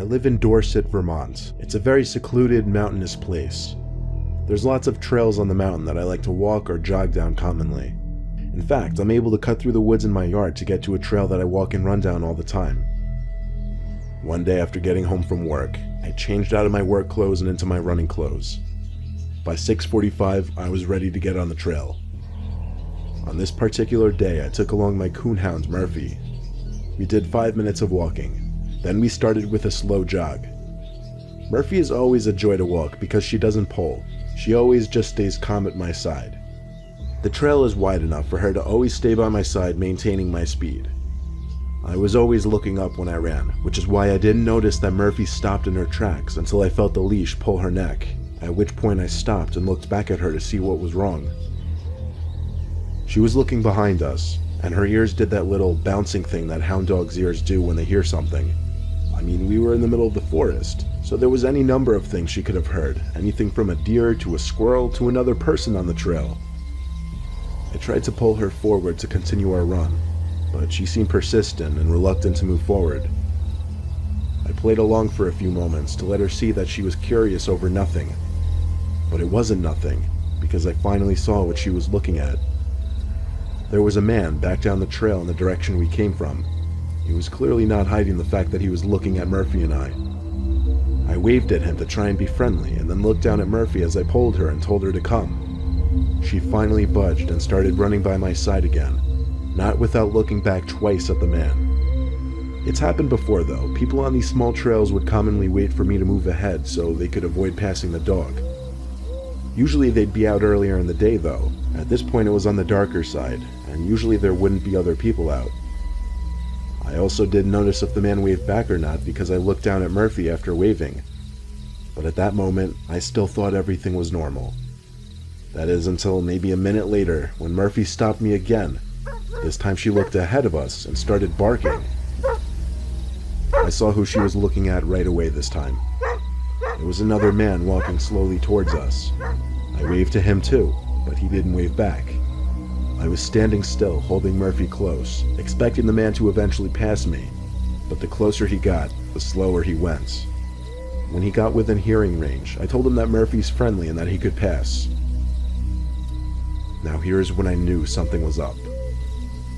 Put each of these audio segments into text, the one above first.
I live in Dorset, Vermont. It's a very secluded, mountainous place. There's lots of trails on the mountain that I like to walk or jog down commonly. In fact, I'm able to cut through the woods in my yard to get to a trail that I walk and run down all the time. One day after getting home from work, I changed out of my work clothes and into my running clothes. By 6:45, I was ready to get on the trail. On this particular day, I took along my coonhound, Murphy. We did 5 minutes of walking. Then we started with a slow jog. Murphy is always a joy to walk because she doesn't pull. She always just stays calm at my side. The trail is wide enough for her to always stay by my side, maintaining my speed. I was always looking up when I ran, which is why I didn't notice that Murphy stopped in her tracks until I felt the leash pull her neck, at which point I stopped and looked back at her to see what was wrong. She was looking behind us, and her ears did that little bouncing thing that hound dogs' ears do when they hear something. I mean, we were in the middle of the forest, so there was any number of things she could have heard, anything from a deer to a squirrel to another person on the trail. I tried to pull her forward to continue our run, but she seemed persistent and reluctant to move forward. I played along for a few moments to let her see that she was curious over nothing. But it wasn't nothing, because I finally saw what she was looking at. There was a man back down the trail in the direction we came from. He was clearly not hiding the fact that he was looking at Murphy and I. I waved at him to try and be friendly, and then looked down at Murphy as I pulled her and told her to come. She finally budged and started running by my side again, not without looking back twice at the man. It's happened before though. People on these small trails would commonly wait for me to move ahead so they could avoid passing the dog. Usually they'd be out earlier in the day though. At this point it was on the darker side, and usually there wouldn't be other people out. I also didn't notice if the man waved back or not because I looked down at Murphy after waving. But at that moment, I still thought everything was normal. That is until maybe a minute later when Murphy stopped me again. This time she looked ahead of us and started barking. I saw who she was looking at right away this time. It was another man walking slowly towards us. I waved to him too, but he didn't wave back. I was standing still, holding Murphy close, expecting the man to eventually pass me, but the closer he got, the slower he went. When he got within hearing range, I told him that Murphy's friendly and that he could pass. Now here's when I knew something was up.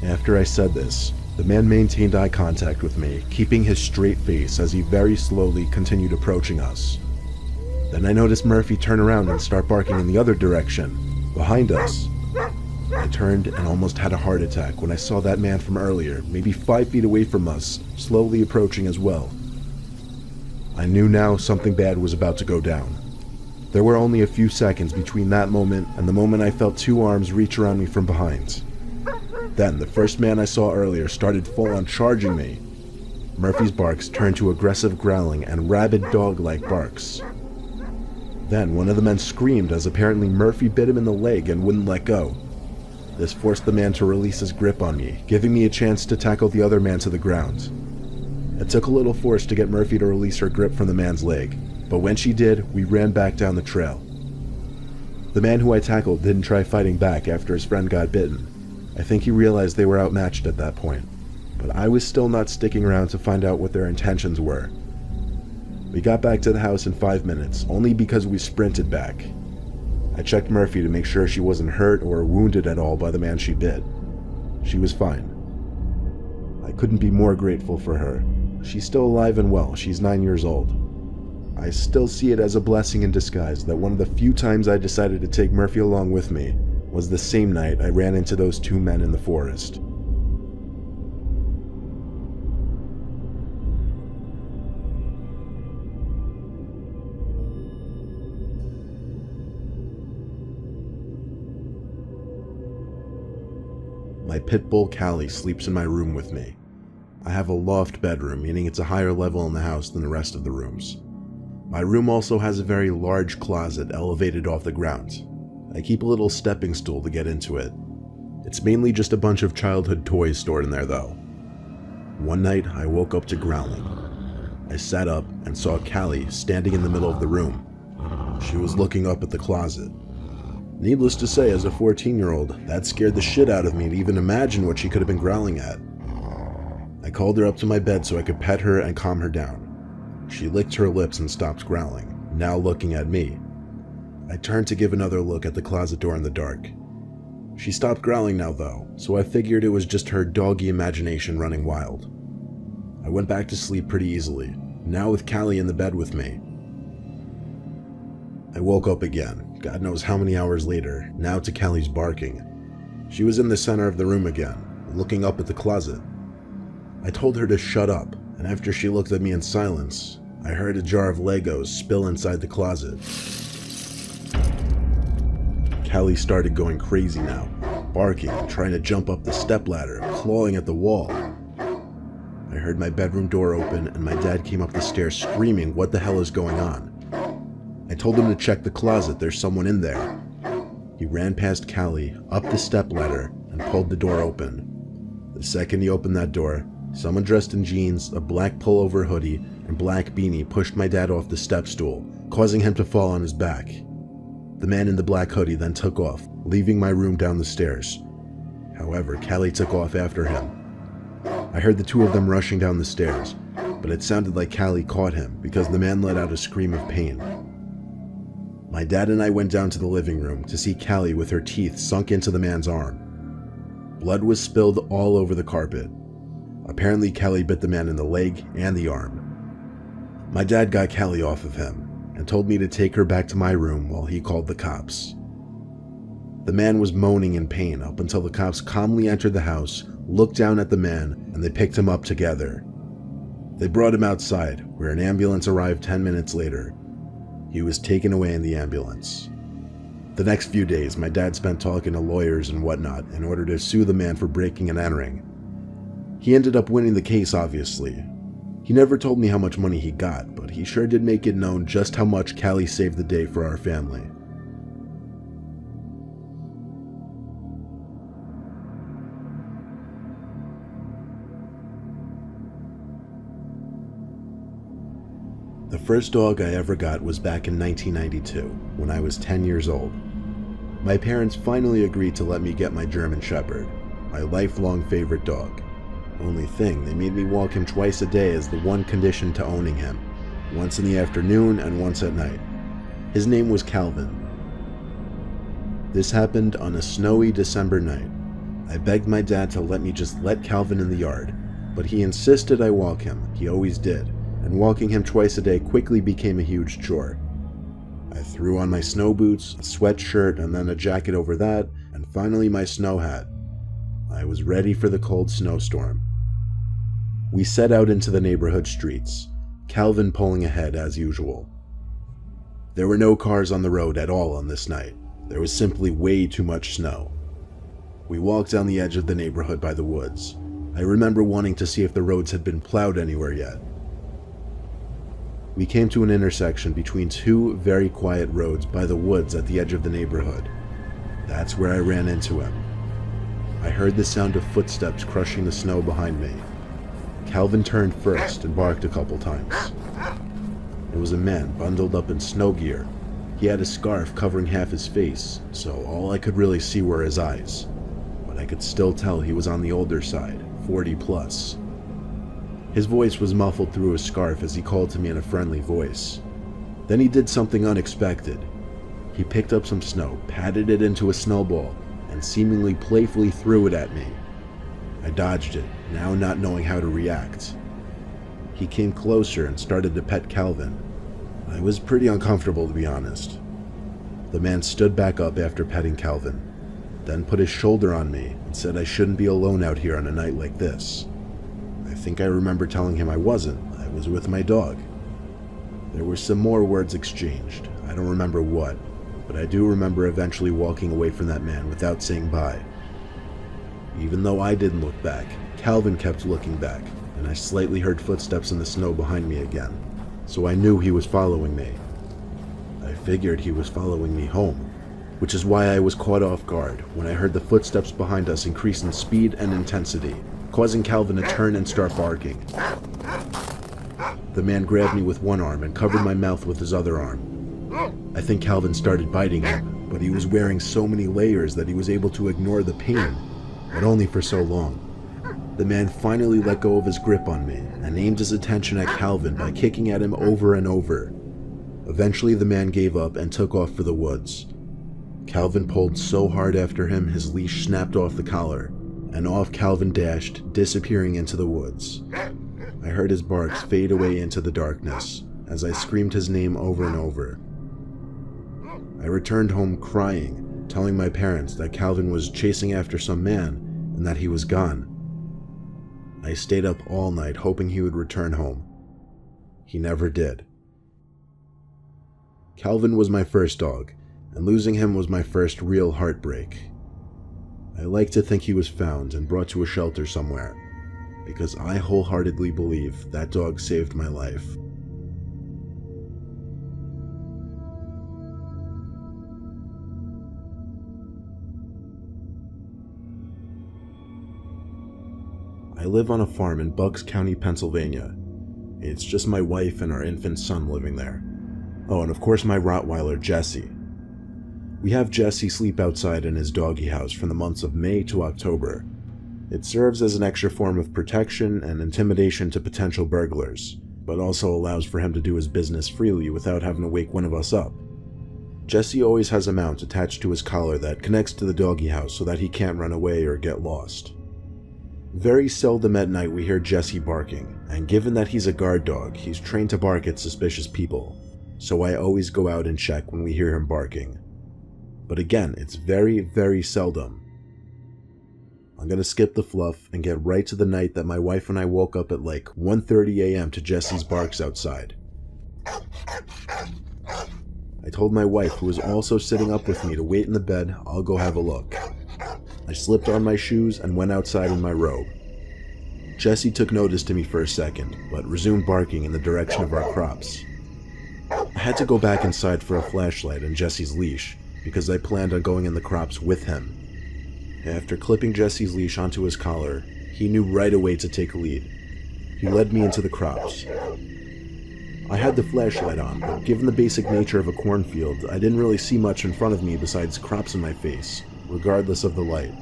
After I said this, the man maintained eye contact with me, keeping his straight face as he very slowly continued approaching us. Then I noticed Murphy turn around and start barking in the other direction, behind us. I turned and almost had a heart attack when I saw that man from earlier, maybe 5 feet away from us, slowly approaching as well. I knew now something bad was about to go down. There were only a few seconds between that moment and the moment I felt 2 arms reach around me from behind. Then the first man I saw earlier started full-on charging me. Murphy's barks turned to aggressive growling and rabid dog-like barks. Then one of the men screamed as apparently Murphy bit him in the leg and wouldn't let go. This forced the man to release his grip on me, giving me a chance to tackle the other man to the ground. It took a little force to get Murphy to release her grip from the man's leg, but when she did, we ran back down the trail. The man who I tackled didn't try fighting back after his friend got bitten. I think he realized they were outmatched at that point, but I was still not sticking around to find out what their intentions were. We got back to the house in 5 minutes, only because we sprinted back. I checked Murphy to make sure she wasn't hurt or wounded at all by the man she bit. She was fine. I couldn't be more grateful for her. She's still alive and well. She's 9 years old. I still see it as a blessing in disguise that one of the few times I decided to take Murphy along with me was the same night I ran into those 2 men in the forest. My pit bull Callie sleeps in my room with me. I have a loft bedroom, meaning it's a higher level in the house than the rest of the rooms. My room also has a very large closet elevated off the ground. I keep a little stepping stool to get into it. It's mainly just a bunch of childhood toys stored in there though. One night I woke up to growling. I sat up and saw Callie standing in the middle of the room. She was looking up at the closet. Needless to say, as a 14-year-old, that scared the shit out of me to even imagine what she could have been growling at. I called her up to my bed so I could pet her and calm her down. She licked her lips and stopped growling, now looking at me. I turned to give another look at the closet door in the dark. She stopped growling now though, so I figured it was just her doggy imagination running wild. I went back to sleep pretty easily, now with Callie in the bed with me. I woke up again, God knows how many hours later, now to Callie's barking. She was in the center of the room again, looking up at the closet. I told her to shut up, and after she looked at me in silence, I heard a jar of Legos spill inside the closet. Callie started going crazy now, barking and trying to jump up the stepladder, clawing at the wall. I heard my bedroom door open and my dad came up the stairs screaming, "What the hell is going on?" I told him to check the closet, there's someone in there. He ran past Callie, up the stepladder, and pulled the door open. The second he opened that door, someone dressed in jeans, a black pullover hoodie, and black beanie pushed my dad off the step stool, causing him to fall on his back. The man in the black hoodie then took off, leaving my room down the stairs. However, Callie took off after him. I heard the two of them rushing down the stairs, but it sounded like Callie caught him because the man let out a scream of pain. My dad and I went down to the living room to see Callie with her teeth sunk into the man's arm. Blood was spilled all over the carpet. Apparently, Callie bit the man in the leg and the arm. My dad got Callie off of him and told me to take her back to my room while he called the cops. The man was moaning in pain up until the cops calmly entered the house, looked down at the man, and they picked him up together. They brought him outside, where an ambulance arrived 10 minutes later. He was taken away in the ambulance. The next few days, my dad spent talking to lawyers and whatnot in order to sue the man for breaking and entering. He ended up winning the case, obviously. He never told me how much money he got, but he sure did make it known just how much Callie saved the day for our family. The first dog I ever got was back in 1992, when I was 10 years old. My parents finally agreed to let me get my German Shepherd, my lifelong favorite dog. Only thing, they made me walk him twice a day as the one condition to owning him, once in the afternoon and once at night. His name was Calvin. This happened on a snowy December night. I begged my dad to let me just let Calvin in the yard, but he insisted I walk him, he always did, and walking him twice a day quickly became a huge chore. I threw on my snow boots, a sweatshirt, and then a jacket over that, and finally my snow hat. I was ready for the cold snowstorm. We set out into the neighborhood streets, Calvin pulling ahead as usual. There were no cars on the road at all on this night. There was simply way too much snow. We walked down the edge of the neighborhood by the woods. I remember wanting to see if the roads had been plowed anywhere yet. We came to an intersection between two very quiet roads by the woods at the edge of the neighborhood. That's where I ran into him. I heard the sound of footsteps crushing the snow behind me. Calvin turned first and barked a couple times. It was a man bundled up in snow gear. He had a scarf covering half his face, so all I could really see were his eyes. But I could still tell he was on the older side, 40 plus. His voice was muffled through his scarf as he called to me in a friendly voice. Then he did something unexpected. He picked up some snow, patted it into a snowball, and seemingly playfully threw it at me. I dodged it, now not knowing how to react. He came closer and started to pet Calvin. I was pretty uncomfortable, to be honest. The man stood back up after petting Calvin, then put his shoulder on me and said I shouldn't be alone out here on a night like this. I think I remember telling him I wasn't. I was with my dog. There were some more words exchanged. I don't remember what, but I do remember eventually walking away from that man without saying bye. Even though I didn't look back, Calvin kept looking back, and I slightly heard footsteps in the snow behind me again, so I knew he was following me. I figured he was following me home, which is why I was caught off guard when I heard the footsteps behind us increase in speed and intensity, causing Calvin to turn and start barking. The man grabbed me with one arm and covered my mouth with his other arm. I think Calvin started biting him, but he was wearing so many layers that he was able to ignore the pain, but only for so long. The man finally let go of his grip on me and aimed his attention at Calvin by kicking at him over and over. Eventually, the man gave up and took off for the woods. Calvin pulled so hard after him his leash snapped off the collar, and off Calvin dashed, disappearing into the woods. I heard his barks fade away into the darkness as I screamed his name over and over. I returned home crying, telling my parents that Calvin was chasing after some man and that he was gone. I stayed up all night hoping he would return home. He never did. Calvin was my first dog, and losing him was my first real heartbreak. I like to think he was found and brought to a shelter somewhere, because I wholeheartedly believe that dog saved my life. I live on a farm in Bucks County, Pennsylvania. It's just my wife and our infant son living there. Oh, and of course my Rottweiler, Jesse. We have Jesse sleep outside in his doggy house from the months of May to October. It serves as an extra form of protection and intimidation to potential burglars, but also allows for him to do his business freely without having to wake one of us up. Jesse always has a mount attached to his collar that connects to the doggy house so that he can't run away or get lost. Very seldom at night we hear Jesse barking, and given that he's a guard dog, he's trained to bark at suspicious people, so I always go out and check when we hear him barking. But again, it's very, very seldom. I'm gonna skip the fluff and get right to the night that my wife and I woke up at like 1:30 a.m. to Jesse's barks outside. I told my wife, who was also sitting up with me, to wait in the bed. I'll go have a look. I slipped on my shoes and went outside in my robe. Jesse took notice to me for a second, but resumed barking in the direction of our crops. I had to go back inside for a flashlight and Jesse's leash, because I planned on going in the crops with him. After clipping Jesse's leash onto his collar, he knew right away to take a lead. He led me into the crops. I had the flashlight on, but given the basic nature of a cornfield, I didn't really see much in front of me besides crops in my face, regardless of the light.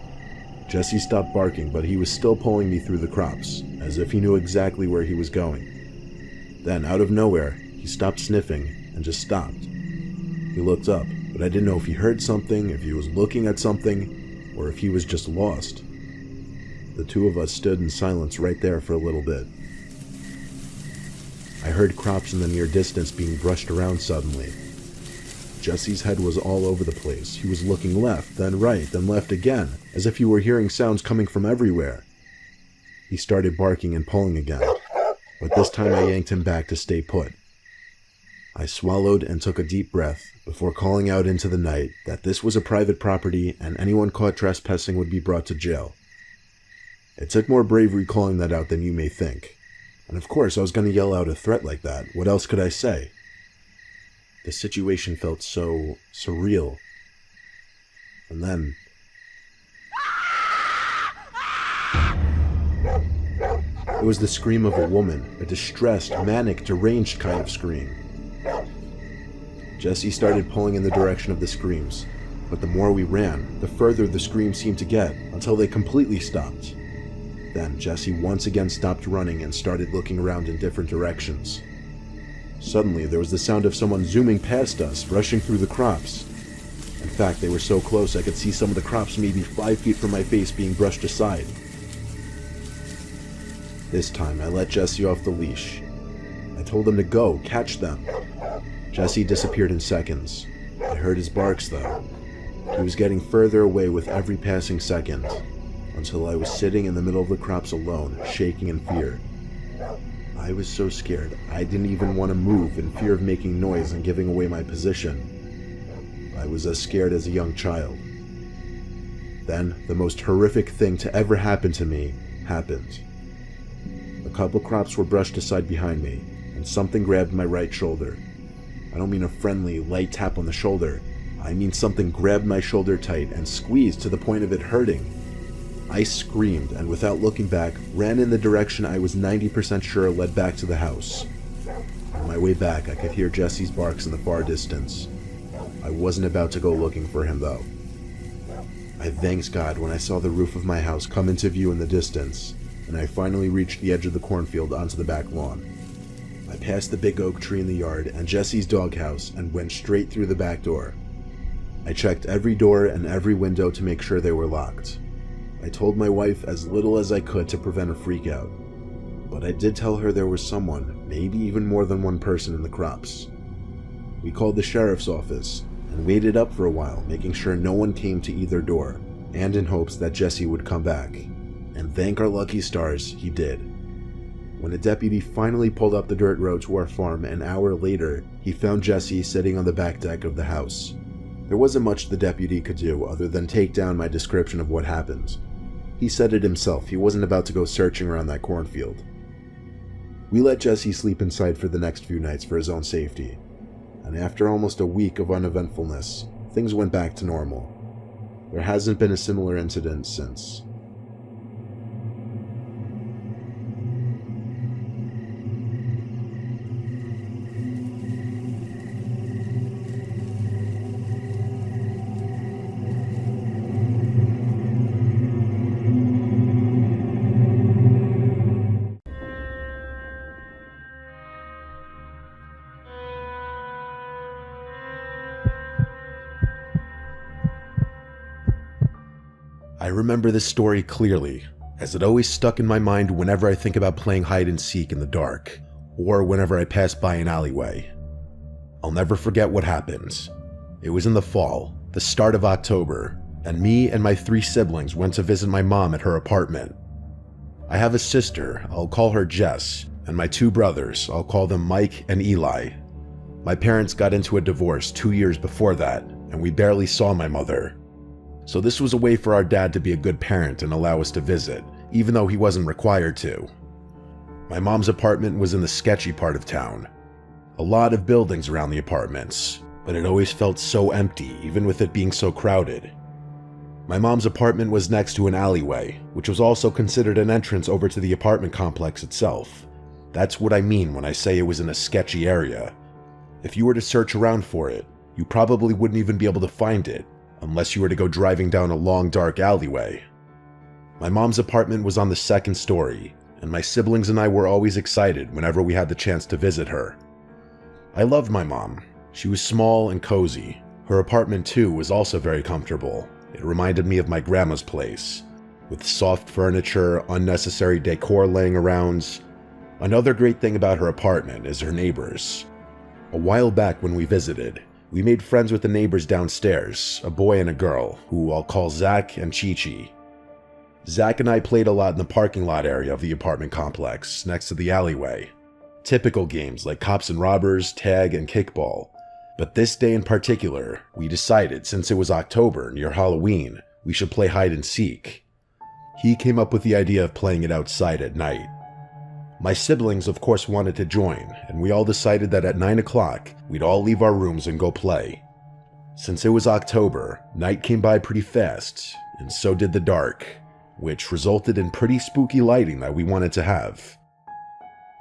Jesse stopped barking, but he was still pulling me through the crops, as if he knew exactly where he was going. Then, out of nowhere, he stopped sniffing and just stopped. He looked up, but I didn't know if he heard something, if he was looking at something, or if he was just lost. The two of us stood in silence right there for a little bit. I heard crops in the near distance being brushed around suddenly. Jesse's head was all over the place. He was looking left, then right, then left again, as if he were hearing sounds coming from everywhere. He started barking and pulling again, but this time I yanked him back to stay put. I swallowed and took a deep breath before calling out into the night that this was a private property and anyone caught trespassing would be brought to jail. It took more bravery calling that out than you may think. And of course I was going to yell out a threat like that. What else could I say? The situation felt so surreal. And then... it was the scream of a woman, a distressed, manic, deranged kind of scream. Jesse started pulling in the direction of the screams, but the more we ran, the further the screams seemed to get, until they completely stopped. Then Jesse once again stopped running and started looking around in different directions. Suddenly, there was the sound of someone zooming past us, rushing through the crops. In fact, they were so close I could see some of the crops maybe 5 feet from my face being brushed aside. This time, I let Jesse off the leash. I told him to go, catch them. Jesse disappeared in seconds. I heard his barks, though. He was getting further away with every passing second, until I was sitting in the middle of the crops alone, shaking in fear. I was so scared, I didn't even want to move in fear of making noise and giving away my position. I was as scared as a young child. Then, the most horrific thing to ever happen to me happened. A couple crops were brushed aside behind me, and something grabbed my right shoulder. I don't mean a friendly, light tap on the shoulder. I mean something grabbed my shoulder tight and squeezed to the point of it hurting. I screamed, and without looking back, ran in the direction I was 90% sure led back to the house. On my way back, I could hear Jesse's barks in the far distance. I wasn't about to go looking for him, though. I thanked God when I saw the roof of my house come into view in the distance, and I finally reached the edge of the cornfield onto the back lawn. I passed the big oak tree in the yard and Jesse's doghouse and went straight through the back door. I checked every door and every window to make sure they were locked. I told my wife as little as I could to prevent a freakout, but I did tell her there was someone, maybe even more than one person in the crops. We called the sheriff's office and waited up for a while, making sure no one came to either door, and in hopes that Jesse would come back. And thank our lucky stars, he did. When a deputy finally pulled up the dirt road to our farm an hour later, he found Jesse sitting on the back deck of the house. There wasn't much the deputy could do other than take down my description of what happened. He said it himself, he wasn't about to go searching around that cornfield. We let Jesse sleep inside for the next few nights for his own safety, and after almost a week of uneventfulness, things went back to normal. There hasn't been a similar incident since. I remember this story clearly, as it always stuck in my mind whenever I think about playing hide and seek in the dark, or whenever I pass by an alleyway. I'll never forget what happened. It was in the fall, the start of October, and me and my 3 siblings went to visit my mom at her apartment. I have a sister, I'll call her Jess, and my 2 brothers, I'll call them Mike and Eli. My parents got into a divorce 2 years before that, and we barely saw my mother. So this was a way for our dad to be a good parent and allow us to visit, even though he wasn't required to. My mom's apartment was in the sketchy part of town. A lot of buildings around the apartments, but it always felt so empty, even with it being so crowded. My mom's apartment was next to an alleyway, which was also considered an entrance over to the apartment complex itself. That's what I mean when I say it was in a sketchy area. If you were to search around for it, you probably wouldn't even be able to find it, unless you were to go driving down a long dark alleyway. My mom's apartment was on the 2nd story, and my siblings and I were always excited whenever we had the chance to visit her. I loved my mom. She was small and cozy. Her apartment too was also very comfortable. It reminded me of my grandma's place, with soft furniture, unnecessary decor laying around. Another great thing about her apartment is her neighbors. A while back when we visited, we made friends with the neighbors downstairs, a boy and a girl, who I'll call Zach and Chi-Chi. Zach and I played a lot in the parking lot area of the apartment complex, next to the alleyway. Typical games like cops and robbers, tag, and kickball. But this day in particular, we decided since it was October, near Halloween, we should play hide and seek. He came up with the idea of playing it outside at night. My siblings of course wanted to join, and we all decided that at 9 o'clock, we'd all leave our rooms and go play. Since it was October, night came by pretty fast, and so did the dark, which resulted in pretty spooky lighting that we wanted to have.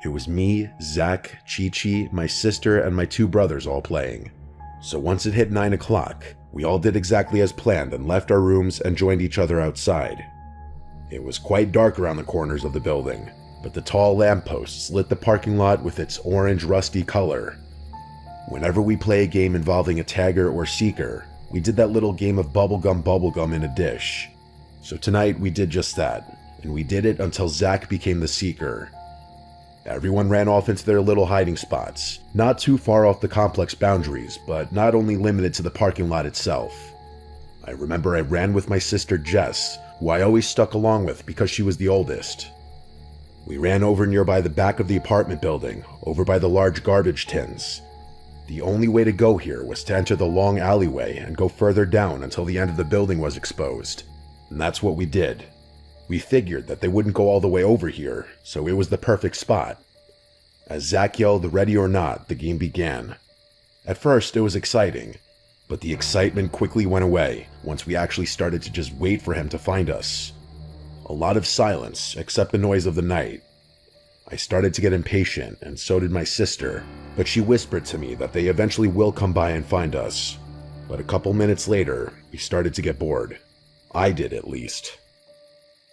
It was me, Zach, Chi-Chi, my sister, and my 2 brothers all playing. So once it hit 9 o'clock, we all did exactly as planned and left our rooms and joined each other outside. It was quite dark around the corners of the building, but the tall lampposts lit the parking lot with its orange rusty color. Whenever we play a game involving a tagger or seeker, we did that little game of bubblegum in a dish. So tonight we did just that, and we did it until Zach became the seeker. Everyone ran off into their little hiding spots, not too far off the complex boundaries, but not only limited to the parking lot itself. I remember I ran with my sister Jess, who I always stuck along with because she was the oldest. We ran over nearby the back of the apartment building, over by the large garbage tins. The only way to go here was to enter the long alleyway and go further down until the end of the building was exposed. And that's what we did. We figured that they wouldn't go all the way over here, so it was the perfect spot. As Zach yelled ready or not, the game began. At first it was exciting, but the excitement quickly went away once we actually started to just wait for him to find us. A lot of silence, except the noise of the night. I started to get impatient, and so did my sister, but she whispered to me that they eventually will come by and find us. But a couple minutes later, we started to get bored. I did, at least.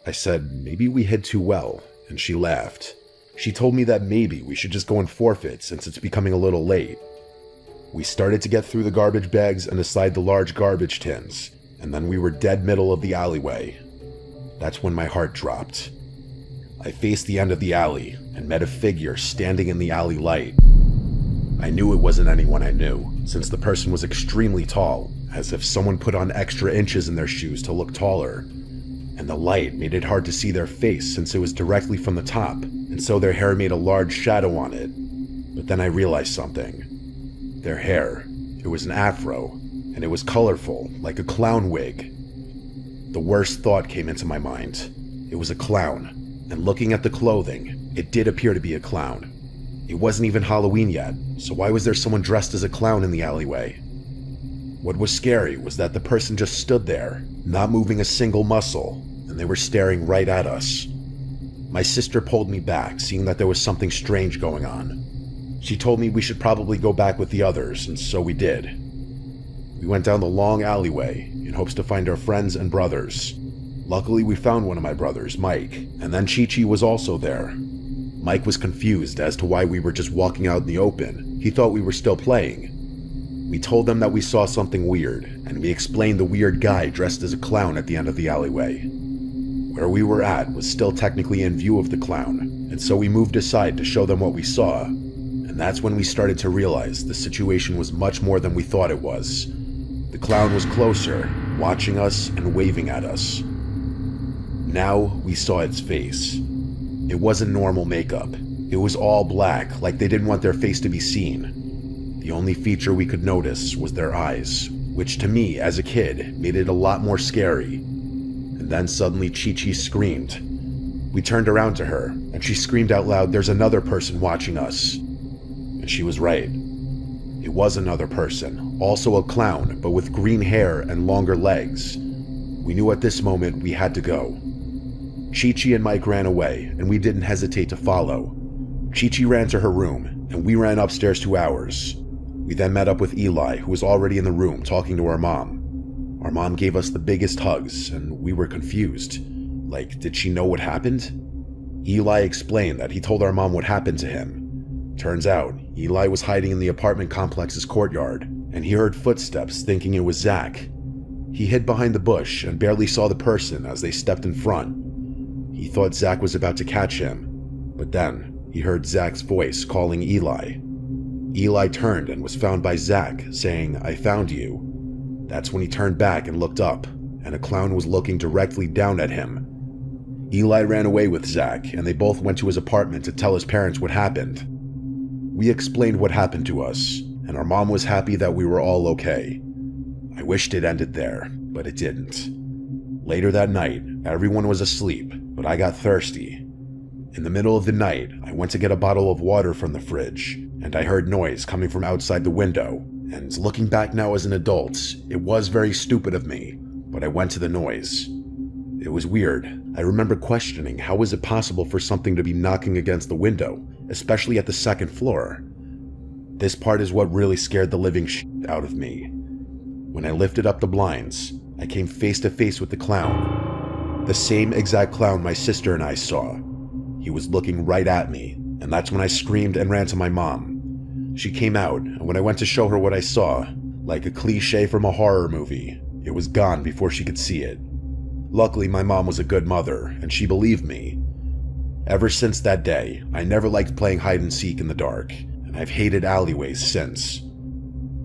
I said, maybe we hid too well, and she laughed. She told me that maybe we should just go and forfeit since it's becoming a little late. We started to get through the garbage bags and aside the large garbage tins, and then we were dead middle of the alleyway. That's when my heart dropped. I faced the end of the alley and met a figure standing in the alley light. I knew it wasn't anyone I knew, since the person was extremely tall, as if someone put on extra inches in their shoes to look taller. And the light made it hard to see their face since it was directly from the top, and so their hair made a large shadow on it. But then I realized something. Their hair, it was an afro, and it was colorful, like a clown wig. The worst thought came into my mind. It was a clown, and looking at the clothing, it did appear to be a clown. It wasn't even Halloween yet, so why was there someone dressed as a clown in the alleyway? What was scary was that the person just stood there, not moving a single muscle, and they were staring right at us. My sister pulled me back, seeing that there was something strange going on. She told me we should probably go back with the others, and so we did. We went down the long alleyway in hopes to find our friends and brothers. Luckily, we found one of my brothers, Mike, and then Chi-Chi was also there. Mike was confused as to why we were just walking out in the open. He thought we were still playing. We told them that we saw something weird, and we explained the weird guy dressed as a clown at the end of the alleyway. Where we were at was still technically in view of the clown, and so we moved aside to show them what we saw. And that's when we started to realize the situation was much more than we thought it was. The clown was closer, watching us and waving at us. Now we saw its face. It wasn't normal makeup. It was all black, like they didn't want their face to be seen. The only feature we could notice was their eyes, which to me, as a kid, made it a lot more scary. And then suddenly Chi-Chi screamed. We turned around to her, and she screamed out loud, "There's another person watching us." And she was right. It was another person, also a clown, but with green hair and longer legs. We knew at this moment we had to go. Chi-Chi and Mike ran away, and we didn't hesitate to follow. Chi-Chi ran to her room, and we ran upstairs to ours. We then met up with Eli, who was already in the room talking to our mom. Our mom gave us the biggest hugs, and we were confused. Like, did she know what happened? Eli explained that he told our mom what happened to him. Turns out, Eli was hiding in the apartment complex's courtyard, and he heard footsteps thinking it was Zach. He hid behind the bush and barely saw the person as they stepped in front. He thought Zach was about to catch him, but then he heard Zach's voice calling Eli. Eli turned and was found by Zach, saying, "I found you." That's when he turned back and looked up, and a clown was looking directly down at him. Eli ran away with Zach, and they both went to his apartment to tell his parents what happened. We explained what happened to us, and our mom was happy that we were all okay. I wished it ended there, but it didn't. Later that night, everyone was asleep, but I got thirsty. In the middle of the night, I went to get a bottle of water from the fridge, and I heard noise coming from outside the window, and looking back now as an adult, it was very stupid of me, but I went to the noise. It was weird. I remember questioning how was it possible for something to be knocking against the window, especially at the second floor. This part is what really scared the living shit out of me. When I lifted up the blinds, I came face to face with the clown. The same exact clown my sister and I saw. He was looking right at me, and that's when I screamed and ran to my mom. She came out, and when I went to show her what I saw, like a cliche from a horror movie, it was gone before she could see it. Luckily, my mom was a good mother, and she believed me. Ever since that day, I never liked playing hide and seek in the dark, and I've hated alleyways since.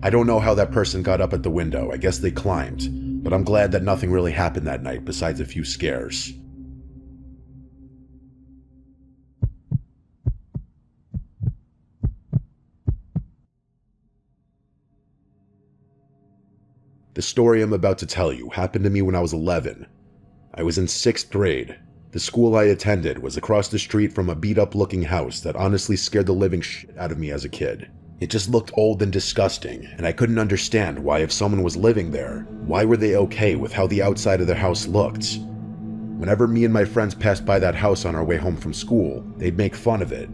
I don't know how that person got up at the window, I guess they climbed, but I'm glad that nothing really happened that night besides a few scares. The story I'm about to tell you happened to me when I was 11. I was in 6th grade. The school I attended was across the street from a beat-up looking house that honestly scared the living shit out of me as a kid. It just looked old and disgusting, and I couldn't understand why if someone was living there, why were they okay with how the outside of their house looked? Whenever me and my friends passed by that house on our way home from school, they'd make fun of it.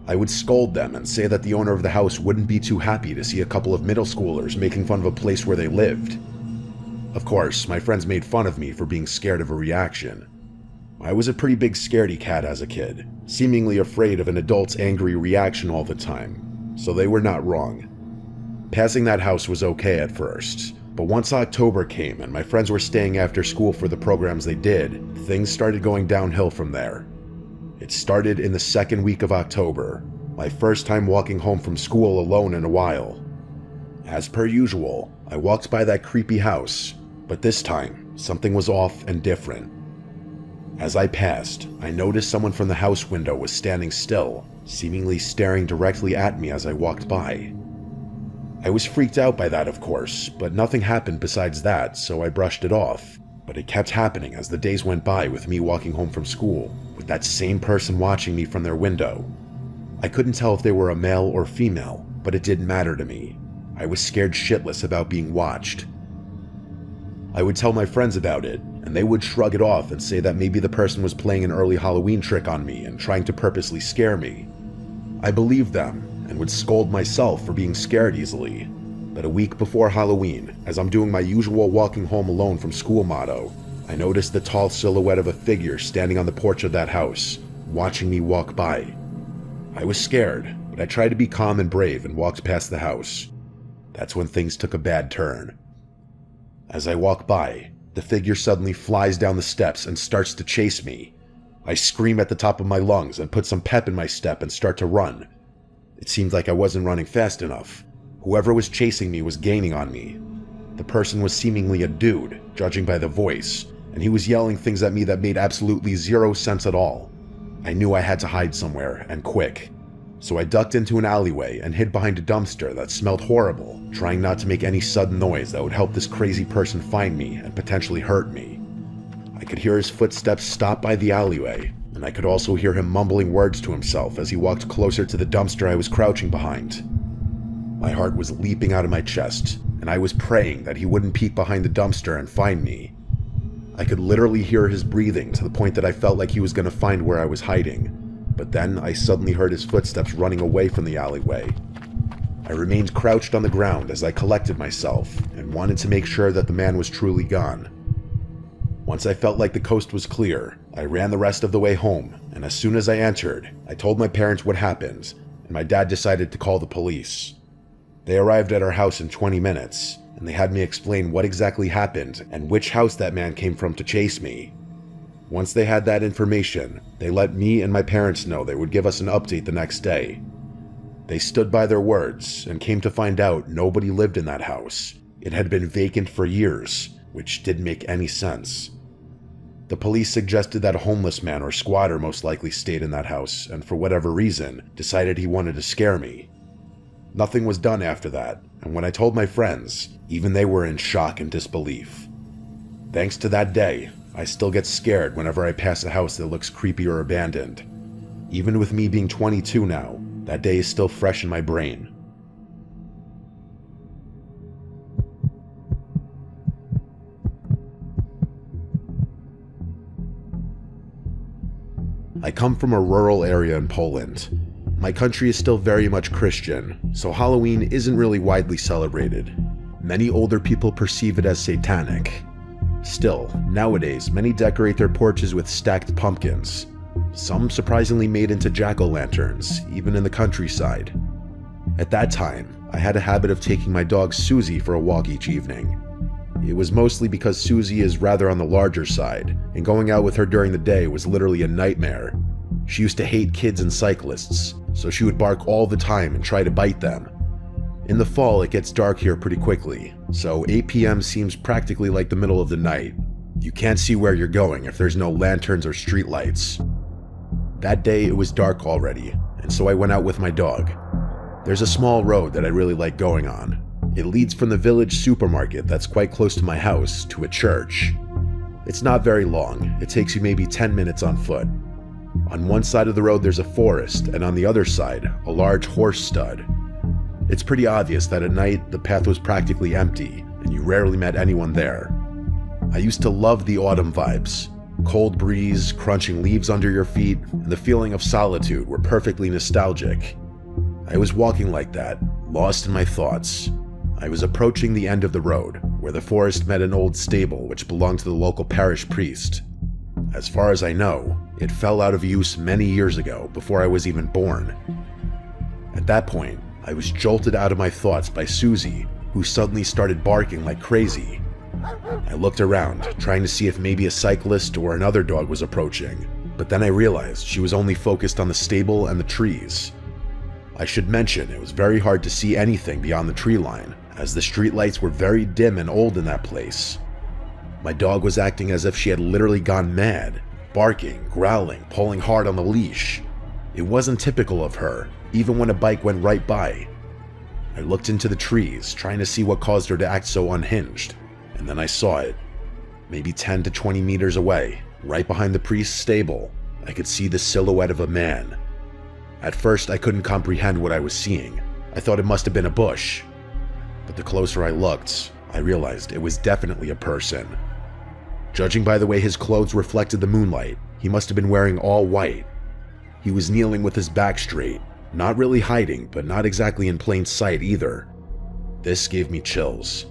I would scold them and say that the owner of the house wouldn't be too happy to see a couple of middle schoolers making fun of a place where they lived. Of course, my friends made fun of me for being scared of a reaction. I was a pretty big scaredy cat as a kid, seemingly afraid of an adult's angry reaction all the time, so they were not wrong. Passing that house was okay at first, but once October came and my friends were staying after school for the programs they did, things started going downhill from there. It started in the second week of October, my first time walking home from school alone in a while. As per usual, I walked by that creepy house, but this time, something was off and different. As I passed, I noticed someone from the house window was standing still, seemingly staring directly at me as I walked by. I was freaked out by that, of course, but nothing happened besides that, so I brushed it off. But it kept happening as the days went by with me walking home from school, with that same person watching me from their window. I couldn't tell if they were a male or female, but it didn't matter to me. I was scared shitless about being watched. I would tell my friends about it, and they would shrug it off and say that maybe the person was playing an early Halloween trick on me and trying to purposely scare me. I believed them, and would scold myself for being scared easily. But a week before Halloween, as I'm doing my usual walking home alone from school motto, I noticed the tall silhouette of a figure standing on the porch of that house, watching me walk by. I was scared, but I tried to be calm and brave and walked past the house. That's when things took a bad turn. As I walk by, the figure suddenly flies down the steps and starts to chase me. I scream at the top of my lungs and put some pep in my step and start to run. It seemed like I wasn't running fast enough. Whoever was chasing me was gaining on me. The person was seemingly a dude, judging by the voice, and he was yelling things at me that made absolutely zero sense at all. I knew I had to hide somewhere, and quick. So I ducked into an alleyway and hid behind a dumpster that smelled horrible, trying not to make any sudden noise that would help this crazy person find me and potentially hurt me. I could hear his footsteps stop by the alleyway, and I could also hear him mumbling words to himself as he walked closer to the dumpster I was crouching behind. My heart was leaping out of my chest, and I was praying that he wouldn't peek behind the dumpster and find me. I could literally hear his breathing to the point that I felt like he was going to find where I was hiding. But then I suddenly heard his footsteps running away from the alleyway. I remained crouched on the ground as I collected myself and wanted to make sure that the man was truly gone. Once I felt like the coast was clear, I ran the rest of the way home, and as soon as I entered, I told my parents what happened, and my dad decided to call the police. They arrived at our house in 20 minutes, and they had me explain what exactly happened and which house that man came from to chase me. Once they had that information, they let me and my parents know they would give us an update the next day. They stood by their words and came to find out nobody lived in that house. It had been vacant for years, which didn't make any sense. The police suggested that a homeless man or squatter most likely stayed in that house and for whatever reason decided he wanted to scare me. Nothing was done after that, and when I told my friends, even they were in shock and disbelief. Thanks to that day, I still get scared whenever I pass a house that looks creepy or abandoned. Even with me being 22 now, that day is still fresh in my brain. I come from a rural area in Poland. My country is still very much Christian, so Halloween isn't really widely celebrated. Many older people perceive it as satanic. Still, nowadays, many decorate their porches with stacked pumpkins. Some surprisingly made into jack-o'-lanterns, even in the countryside. At that time, I had a habit of taking my dog Susie for a walk each evening. It was mostly because Susie is rather on the larger side, and going out with her during the day was literally a nightmare. She used to hate kids and cyclists, so she would bark all the time and try to bite them. In the fall, it gets dark here pretty quickly, so 8 p.m. seems practically like the middle of the night. You can't see where you're going if there's no lanterns or streetlights. That day, it was dark already, and so I went out with my dog. There's a small road that I really like going on. It leads from the village supermarket that's quite close to my house to a church. It's not very long. It takes you maybe 10 minutes on foot. On one side of the road there's a forest, and on the other side, a large horse stud. It's pretty obvious that at night the path was practically empty, and you rarely met anyone there. I used to love the autumn vibes. Cold breeze, crunching leaves under your feet, and the feeling of solitude were perfectly nostalgic. I was walking like that, lost in my thoughts. I was approaching the end of the road, where the forest met an old stable which belonged to the local parish priest. As far as I know, it fell out of use many years ago, before I was even born. At that point, I was jolted out of my thoughts by Susie, who suddenly started barking like crazy. I looked around, trying to see if maybe a cyclist or another dog was approaching, but then I realized she was only focused on the stable and the trees. I should mention it was very hard to see anything beyond the tree line, as the streetlights were very dim and old in that place. My dog was acting as if she had literally gone mad, barking, growling, pulling hard on the leash. It wasn't typical of her, even when a bike went right by. I looked into the trees, trying to see what caused her to act so unhinged, and then I saw it. Maybe 10 to 20 meters away, right behind the priest's stable, I could see the silhouette of a man. At first, I couldn't comprehend what I was seeing. I thought it must have been a bush. But the closer I looked, I realized it was definitely a person. Judging by the way his clothes reflected the moonlight, he must have been wearing all white. He was kneeling with his back straight, not really hiding, but not exactly in plain sight either. This gave me chills.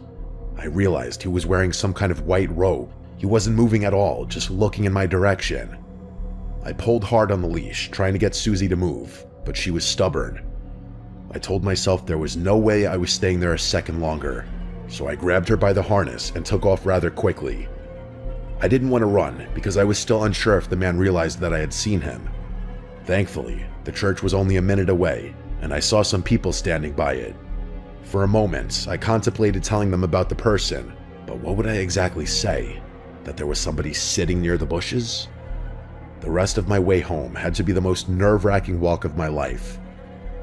I realized he was wearing some kind of white robe. He wasn't moving at all, just looking in my direction. I pulled hard on the leash, trying to get Susie to move, but she was stubborn. I told myself there was no way I was staying there a second longer, so I grabbed her by the harness and took off rather quickly. I didn't want to run because I was still unsure if the man realized that I had seen him. Thankfully, the church was only a minute away, and I saw some people standing by it. For a moment, I contemplated telling them about the person, but what would I exactly say? That there was somebody sitting near the bushes? The rest of my way home had to be the most nerve-wracking walk of my life.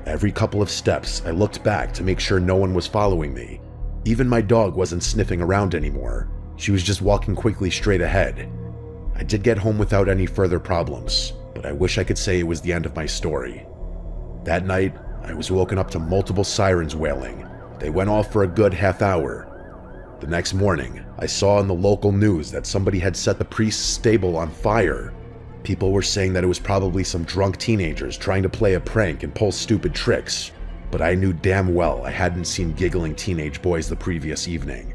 Every couple of steps, I looked back to make sure no one was following me. Even my dog wasn't sniffing around anymore. She was just walking quickly straight ahead. I did get home without any further problems, but I wish I could say it was the end of my story. That night, I was woken up to multiple sirens wailing. They went off for a good half hour. The next morning, I saw in the local news that somebody had set the priest's stable on fire. People were saying that it was probably some drunk teenagers trying to play a prank and pull stupid tricks, but I knew damn well I hadn't seen giggling teenage boys the previous evening.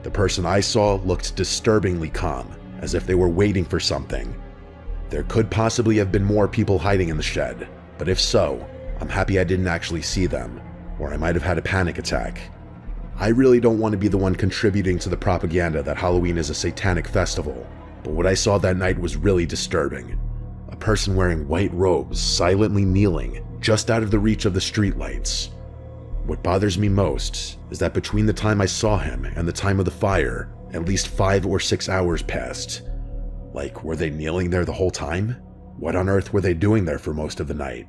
The person I saw looked disturbingly calm, as if they were waiting for something. There could possibly have been more people hiding in the shed, but if so, I'm happy I didn't actually see them, or I might have had a panic attack. I really don't want to be the one contributing to the propaganda that Halloween is a satanic festival, but what I saw that night was really disturbing. A person wearing white robes, silently kneeling, just out of the reach of the streetlights. What bothers me most is that between the time I saw him and the time of the fire, at least 5 or 6 hours passed. Like, were they kneeling there the whole time? What on earth were they doing there for most of the night?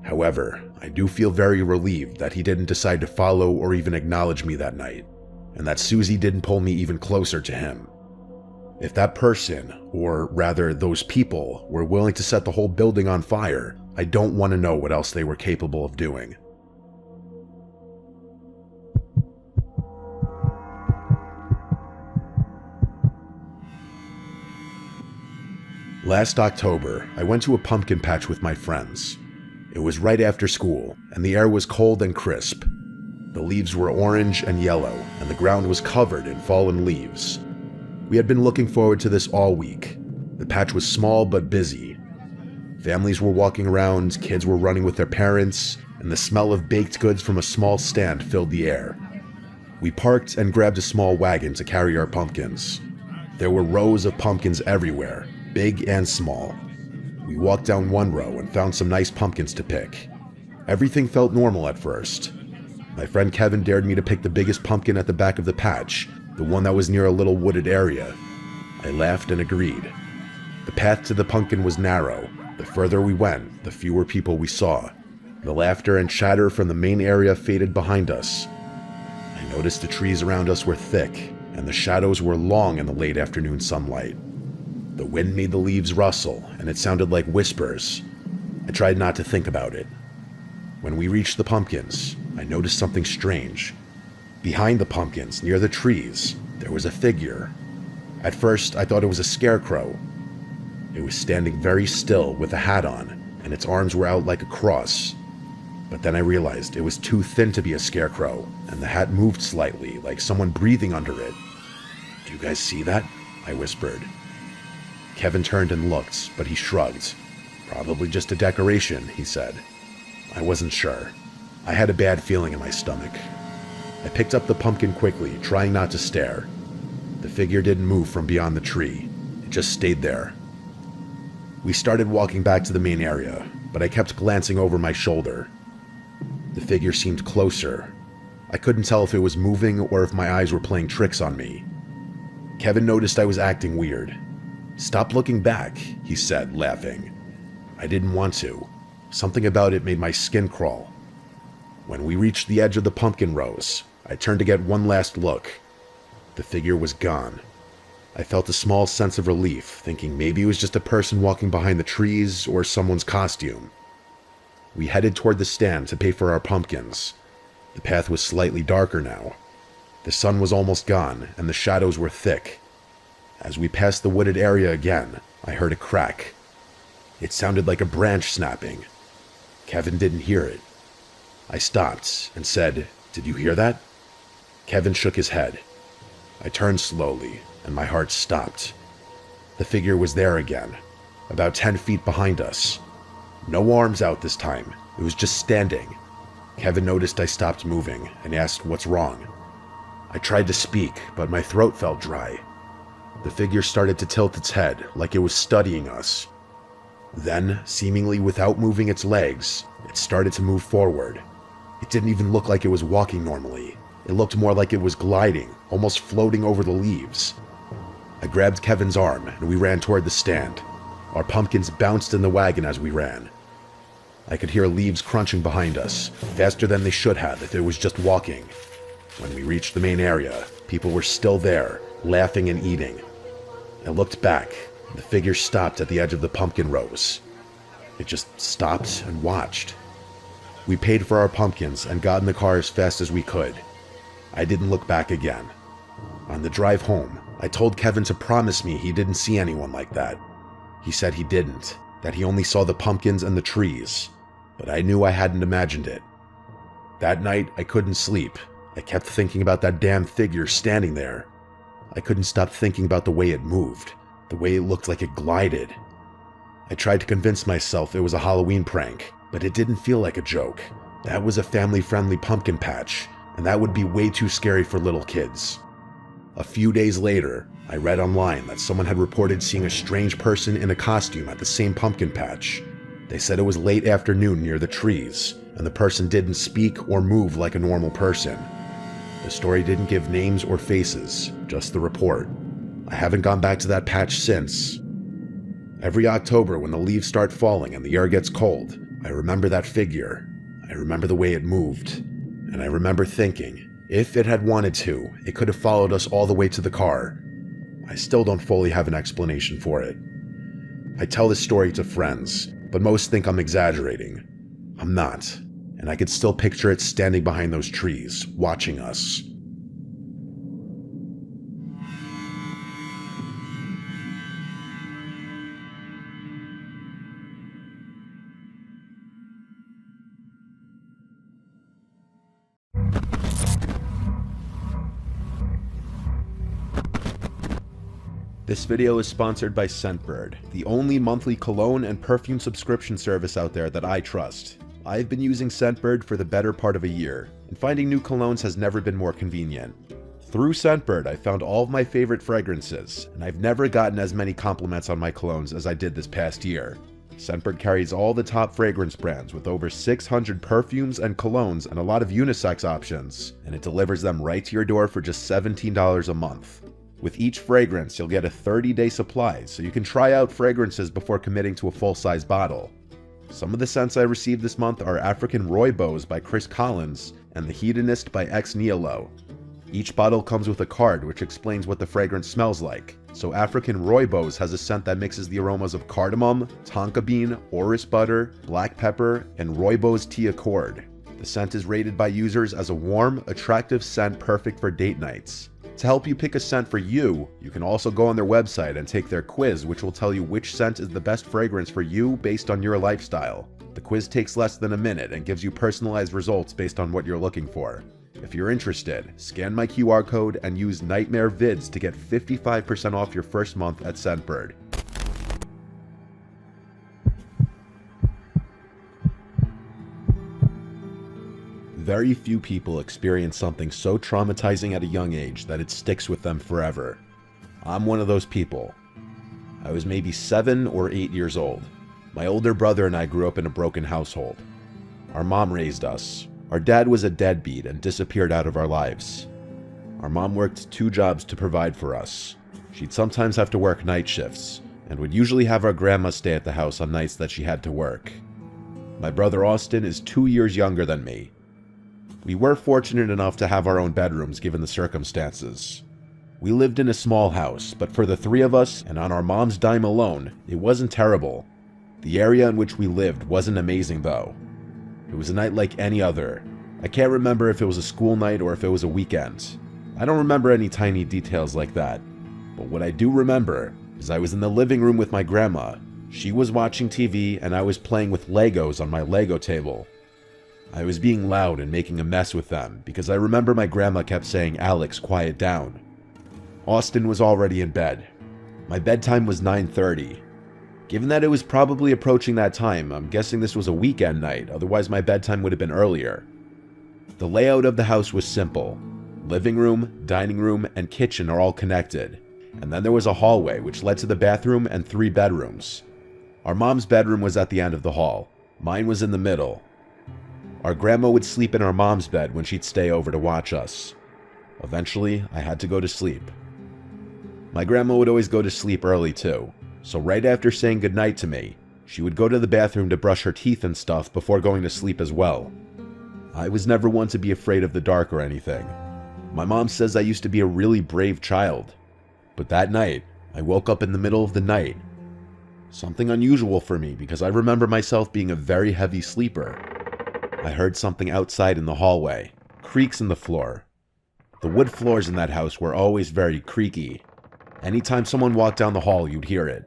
However, I do feel very relieved that he didn't decide to follow or even acknowledge me that night, and that Susie didn't pull me even closer to him. If that person, or rather those people, were willing to set the whole building on fire, I don't want to know what else they were capable of doing. Last October, I went to a pumpkin patch with my friends. It was right after school, and the air was cold and crisp. The leaves were orange and yellow, and the ground was covered in fallen leaves. We had been looking forward to this all week. The patch was small but busy. Families were walking around, kids were running with their parents, and the smell of baked goods from a small stand filled the air. We parked and grabbed a small wagon to carry our pumpkins. There were rows of pumpkins everywhere, big and small. We walked down one row and found some nice pumpkins to pick. Everything felt normal at first. My friend Kevin dared me to pick the biggest pumpkin at the back of the patch, the one that was near a little wooded area. I laughed and agreed. The path to the pumpkin was narrow. The further we went, the fewer people we saw. The laughter and chatter from the main area faded behind us. I noticed the trees around us were thick, and the shadows were long in the late afternoon sunlight. The wind made the leaves rustle, and it sounded like whispers. I tried not to think about it. When we reached the pumpkins, I noticed something strange. Behind the pumpkins, near the trees, there was a figure. At first, I thought it was a scarecrow. It was standing very still with a hat on, and its arms were out like a cross. But then I realized it was too thin to be a scarecrow, and the hat moved slightly, like someone breathing under it. "Do you guys see that?" I whispered. Kevin turned and looked, but he shrugged. "Probably just a decoration," he said. I wasn't sure. I had a bad feeling in my stomach. I picked up the pumpkin quickly, trying not to stare. The figure didn't move from beyond the tree. It just stayed there. We started walking back to the main area, but I kept glancing over my shoulder. The figure seemed closer. I couldn't tell if it was moving or if my eyes were playing tricks on me. Kevin noticed I was acting weird. "Stop looking back," he said, laughing. I didn't want to. Something about it made my skin crawl. When we reached the edge of the pumpkin rows, I turned to get one last look. The figure was gone. I felt a small sense of relief, thinking maybe it was just a person walking behind the trees or someone's costume. We headed toward the stand to pay for our pumpkins. The path was slightly darker now. The sun was almost gone, and the shadows were thick. As we passed the wooded area again, I heard a crack. It sounded like a branch snapping. Kevin didn't hear it. I stopped and said, "Did you hear that?" Kevin shook his head. I turned slowly, and my heart stopped. The figure was there again, about 10 feet behind us. No arms out this time, it was just standing. Kevin noticed I stopped moving and asked what's wrong. I tried to speak, but my throat felt dry. The figure started to tilt its head like it was studying us. Then, seemingly without moving its legs, it started to move forward. It didn't even look like it was walking normally. It looked more like it was gliding, almost floating over the leaves. I grabbed Kevin's arm and we ran toward the stand. Our pumpkins bounced in the wagon as we ran. I could hear leaves crunching behind us, faster than they should have if it was just walking. When we reached the main area, people were still there, laughing and eating. I looked back. The figure stopped at the edge of the pumpkin rows. It just stopped and watched. We paid for our pumpkins and got in the car as fast as we could. I didn't look back again. On the drive home, I told Kevin to promise me he didn't see anyone like that. He said he didn't, that he only saw the pumpkins and the trees, but I knew I hadn't imagined it. That night, I couldn't sleep. I kept thinking about that damn figure standing there. I couldn't stop thinking about the way it moved, the way it looked like it glided. I tried to convince myself it was a Halloween prank, but it didn't feel like a joke. That was a family-friendly pumpkin patch, and that would be way too scary for little kids. A few days later, I read online that someone had reported seeing a strange person in a costume at the same pumpkin patch. They said it was late afternoon near the trees, and the person didn't speak or move like a normal person. The story didn't give names or faces, just the report. I haven't gone back to that patch since. Every October when the leaves start falling and the air gets cold, I remember that figure. I remember the way it moved. And I remember thinking, if it had wanted to, it could have followed us all the way to the car. I still don't fully have an explanation for it. I tell this story to friends, but most think I'm exaggerating. I'm not, and I could still picture it standing behind those trees, watching us. This video is sponsored by Scentbird, the only monthly cologne and perfume subscription service out there that I trust. I've been using Scentbird for the better part of a year, and finding new colognes has never been more convenient. Through Scentbird, I found all of my favorite fragrances, and I've never gotten as many compliments on my colognes as I did this past year. Scentbird carries all the top fragrance brands with over 600 perfumes and colognes and a lot of unisex options, and it delivers them right to your door for just $17 a month. With each fragrance, you'll get a 30-day supply, so you can try out fragrances before committing to a full-size bottle. Some of the scents I received this month are African Rooibos by Chris Collins and The Hedonist by Ex Nihilo. Each bottle comes with a card which explains what the fragrance smells like. So African Rooibos has a scent that mixes the aromas of cardamom, tonka bean, orris butter, black pepper, and Rooibos tea accord. The scent is rated by users as a warm, attractive scent perfect for date nights. To help you pick a scent for you, you can also go on their website and take their quiz, which will tell you which scent is the best fragrance for you based on your lifestyle. The quiz takes less than a minute and gives you personalized results based on what you're looking for. If you're interested, scan my QR code and use Nightmare Vids to get 55% off your first month at Scentbird. Very few people experience something so traumatizing at a young age that it sticks with them forever. I'm one of those people. I was maybe 7 or 8 years old. My older brother and I grew up in a broken household. Our mom raised us. Our dad was a deadbeat and disappeared out of our lives. Our mom worked 2 jobs to provide for us. She'd sometimes have to work night shifts, and would usually have our grandma stay at the house on nights that she had to work. My brother Austin is 2 years younger than me. We were fortunate enough to have our own bedrooms given the circumstances. We lived in a small house, but for the 3 of us, and on our mom's dime alone, it wasn't terrible. The area in which we lived wasn't amazing though. It was a night like any other. I can't remember if it was a school night or if it was a weekend. I don't remember any tiny details like that. But what I do remember is I was in the living room with my grandma. She was watching TV and I was playing with Legos on my Lego table. I was being loud and making a mess with them because I remember my grandma kept saying, "Alex, quiet down." Austin was already in bed. My bedtime was 9:30. Given that it was probably approaching that time, I'm guessing this was a weekend night, otherwise my bedtime would have been earlier. The layout of the house was simple. Living room, dining room, and kitchen are all connected. And then there was a hallway which led to the bathroom and 3 bedrooms. Our mom's bedroom was at the end of the hall. Mine was in the middle. Our grandma would sleep in our mom's bed when she'd stay over to watch us. Eventually, I had to go to sleep. My grandma would always go to sleep early too, so right after saying goodnight to me, she would go to the bathroom to brush her teeth and stuff before going to sleep as well. I was never one to be afraid of the dark or anything. My mom says I used to be a really brave child. But that night, I woke up in the middle of the night. Something unusual for me because I remember myself being a very heavy sleeper. I heard something outside in the hallway, creaks in the floor. The wood floors in that house were always very creaky. Anytime someone walked down the hall, you'd hear it.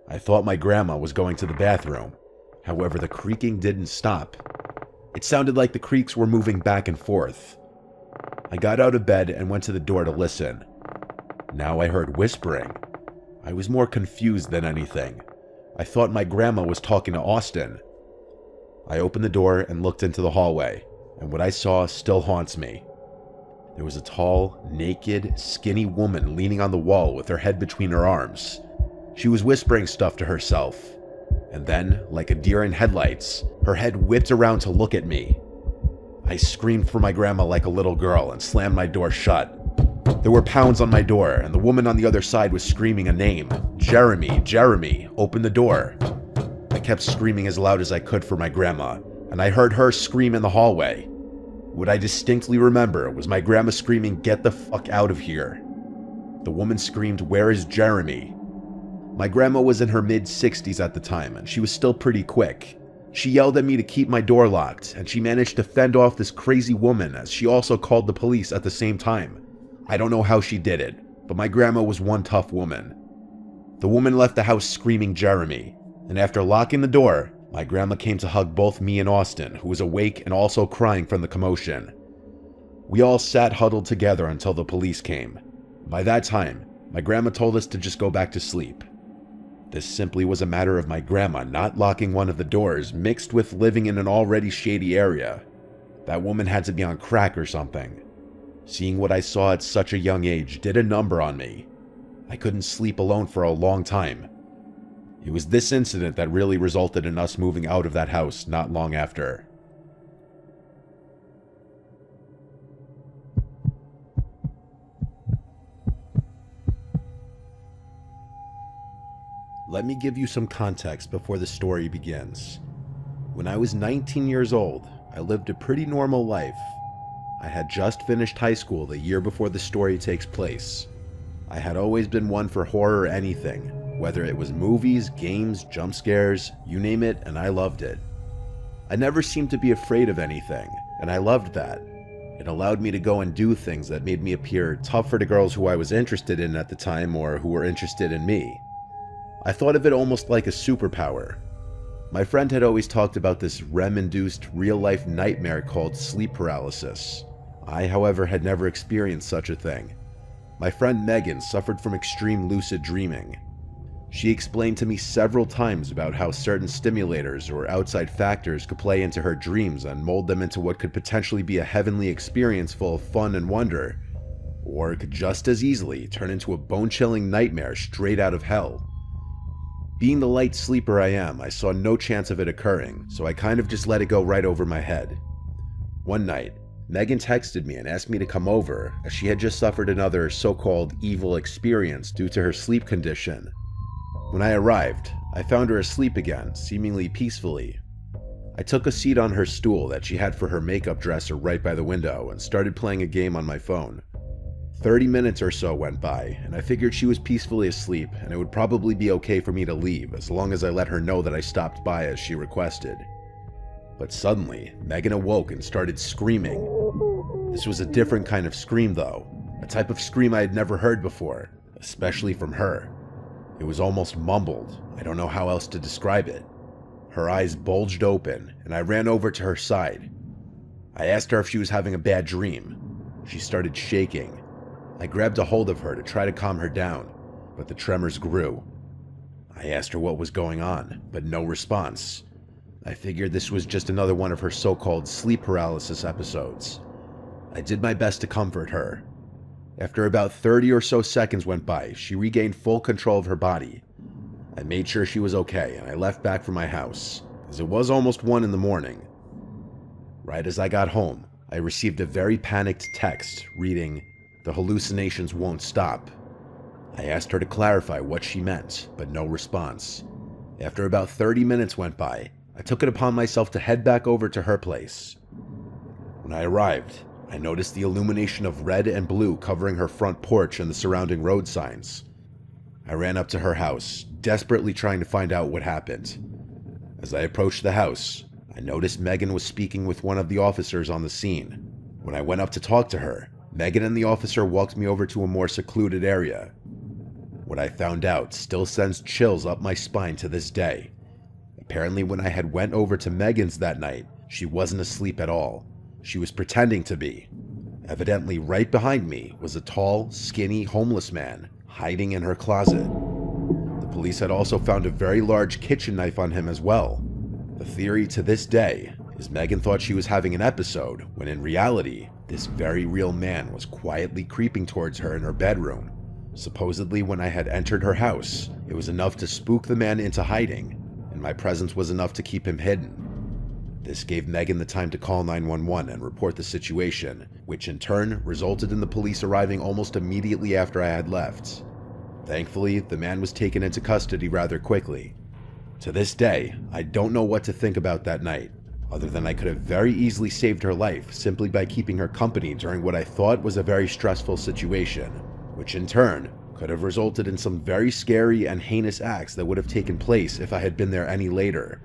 I thought my grandma was going to the bathroom. However, the creaking didn't stop. It sounded like the creaks were moving back and forth. I got out of bed and went to the door to listen. Now I heard whispering. I was more confused than anything. I thought my grandma was talking to Austin. I opened the door and looked into the hallway, and what I saw still haunts me. There was a tall, naked, skinny woman leaning on the wall with her head between her arms. She was whispering stuff to herself. And then, like a deer in headlights, her head whipped around to look at me. I screamed for my grandma like a little girl and slammed my door shut. There were pounds on my door, and the woman on the other side was screaming a name. "Jeremy, Jeremy, open the door." I kept screaming as loud as I could for my grandma, and I heard her scream in the hallway. What I distinctly remember was my grandma screaming, "Get the fuck out of here." The woman screamed, "Where is Jeremy?" My grandma was in her mid-60s at the time, and she was still pretty quick. She yelled at me to keep my door locked, and she managed to fend off this crazy woman as she also called the police at the same time. I don't know how she did it, but my grandma was one tough woman. The woman left the house screaming Jeremy, and after locking the door, my grandma came to hug both me and Austin, who was awake and also crying from the commotion. We all sat huddled together until the police came. By that time, my grandma told us to just go back to sleep. This simply was a matter of my grandma not locking one of the doors, mixed with living in an already shady area. That woman had to be on crack or something. Seeing what I saw at such a young age did a number on me. I couldn't sleep alone for a long time. It was this incident that really resulted in us moving out of that house not long after. Let me give you some context before the story begins. When I was 19 years old, I lived a pretty normal life. I had just finished high school the year before the story takes place. I had always been one for horror or anything, whether it was movies, games, jump scares, you name it, and I loved it. I never seemed to be afraid of anything, and I loved that. It allowed me to go and do things that made me appear tougher to girls who I was interested in at the time or who were interested in me. I thought of it almost like a superpower. My friend had always talked about this REM-induced real-life nightmare called sleep paralysis. I, however, had never experienced such a thing. My friend Megan suffered from extreme lucid dreaming. She explained to me several times about how certain stimulators or outside factors could play into her dreams and mold them into what could potentially be a heavenly experience full of fun and wonder, or it could just as easily turn into a bone-chilling nightmare straight out of hell. Being the light sleeper I am, I saw no chance of it occurring, so I kind of just let it go right over my head. One night, Megan texted me and asked me to come over, as she had just suffered another so-called evil experience due to her sleep condition. When I arrived, I found her asleep again, seemingly peacefully. I took a seat on her stool that she had for her makeup dresser right by the window and started playing a game on my phone. 30 minutes or so went by, and I figured she was peacefully asleep and it would probably be okay for me to leave as long as I let her know that I stopped by as she requested. But suddenly, Megan awoke and started screaming. This was a different kind of scream though, a type of scream I had never heard before, especially from her. It was almost mumbled. I don't know how else to describe it. Her eyes bulged open, and I ran over to her side. I asked her if she was having a bad dream. She started shaking. I grabbed a hold of her to try to calm her down, but the tremors grew. I asked her what was going on, but no response. I figured this was just another one of her so-called sleep paralysis episodes. I did my best to comfort her. After about 30 or so seconds went by, she regained full control of her body. I made sure she was okay, and I left back for my house, as it was almost 1 in the morning. Right as I got home, I received a very panicked text reading, "The hallucinations won't stop." I asked her to clarify what she meant, but no response. After about 30 minutes went by, I took it upon myself to head back over to her place. When I arrived, I noticed the illumination of red and blue covering her front porch and the surrounding road signs. I ran up to her house, desperately trying to find out what happened. As I approached the house, I noticed Megan was speaking with one of the officers on the scene. When I went up to talk to her, Megan and the officer walked me over to a more secluded area. What I found out still sends chills up my spine to this day. Apparently when I had went over to Megan's that night, she wasn't asleep at all. She was pretending to be. Evidently right behind me was a tall, skinny, homeless man hiding in her closet. The police had also found a very large kitchen knife on him as well. The theory to this day is Megan thought she was having an episode, when in reality, this very real man was quietly creeping towards her in her bedroom. Supposedly when I had entered her house, it was enough to spook the man into hiding, and my presence was enough to keep him hidden. This gave Megan the time to call 911 and report the situation, which in turn resulted in the police arriving almost immediately after I had left. Thankfully, the man was taken into custody rather quickly. To this day, I don't know what to think about that night, other than I could have very easily saved her life simply by keeping her company during what I thought was a very stressful situation, which in turn could have resulted in some very scary and heinous acts that would have taken place if I had been there any later.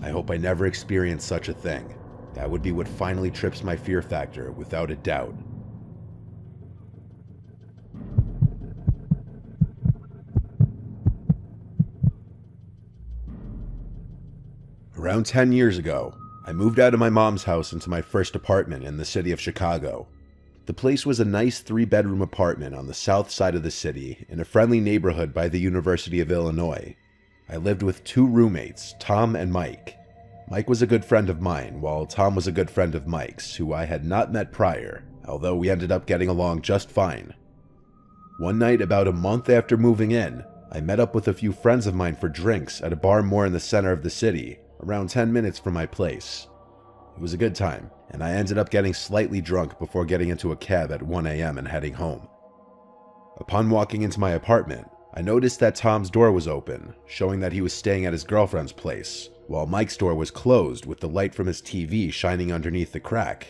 I hope I never experienced such a thing. That would be what finally trips my fear factor, without a doubt. Around 10 years ago, I moved out of my mom's house into my first apartment in the city of Chicago. The place was a nice 3-bedroom apartment on the south side of the city in a friendly neighborhood by the University of Illinois. I lived with 2 roommates, Tom and Mike. Mike was a good friend of mine, while Tom was a good friend of Mike's, who I had not met prior, although we ended up getting along just fine. One night about a month after moving in, I met up with a few friends of mine for drinks at a bar more in the center of the city, around 10 minutes from my place. It was a good time, and I ended up getting slightly drunk before getting into a cab at 1 a.m. and heading home. Upon walking into my apartment, I noticed that Tom's door was open, showing that he was staying at his girlfriend's place, while Mike's door was closed with the light from his TV shining underneath the crack.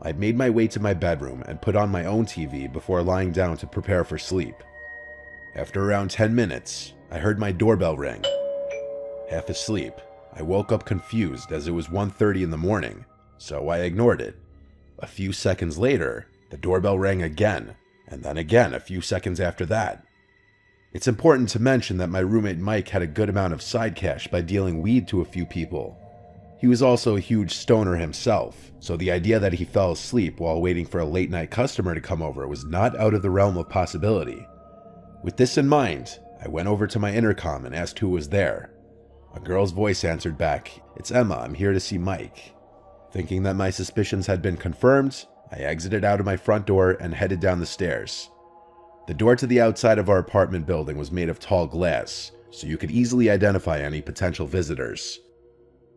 I made my way to my bedroom and put on my own TV before lying down to prepare for sleep. After around 10 minutes, I heard my doorbell ring. Half asleep, I woke up confused as it was 1:30 in the morning, so I ignored it. A few seconds later, the doorbell rang again, and then again a few seconds after that. It's important to mention that my roommate Mike had a good amount of side cash by dealing weed to a few people. He was also a huge stoner himself, so the idea that he fell asleep while waiting for a late-night customer to come over was not out of the realm of possibility. With this in mind, I went over to my intercom and asked who was there. A girl's voice answered back, "It's Emma, I'm here to see Mike." Thinking that my suspicions had been confirmed, I exited out of my front door and headed down the stairs. The door to the outside of our apartment building was made of tall glass, so you could easily identify any potential visitors.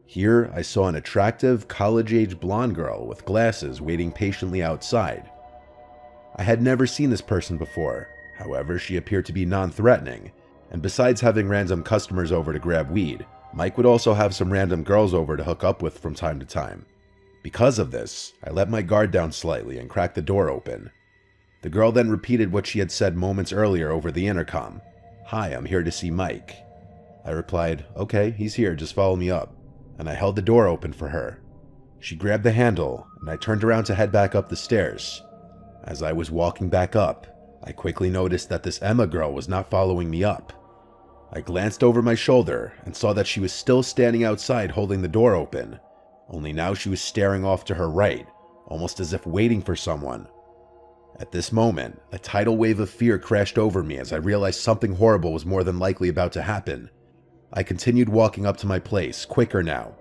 Here, I saw an attractive, college-age blonde girl with glasses waiting patiently outside. I had never seen this person before, however, she appeared to be non-threatening, and besides having random customers over to grab weed, Mike would also have some random girls over to hook up with from time to time. Because of this, I let my guard down slightly and cracked the door open. The girl then repeated what she had said moments earlier over the intercom. "Hi, I'm here to see Mike." I replied, "Okay, he's here, just follow me up," and I held the door open for her. She grabbed the handle, and I turned around to head back up the stairs. As I was walking back up, I quickly noticed that this Emma girl was not following me up. I glanced over my shoulder and saw that she was still standing outside holding the door open, only now she was staring off to her right, almost as if waiting for someone. At this moment, a tidal wave of fear crashed over me as I realized something horrible was more than likely about to happen. I continued walking up to my place, quicker now.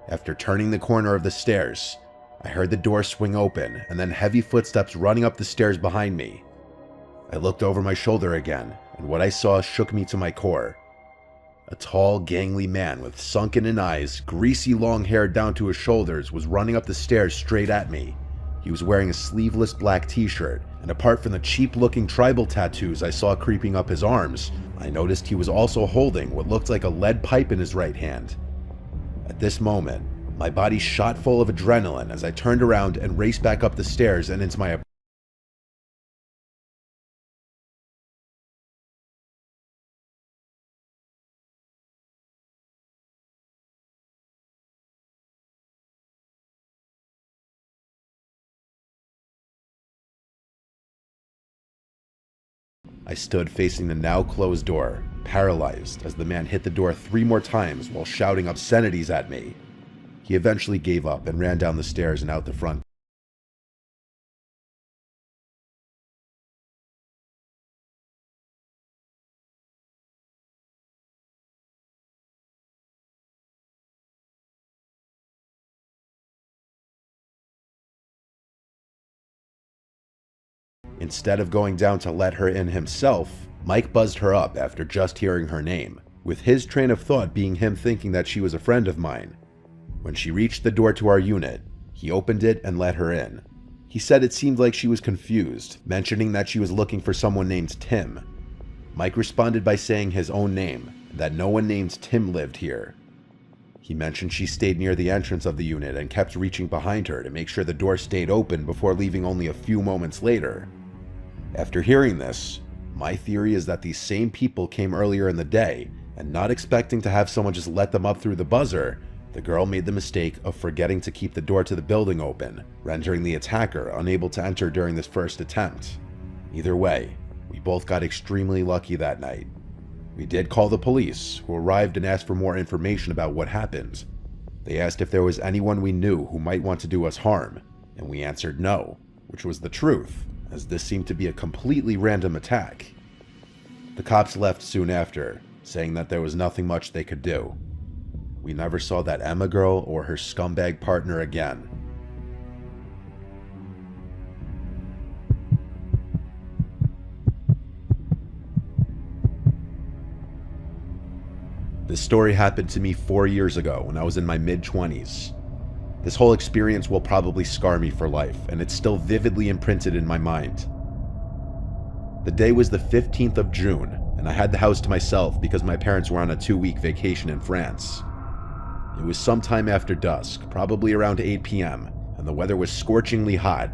After turning the corner of the stairs, I heard the door swing open and then heavy footsteps running up the stairs behind me. I looked over my shoulder again, and what I saw shook me to my core. A tall, gangly man with sunken-in eyes, greasy long hair down to his shoulders, was running up the stairs straight at me. He was wearing a sleeveless black t-shirt, and apart from the cheap-looking tribal tattoos I saw creeping up his arms, I noticed he was also holding what looked like a lead pipe in his right hand. At this moment, my body shot full of adrenaline as I turned around and raced back up the stairs and into my apartment. I stood facing the now closed door, paralyzed as the man hit the door 3 more times while shouting obscenities at me. He eventually gave up and ran down the stairs and out the front. Instead of going down to let her in himself, Mike buzzed her up after just hearing her name, with his train of thought being him thinking that she was a friend of mine. When she reached the door to our unit, he opened it and let her in. He said it seemed like she was confused, mentioning that she was looking for someone named Tim. Mike responded by saying his own name, and that no one named Tim lived here. He mentioned she stayed near the entrance of the unit and kept reaching behind her to make sure the door stayed open before leaving only a few moments later. After hearing this, my theory is that these same people came earlier in the day, and not expecting to have someone just let them up through the buzzer, the girl made the mistake of forgetting to keep the door to the building open, rendering the attacker unable to enter during this first attempt. Either way, we both got extremely lucky that night. We did call the police, who arrived and asked for more information about what happened. They asked if there was anyone we knew who might want to do us harm, and we answered no, which was the truth, as this seemed to be a completely random attack. The cops left soon after, saying that there was nothing much they could do. We never saw that Emma girl or her scumbag partner again. This story happened to me 4 years ago when I was in my mid-20s. This whole experience will probably scar me for life, and it's still vividly imprinted in my mind. The day was the 15th of June, and I had the house to myself because my parents were on a 2-week vacation in France. It was sometime after dusk, probably around 8 p.m., and the weather was scorchingly hot.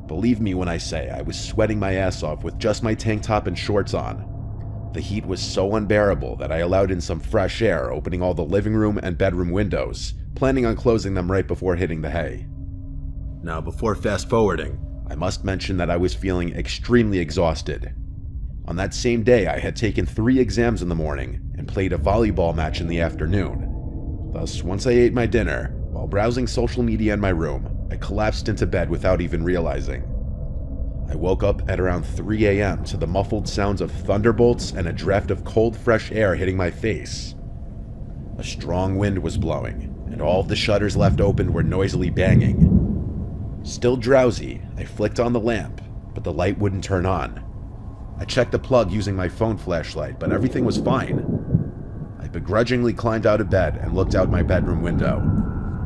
Believe me when I say I was sweating my ass off with just my tank top and shorts on. The heat was so unbearable that I allowed in some fresh air, opening all the living room and bedroom windows, planning on closing them right before hitting the hay. Now, before fast forwarding, I must mention that I was feeling extremely exhausted. On that same day, I had taken 3 exams in the morning and played a volleyball match in the afternoon. Thus, once I ate my dinner, while browsing social media in my room, I collapsed into bed without even realizing. I woke up at around 3 a.m. to the muffled sounds of thunderbolts and a draft of cold, fresh air hitting my face. A strong wind was blowing, and all of the shutters left open were noisily banging. Still drowsy, I flicked on the lamp, but the light wouldn't turn on. I checked the plug using my phone flashlight, but everything was fine. I begrudgingly climbed out of bed and looked out my bedroom window.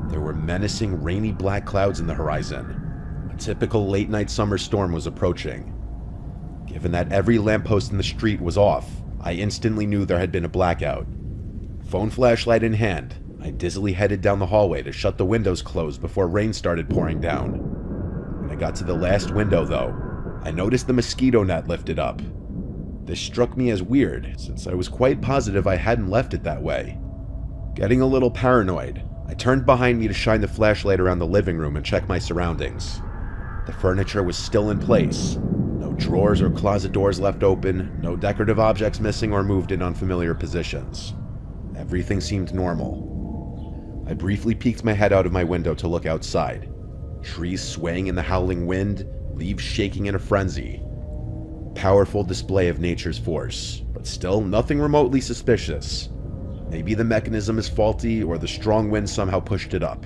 There were menacing, rainy black clouds in the horizon. A typical late-night summer storm was approaching. Given that every lamppost in the street was off, I instantly knew there had been a blackout. Phone flashlight in hand, I dizzily headed down the hallway to shut the windows closed before rain started pouring down. When I got to the last window, though, I noticed the mosquito net lifted up. This struck me as weird, since I was quite positive I hadn't left it that way. Getting a little paranoid, I turned behind me to shine the flashlight around the living room and check my surroundings. The furniture was still in place. No drawers or closet doors left open, no decorative objects missing or moved in unfamiliar positions. Everything seemed normal. I briefly peeked my head out of my window to look outside. Trees swaying in the howling wind, leaves shaking in a frenzy. Powerful display of nature's force, but still nothing remotely suspicious. Maybe the mechanism is faulty or the strong wind somehow pushed it up.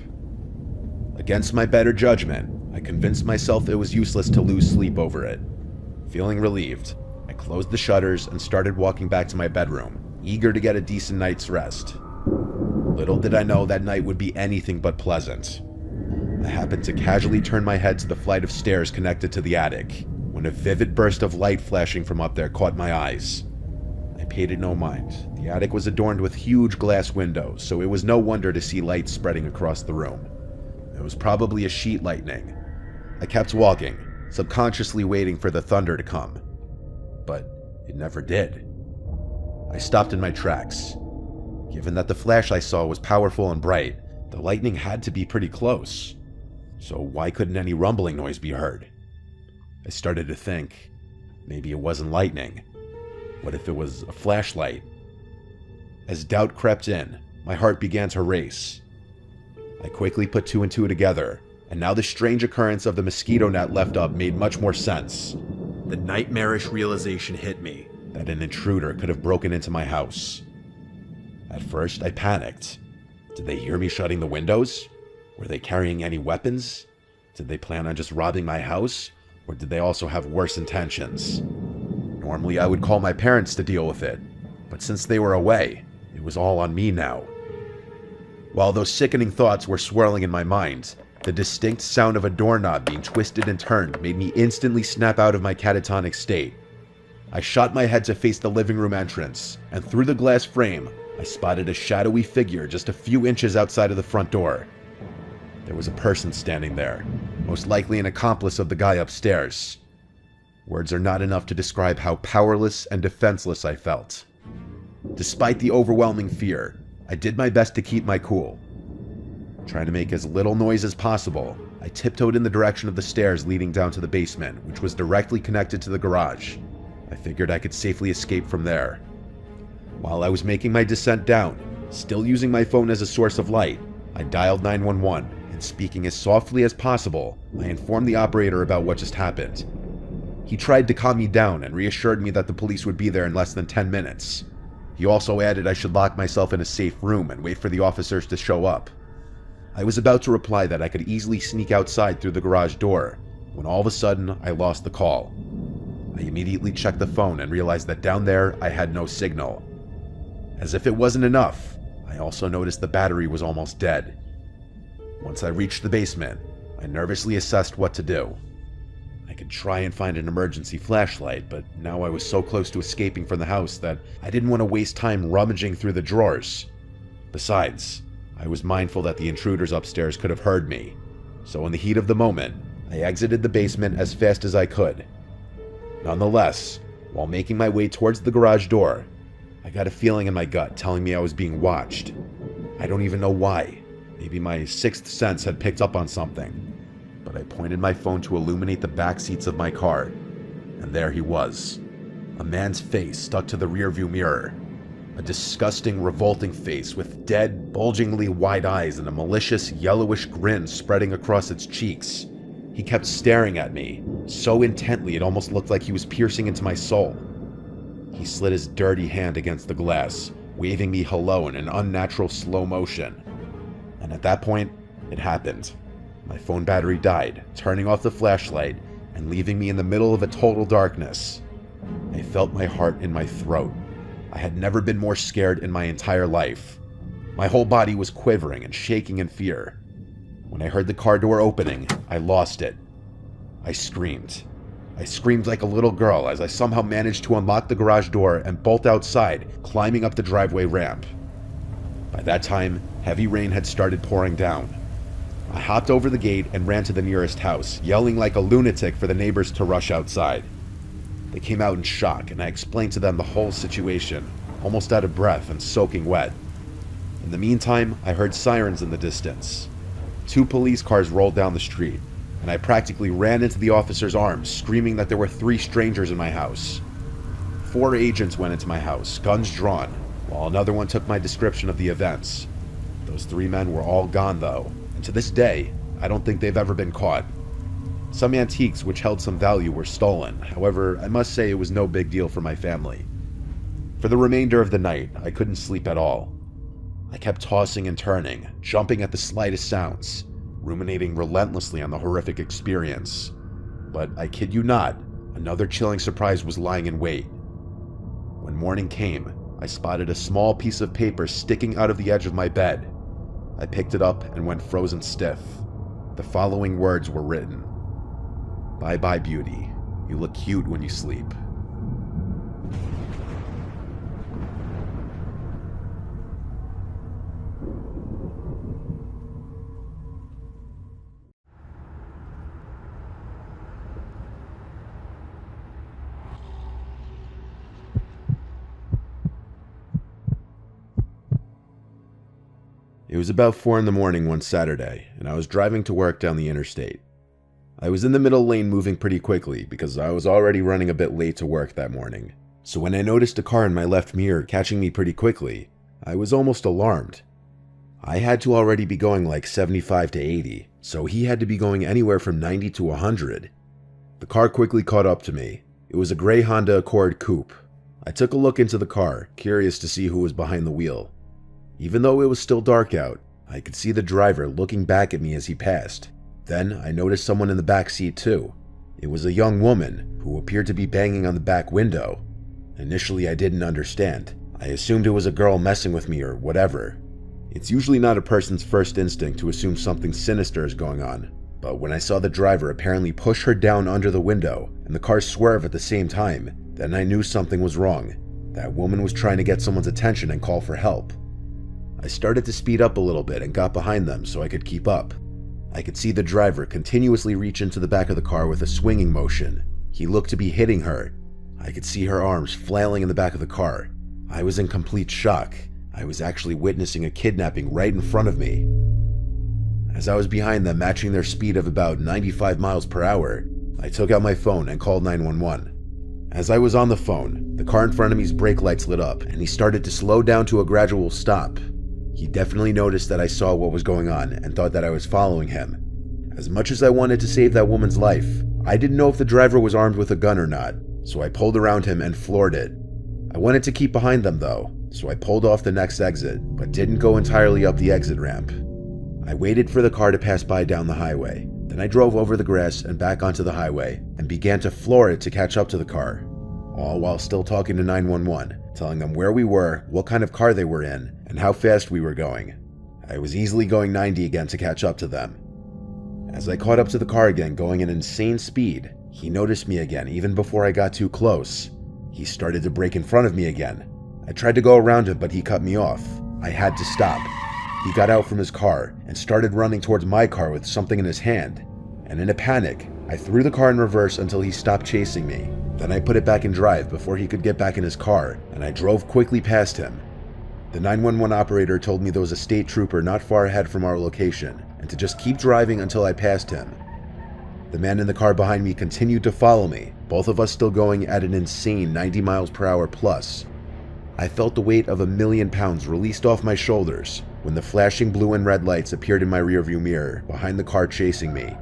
Against my better judgment, I convinced myself it was useless to lose sleep over it. Feeling relieved, I closed the shutters and started walking back to my bedroom, eager to get a decent night's rest. Little did I know that night would be anything but pleasant. I happened to casually turn my head to the flight of stairs connected to the attic, when a vivid burst of light flashing from up there caught my eyes. I paid it no mind. The attic was adorned with huge glass windows, so it was no wonder to see light spreading across the room. It was probably a sheet lightning. I kept walking, subconsciously waiting for the thunder to come. But it never did. I stopped in my tracks. Given that the flash I saw was powerful and bright, the lightning had to be pretty close. So why couldn't any rumbling noise be heard? I started to think, maybe it wasn't lightning. What if it was a flashlight? As doubt crept in, my heart began to race. I quickly put two and two together, and now the strange occurrence of the mosquito net left up made much more sense. The nightmarish realization hit me that an intruder could have broken into my house. At first, I panicked. Did they hear me shutting the windows? Were they carrying any weapons? Did they plan on just robbing my house? Or did they also have worse intentions? Normally, I would call my parents to deal with it, but since they were away, it was all on me now. While those sickening thoughts were swirling in my mind, the distinct sound of a doorknob being twisted and turned made me instantly snap out of my catatonic state. I shot my head to face the living room entrance, and through the glass frame, I spotted a shadowy figure just a few inches outside of the front door. There was a person standing there, most likely an accomplice of the guy upstairs. Words are not enough to describe how powerless and defenseless I felt. Despite the overwhelming fear, I did my best to keep my cool. Trying to make as little noise as possible, I tiptoed in the direction of the stairs leading down to the basement, which was directly connected to the garage. I figured I could safely escape from there. While I was making my descent down, still using my phone as a source of light, I dialed 911, and speaking as softly as possible, I informed the operator about what just happened. He tried to calm me down and reassured me that the police would be there in less than 10 minutes. He also added I should lock myself in a safe room and wait for the officers to show up. I was about to reply that I could easily sneak outside through the garage door, when all of a sudden I lost the call. I immediately checked the phone and realized that down there I had no signal. As if it wasn't enough, I also noticed the battery was almost dead. Once I reached the basement, I nervously assessed what to do. I could try and find an emergency flashlight, but now I was so close to escaping from the house that I didn't want to waste time rummaging through the drawers. Besides, I was mindful that the intruders upstairs could have heard me, so in the heat of the moment, I exited the basement as fast as I could. Nonetheless, while making my way towards the garage door, I got a feeling in my gut telling me I was being watched. I don't even know why. Maybe my sixth sense had picked up on something. But I pointed my phone to illuminate the back seats of my car, and there he was. A man's face stuck to the rearview mirror. A disgusting, revolting face with dead, bulgingly wide eyes and a malicious, yellowish grin spreading across its cheeks. He kept staring at me, so intently it almost looked like he was piercing into my soul. He slid his dirty hand against the glass, waving me hello in an unnatural slow motion. And at that point, it happened. My phone battery died, turning off the flashlight and leaving me in the middle of a total darkness. I felt my heart in my throat. I had never been more scared in my entire life. My whole body was quivering and shaking in fear. When I heard the car door opening, I lost it. I screamed. I screamed like a little girl as I somehow managed to unlock the garage door and bolt outside, climbing up the driveway ramp. By that time, heavy rain had started pouring down. I hopped over the gate and ran to the nearest house, yelling like a lunatic for the neighbors to rush outside. They came out in shock, and I explained to them the whole situation, almost out of breath and soaking wet. In the meantime, I heard sirens in the distance. 2 police cars rolled down the street, and I practically ran into the officer's arms, screaming that there were 3 strangers in my house. 4 agents went into my house, guns drawn, while another one took my description of the events. Those 3 men were all gone though, and to this day, I don't think they've ever been caught. Some antiques which held some value were stolen, however, I must say it was no big deal for my family. For the remainder of the night, I couldn't sleep at all. I kept tossing and turning, jumping at the slightest sounds, ruminating relentlessly on the horrific experience. But I kid you not, another chilling surprise was lying in wait. When morning came, I spotted a small piece of paper sticking out of the edge of my bed. I picked it up and went frozen stiff. The following words were written. "Bye-bye, beauty. You look cute when you sleep." It was about 4 in the morning one Saturday, and I was driving to work down the interstate. I was in the middle lane moving pretty quickly because I was already running a bit late to work that morning. So when I noticed a car in my left mirror catching me pretty quickly, I was almost alarmed. I had to already be going like 75 to 80, so he had to be going anywhere from 90 to 100. The car quickly caught up to me. It was a gray Honda Accord coupe. I took a look into the car, curious to see who was behind the wheel. Even though it was still dark out, I could see the driver looking back at me as he passed. Then I noticed someone in the back seat too. It was a young woman who appeared to be banging on the back window. Initially I didn't understand. I assumed it was a girl messing with me or whatever. It's usually not a person's first instinct to assume something sinister is going on, but when I saw the driver apparently push her down under the window and the car swerve at the same time, then I knew something was wrong. That woman was trying to get someone's attention and call for help. I started to speed up a little bit and got behind them so I could keep up. I could see the driver continuously reach into the back of the car with a swinging motion. He looked to be hitting her. I could see her arms flailing in the back of the car. I was in complete shock. I was actually witnessing a kidnapping right in front of me. As I was behind them, matching their speed of about 95 miles per hour, I took out my phone and called 911. As I was on the phone, the car in front of me's brake lights lit up and he started to slow down to a gradual stop. He definitely noticed that I saw what was going on and thought that I was following him. As much as I wanted to save that woman's life, I didn't know if the driver was armed with a gun or not, so I pulled around him and floored it. I wanted to keep behind them though, so I pulled off the next exit, but didn't go entirely up the exit ramp. I waited for the car to pass by down the highway, then I drove over the grass and back onto the highway and began to floor it to catch up to the car, all while still talking to 911, telling them where we were, what kind of car they were in, and how fast we were going. I was easily going 90 again to catch up to them. As I caught up to the car again going at insane speed, he noticed me again even before I got too close. He started to brake in front of me again. I tried to go around him but he cut me off. I had to stop. He got out from his car and started running towards my car with something in his hand. And in a panic, I threw the car in reverse until he stopped chasing me. Then I put it back in drive before he could get back in his car, and I drove quickly past him. The 911 operator told me there was a state trooper not far ahead from our location, and to just keep driving until I passed him. The man in the car behind me continued to follow me, both of us still going at an insane 90 miles per hour plus. I felt the weight of 1,000,000 pounds released off my shoulders when the flashing blue and red lights appeared in my rearview mirror behind the car chasing me.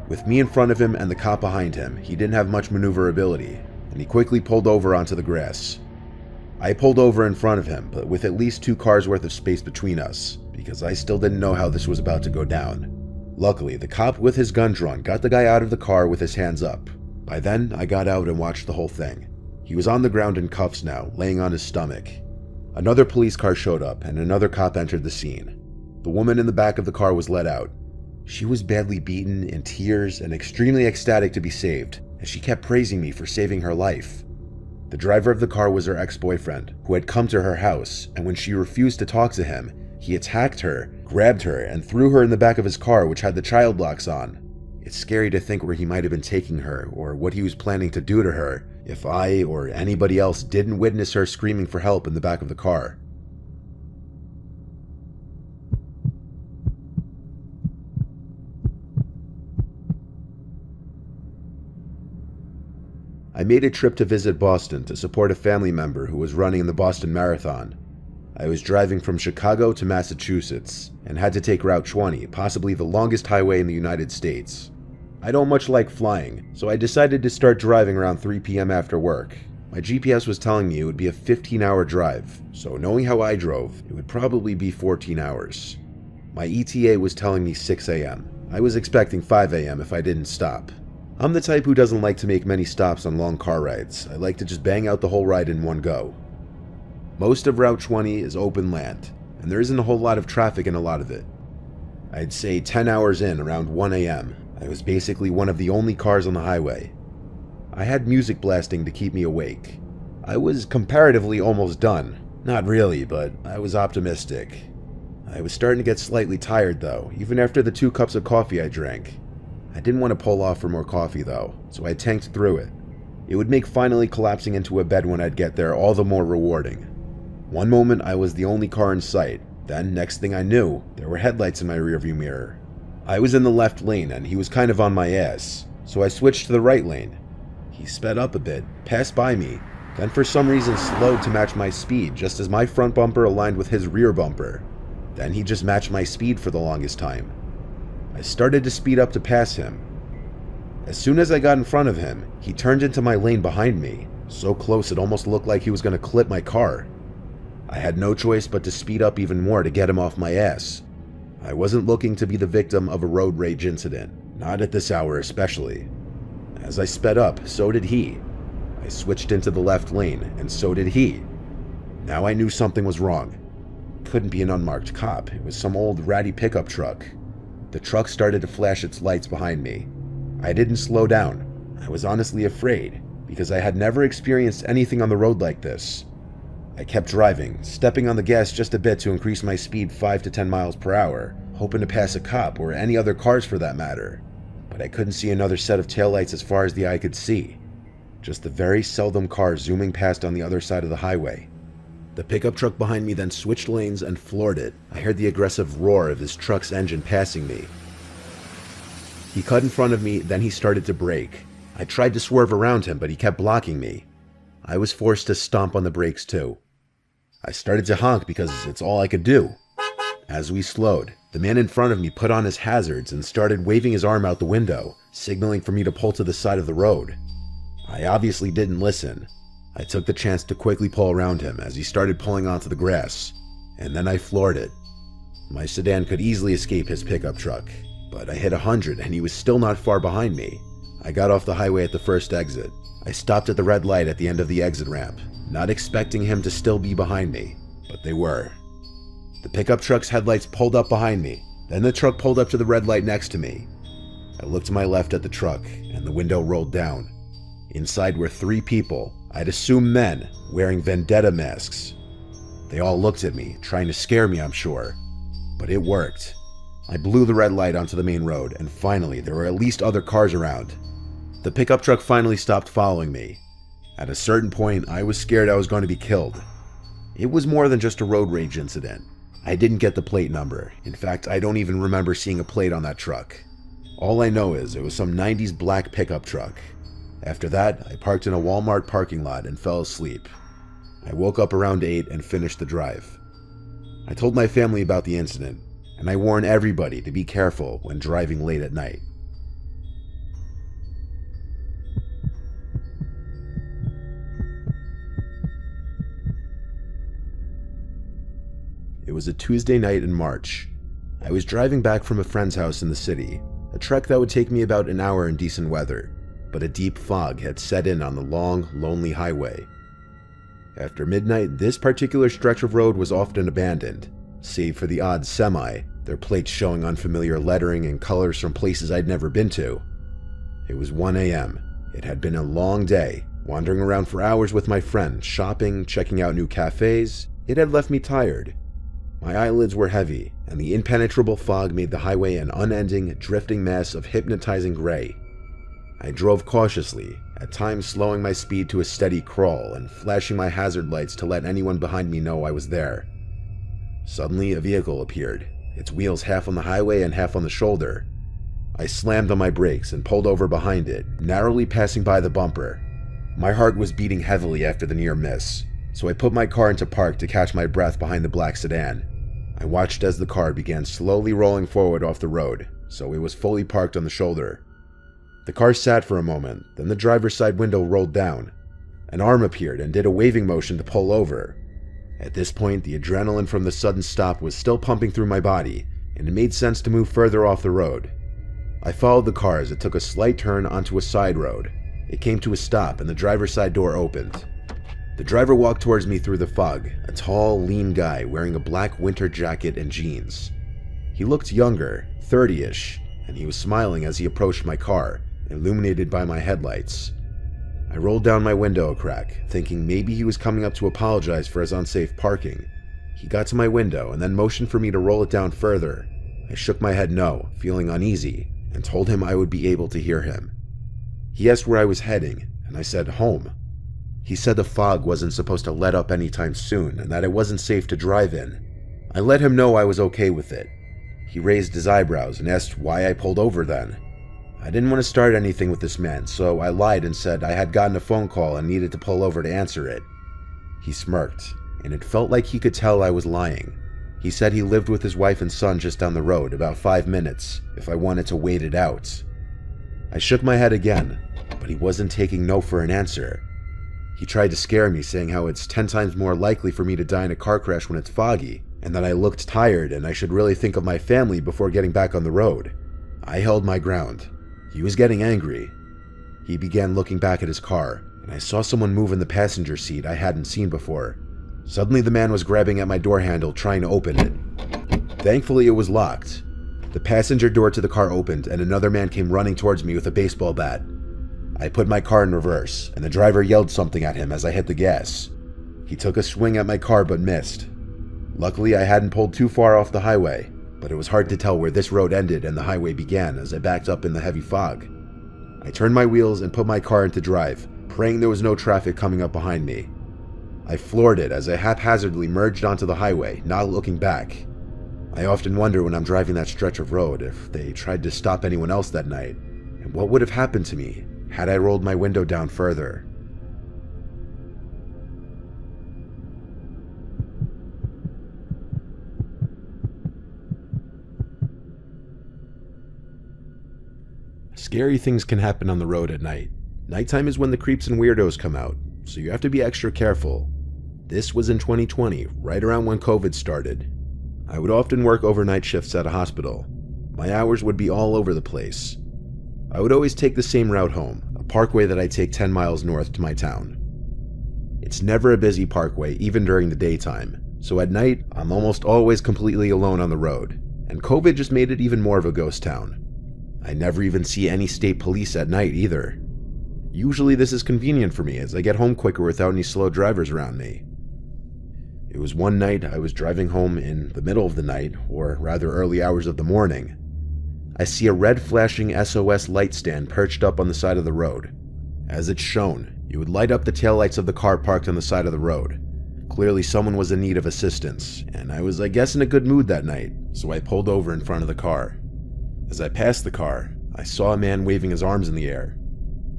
With me in front of him and the cop behind him, he didn't have much maneuverability, and he quickly pulled over onto the grass. I pulled over in front of him, but with at least 2 cars worth of space between us, because I still didn't know how this was about to go down. Luckily, the cop with his gun drawn got the guy out of the car with his hands up. By then, I got out and watched the whole thing. He was on the ground in cuffs now, laying on his stomach. Another police car showed up, and another cop entered the scene. The woman in the back of the car was let out. She was badly beaten, in tears, and extremely ecstatic to be saved, and she kept praising me for saving her life. The driver of the car was her ex-boyfriend, who had come to her house, and when she refused to talk to him, he attacked her, grabbed her, and threw her in the back of his car, which had the child locks on. It's scary to think where he might have been taking her, or what he was planning to do to her, if I or anybody else didn't witness her screaming for help in the back of the car. I made a trip to visit Boston to support a family member who was running in the Boston Marathon. I was driving from Chicago to Massachusetts and had to take Route 20, possibly the longest highway in the United States. I don't much like flying, so I decided to start driving around 3 p.m. after work. My GPS was telling me it would be a 15-hour drive, so knowing how I drove, it would probably be 14 hours. My ETA was telling me 6 a.m. I was expecting 5 a.m. if I didn't stop. I'm the type who doesn't like to make many stops on long car rides. I like to just bang out the whole ride in one go. Most of Route 20 is open land, and there isn't a whole lot of traffic in a lot of it. I'd say 10 hours in, around 1 a.m., I was basically one of the only cars on the highway. I had music blasting to keep me awake. I was comparatively almost done. Not really, but I was optimistic. I was starting to get slightly tired though, even after the 2 cups of coffee I drank. I didn't want to pull off for more coffee though, so I tanked through it. It would make finally collapsing into a bed when I'd get there all the more rewarding. One moment I was the only car in sight, then next thing I knew, there were headlights in my rearview mirror. I was in the left lane and he was kind of on my ass, so I switched to the right lane. He sped up a bit, passed by me, then for some reason slowed to match my speed just as my front bumper aligned with his rear bumper. Then he just matched my speed for the longest time. I started to speed up to pass him. As soon as I got in front of him, he turned into my lane behind me, so close it almost looked like he was going to clip my car. I had no choice but to speed up even more to get him off my ass. I wasn't looking to be the victim of a road rage incident, not at this hour especially. As I sped up, so did he. I switched into the left lane, and so did he. Now I knew something was wrong. It couldn't be an unmarked cop, it was some old ratty pickup truck. The truck started to flash its lights behind me. I didn't slow down. I was honestly afraid, because I had never experienced anything on the road like this. I kept driving, stepping on the gas just a bit to increase my speed 5 to 10 miles per hour, hoping to pass a cop or any other cars for that matter. But I couldn't see another set of taillights as far as the eye could see. Just the very seldom cars zooming past on the other side of the highway. The pickup truck behind me then switched lanes and floored it. I heard the aggressive roar of his truck's engine passing me. He cut in front of me, then he started to brake. I tried to swerve around him, but he kept blocking me. I was forced to stomp on the brakes too. I started to honk because it's all I could do. As we slowed, the man in front of me put on his hazards and started waving his arm out the window, signaling for me to pull to the side of the road. I obviously didn't listen. I took the chance to quickly pull around him as he started pulling onto the grass, and then I floored it. My sedan could easily escape his pickup truck, but I hit 100 and he was still not far behind me. I got off the highway at the first exit. I stopped at the red light at the end of the exit ramp, not expecting him to still be behind me, but they were. The pickup truck's headlights pulled up behind me, then the truck pulled up to the red light next to me. I looked to my left at the truck, and the window rolled down. Inside were 3 people, I'd assume men, wearing vendetta masks. They all looked at me, trying to scare me, I'm sure. But it worked. I blew the red light onto the main road, and finally there were at least other cars around. The pickup truck finally stopped following me. At a certain point, I was scared I was going to be killed. It was more than just a road rage incident. I didn't get the plate number. In fact, I don't even remember seeing a plate on that truck. All I know is it was some 90s black pickup truck. After that, I parked in a Walmart parking lot and fell asleep. I woke up around 8 and finished the drive. I told my family about the incident, and I warn everybody to be careful when driving late at night. was a Tuesday night in March. I was driving back from a friend's house in the city, a trek that would take me about an hour in decent weather, but a deep fog had set in on the long, lonely highway. After midnight, this particular stretch of road was often abandoned, save for the odd semi, their plates showing unfamiliar lettering and colors from places I'd never been to. It was 1 a.m. It had been a long day, wandering around for hours with my friend, shopping, checking out new cafes. It had left me tired. My eyelids were heavy, and the impenetrable fog made the highway an unending, drifting mass of hypnotizing gray. I drove cautiously, at times slowing my speed to a steady crawl and flashing my hazard lights to let anyone behind me know I was there. Suddenly, a vehicle appeared, its wheels half on the highway and half on the shoulder. I slammed on my brakes and pulled over behind it, narrowly passing by the bumper. My heart was beating heavily after the near miss, so I put my car into park to catch my breath behind the black sedan. I watched as the car began slowly rolling forward off the road, so it was fully parked on the shoulder. The car sat for a moment, then the driver's side window rolled down. An arm appeared and did a waving motion to pull over. At this point, the adrenaline from the sudden stop was still pumping through my body, and it made sense to move further off the road. I followed the car as it took a slight turn onto a side road. It came to a stop and the driver's side door opened. The driver walked towards me through the fog, a tall, lean guy wearing a black winter jacket and jeans. He looked younger, 30-ish, and he was smiling as he approached my car, illuminated by my headlights. I rolled down my window a crack, thinking maybe he was coming up to apologize for his unsafe parking. He got to my window and then motioned for me to roll it down further. I shook my head no, feeling uneasy, and told him I would be able to hear him. He asked where I was heading, and I said home. He said the fog wasn't supposed to let up anytime soon and that it wasn't safe to drive in. I let him know I was okay with it. He raised his eyebrows and asked why I pulled over then. I didn't want to start anything with this man, so I lied and said I had gotten a phone call and needed to pull over to answer it. He smirked, and it felt like he could tell I was lying. He said he lived with his wife and son just down the road, about 5 minutes, if I wanted to wait it out. I shook my head again, but he wasn't taking no for an answer. He tried to scare me, saying how it's 10 times more likely for me to die in a car crash when it's foggy, and that I looked tired and I should really think of my family before getting back on the road. I held my ground. He was getting angry. He began looking back at his car, and I saw someone move in the passenger seat I hadn't seen before. Suddenly the man was grabbing at my door handle, trying to open it. Thankfully it was locked. The passenger door to the car opened and another man came running towards me with a baseball bat. I put my car in reverse, and the driver yelled something at him as I hit the gas. He took a swing at my car but missed. Luckily, I hadn't pulled too far off the highway, but it was hard to tell where this road ended and the highway began as I backed up in the heavy fog. I turned my wheels and put my car into drive, praying there was no traffic coming up behind me. I floored it as I haphazardly merged onto the highway, not looking back. I often wonder when I'm driving that stretch of road if they tried to stop anyone else that night, and what would have happened to me had I rolled my window down further. Scary things can happen on the road at night. Nighttime is when the creeps and weirdos come out, so you have to be extra careful. This was in 2020, right around when COVID started. I would often work overnight shifts at a hospital. My hours would be all over the place. I would always take the same route home, a parkway that I take 10 miles north to my town. It's never a busy parkway, even during the daytime, so at night, I'm almost always completely alone on the road, and COVID just made it even more of a ghost town. I never even see any state police at night either. Usually this is convenient for me as I get home quicker without any slow drivers around me. It was one night I was driving home in the middle of the night, or rather early hours of the morning. I see a red flashing SOS light stand perched up on the side of the road. As it shone, it would light up the taillights of the car parked on the side of the road. Clearly someone was in need of assistance, and I was, I guess, in a good mood that night, so I pulled over in front of the car. As I passed the car, I saw a man waving his arms in the air.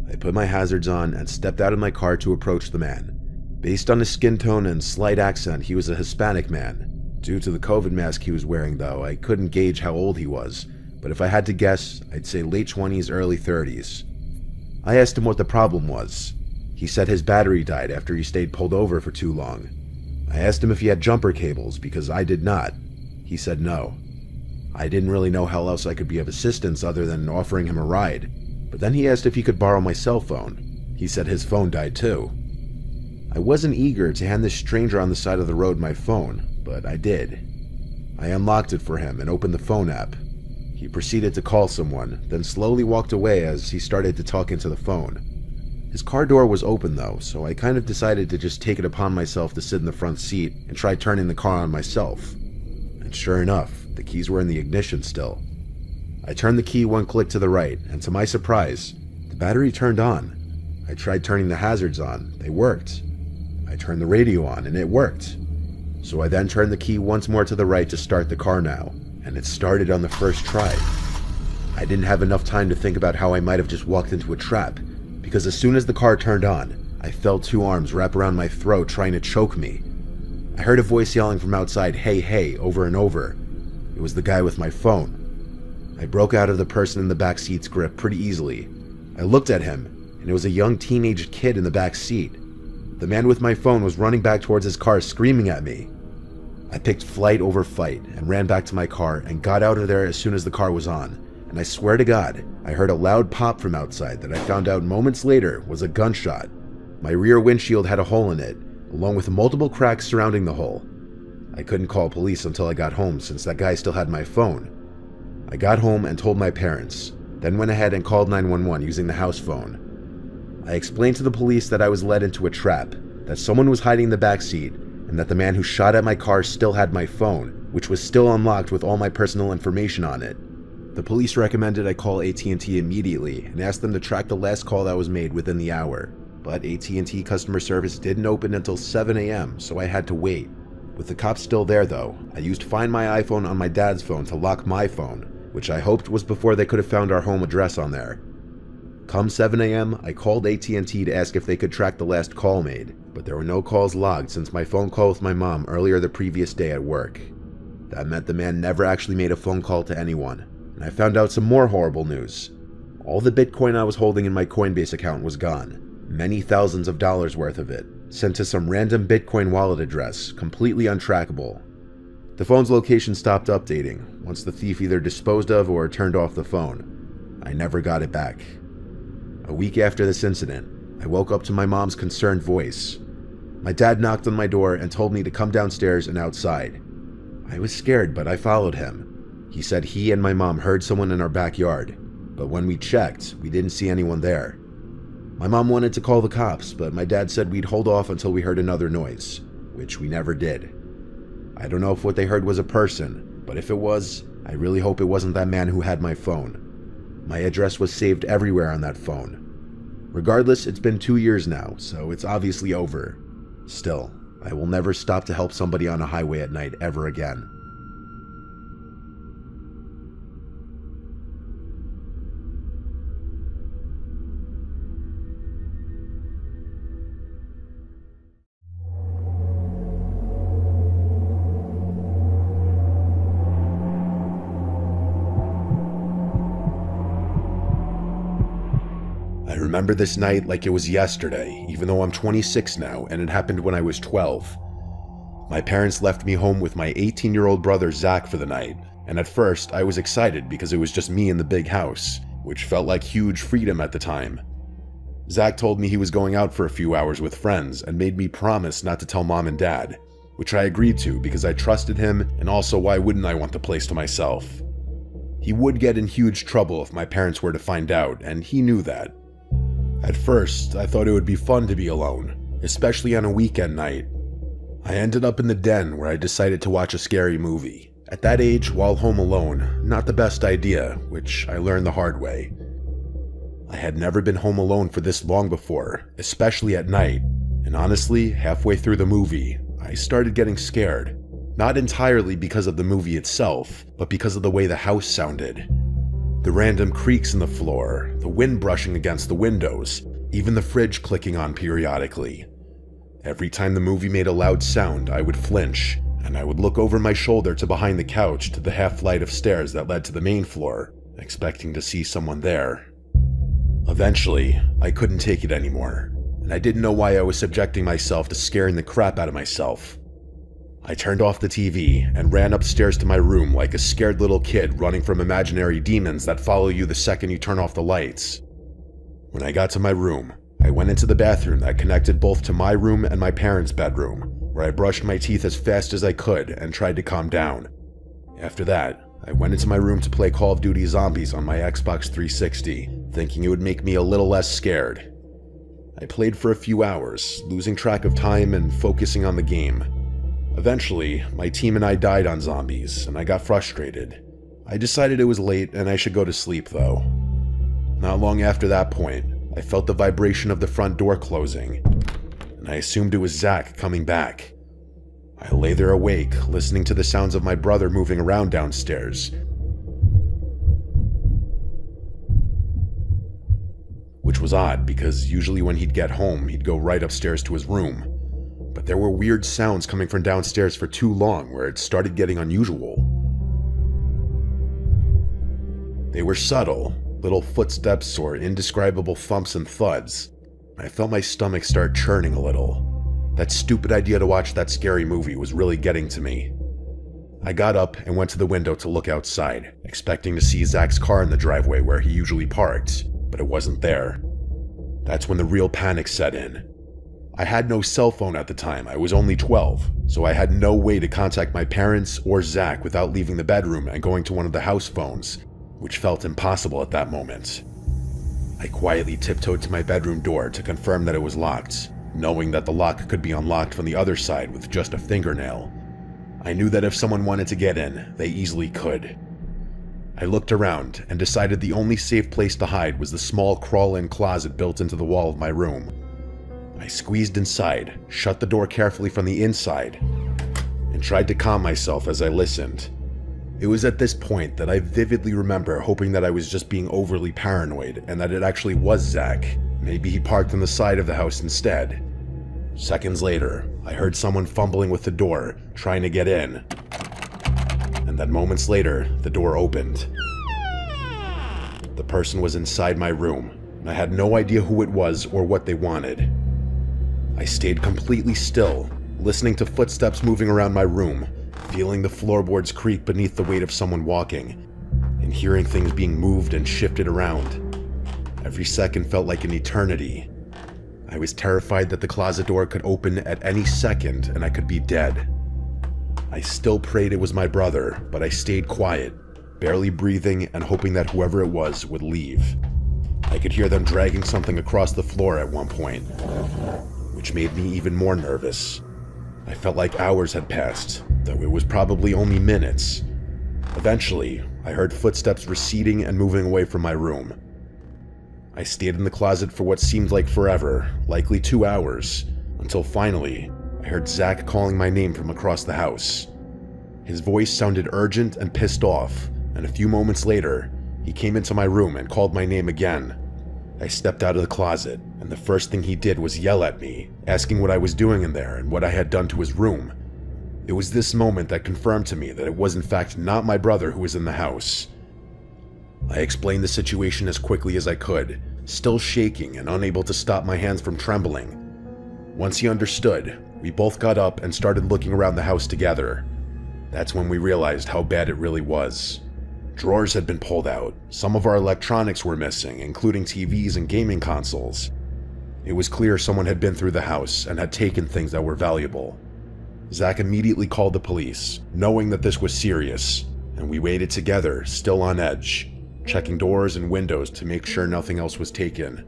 I put my hazards on and stepped out of my car to approach the man. Based on his skin tone and slight accent, he was a Hispanic man. Due to the COVID mask he was wearing, though, I couldn't gauge how old he was, but if I had to guess, I'd say late 20s, early 30s. I asked him what the problem was. He said his battery died after he stayed pulled over for too long. I asked him if he had jumper cables because I did not. He said no. I didn't really know how else I could be of assistance other than offering him a ride, but then he asked if he could borrow my cell phone. He said his phone died too. I wasn't eager to hand this stranger on the side of the road my phone, but I did. I unlocked it for him and opened the phone app. He proceeded to call someone, then slowly walked away as he started to talk into the phone. His car door was open though, so I kind of decided to just take it upon myself to sit in the front seat and try turning the car on myself. And sure enough, the keys were in the ignition still. I turned the key one click to the right, and to my surprise, the battery turned on. I tried turning the hazards on, they worked. I turned the radio on, and it worked. So I then turned the key once more to the right to start the car now, and it started on the first try. I didn't have enough time to think about how I might have just walked into a trap, because as soon as the car turned on, I felt two arms wrap around my throat trying to choke me. I heard a voice yelling from outside, "Hey, hey," over and over. It was the guy with my phone. I broke out of the person in the back seat's grip pretty easily. I looked at him, and it was a young teenage kid in the back seat. The man with my phone was running back towards his car screaming at me. I picked flight over fight and ran back to my car and got out of there as soon as the car was on. And I swear to God, I heard a loud pop from outside that I found out moments later was a gunshot. My rear windshield had a hole in it, along with multiple cracks surrounding the hole. I couldn't call police until I got home since that guy still had my phone. I got home and told my parents, then went ahead and called 911 using the house phone. I explained to the police that I was led into a trap, that someone was hiding in the back seat, and that the man who shot at my car still had my phone, which was still unlocked with all my personal information on it. The police recommended I call AT&T immediately and asked them to track the last call that was made within the hour, but AT&T customer service didn't open until 7 a.m., so I had to wait. With the cops still there though, I used Find My iPhone on my dad's phone to lock my phone, which I hoped was before they could have found our home address on there. Come 7 a.m., I called AT&T to ask if they could track the last call made, but there were no calls logged since my phone call with my mom earlier the previous day at work. That meant the man never actually made a phone call to anyone, and I found out some more horrible news. All the Bitcoin I was holding in my Coinbase account was gone, many thousands of dollars worth of it, sent to some random Bitcoin wallet address, completely untrackable. The phone's location stopped updating once the thief either disposed of or turned off the phone. I never got it back. A week after this incident, I woke up to my mom's concerned voice. My dad knocked on my door and told me to come downstairs and outside. I was scared, but I followed him. He said he and my mom heard someone in our backyard, but when we checked, we didn't see anyone there. My mom wanted to call the cops, but my dad said we'd hold off until we heard another noise, which we never did. I don't know if what they heard was a person, but if it was, I really hope it wasn't that man who had my phone. My address was saved everywhere on that phone. Regardless, it's been 2 years now, so it's obviously over. Still, I will never stop to help somebody on a highway at night ever again. I remember this night like it was yesterday, even though I'm 26 now and it happened when I was 12. My parents left me home with my 18-year-old brother Zach for the night, and at first I was excited because it was just me in the big house, which felt like huge freedom at the time. Zach told me he was going out for a few hours with friends and made me promise not to tell mom and dad, which I agreed to because I trusted him, and also why wouldn't I want the place to myself? He would get in huge trouble if my parents were to find out, and he knew that. At first, I thought it would be fun to be alone, especially on a weekend night. I ended up in the den where I decided to watch a scary movie. At that age, while home alone, not the best idea, which I learned the hard way. I had never been home alone for this long before, especially at night, and honestly, halfway through the movie, I started getting scared. Not entirely because of the movie itself, but because of the way the house sounded. The random creaks in the floor, the wind brushing against the windows, even the fridge clicking on periodically. Every time the movie made a loud sound, I would flinch, and I would look over my shoulder to behind the couch to the half flight of stairs that led to the main floor, expecting to see someone there. Eventually, I couldn't take it anymore, and I didn't know why I was subjecting myself to scaring the crap out of myself. I turned off the TV and ran upstairs to my room like a scared little kid running from imaginary demons that follow you the second you turn off the lights. When I got to my room, I went into the bathroom that connected both to my room and my parents' bedroom, where I brushed my teeth as fast as I could and tried to calm down. After that, I went into my room to play Call of Duty Zombies on my Xbox 360, thinking it would make me a little less scared. I played for a few hours, losing track of time and focusing on the game. Eventually, my team and I died on zombies, and I got frustrated. I decided it was late and I should go to sleep, though. Not long after that point, I felt the vibration of the front door closing, and I assumed it was Zach coming back. I lay there awake, listening to the sounds of my brother moving around downstairs, which was odd because usually when he'd get home, he'd go right upstairs to his room. But there were weird sounds coming from downstairs for too long where it started getting unusual. They were subtle, little footsteps or indescribable thumps and thuds. I felt my stomach start churning a little. That stupid idea to watch that scary movie was really getting to me. I got up and went to the window to look outside, expecting to see Zach's car in the driveway where he usually parked, but it wasn't there. That's when the real panic set in. I had no cell phone at the time, I was only 12, so I had no way to contact my parents or Zach without leaving the bedroom and going to one of the house phones, which felt impossible at that moment. I quietly tiptoed to my bedroom door to confirm that it was locked, knowing that the lock could be unlocked from the other side with just a fingernail. I knew that if someone wanted to get in, they easily could. I looked around and decided the only safe place to hide was the small crawl-in closet built into the wall of my room. I squeezed inside, shut the door carefully from the inside, and tried to calm myself as I listened. It was at this point that I vividly remember hoping that I was just being overly paranoid and that it actually was Zach. Maybe he parked on the side of the house instead. Seconds later, I heard someone fumbling with the door, trying to get in. And then moments later, the door opened. The person was inside my room, and I had no idea who it was or what they wanted. I stayed completely still, listening to footsteps moving around my room, feeling the floorboards creak beneath the weight of someone walking, and hearing things being moved and shifted around. Every second felt like an eternity. I was terrified that the closet door could open at any second and I could be dead. I still prayed it was my brother, but I stayed quiet, barely breathing and hoping that whoever it was would leave. I could hear them dragging something across the floor at one point, which made me even more nervous. I felt like hours had passed, though it was probably only minutes. Eventually, I heard footsteps receding and moving away from my room. I stayed in the closet for what seemed like forever, likely 2 hours, until finally, I heard Zach calling my name from across the house. His voice sounded urgent and pissed off, and a few moments later, he came into my room and called my name again. I stepped out of the closet, and the first thing he did was yell at me, asking what I was doing in there and what I had done to his room. It was this moment that confirmed to me that it was in fact not my brother who was in the house. I explained the situation as quickly as I could, still shaking and unable to stop my hands from trembling. Once he understood, we both got up and started looking around the house together. That's when we realized how bad it really was. Drawers had been pulled out, some of our electronics were missing, including TVs and gaming consoles. It was clear someone had been through the house and had taken things that were valuable. Zach immediately called the police, knowing that this was serious, and we waited together, still on edge, checking doors and windows to make sure nothing else was taken.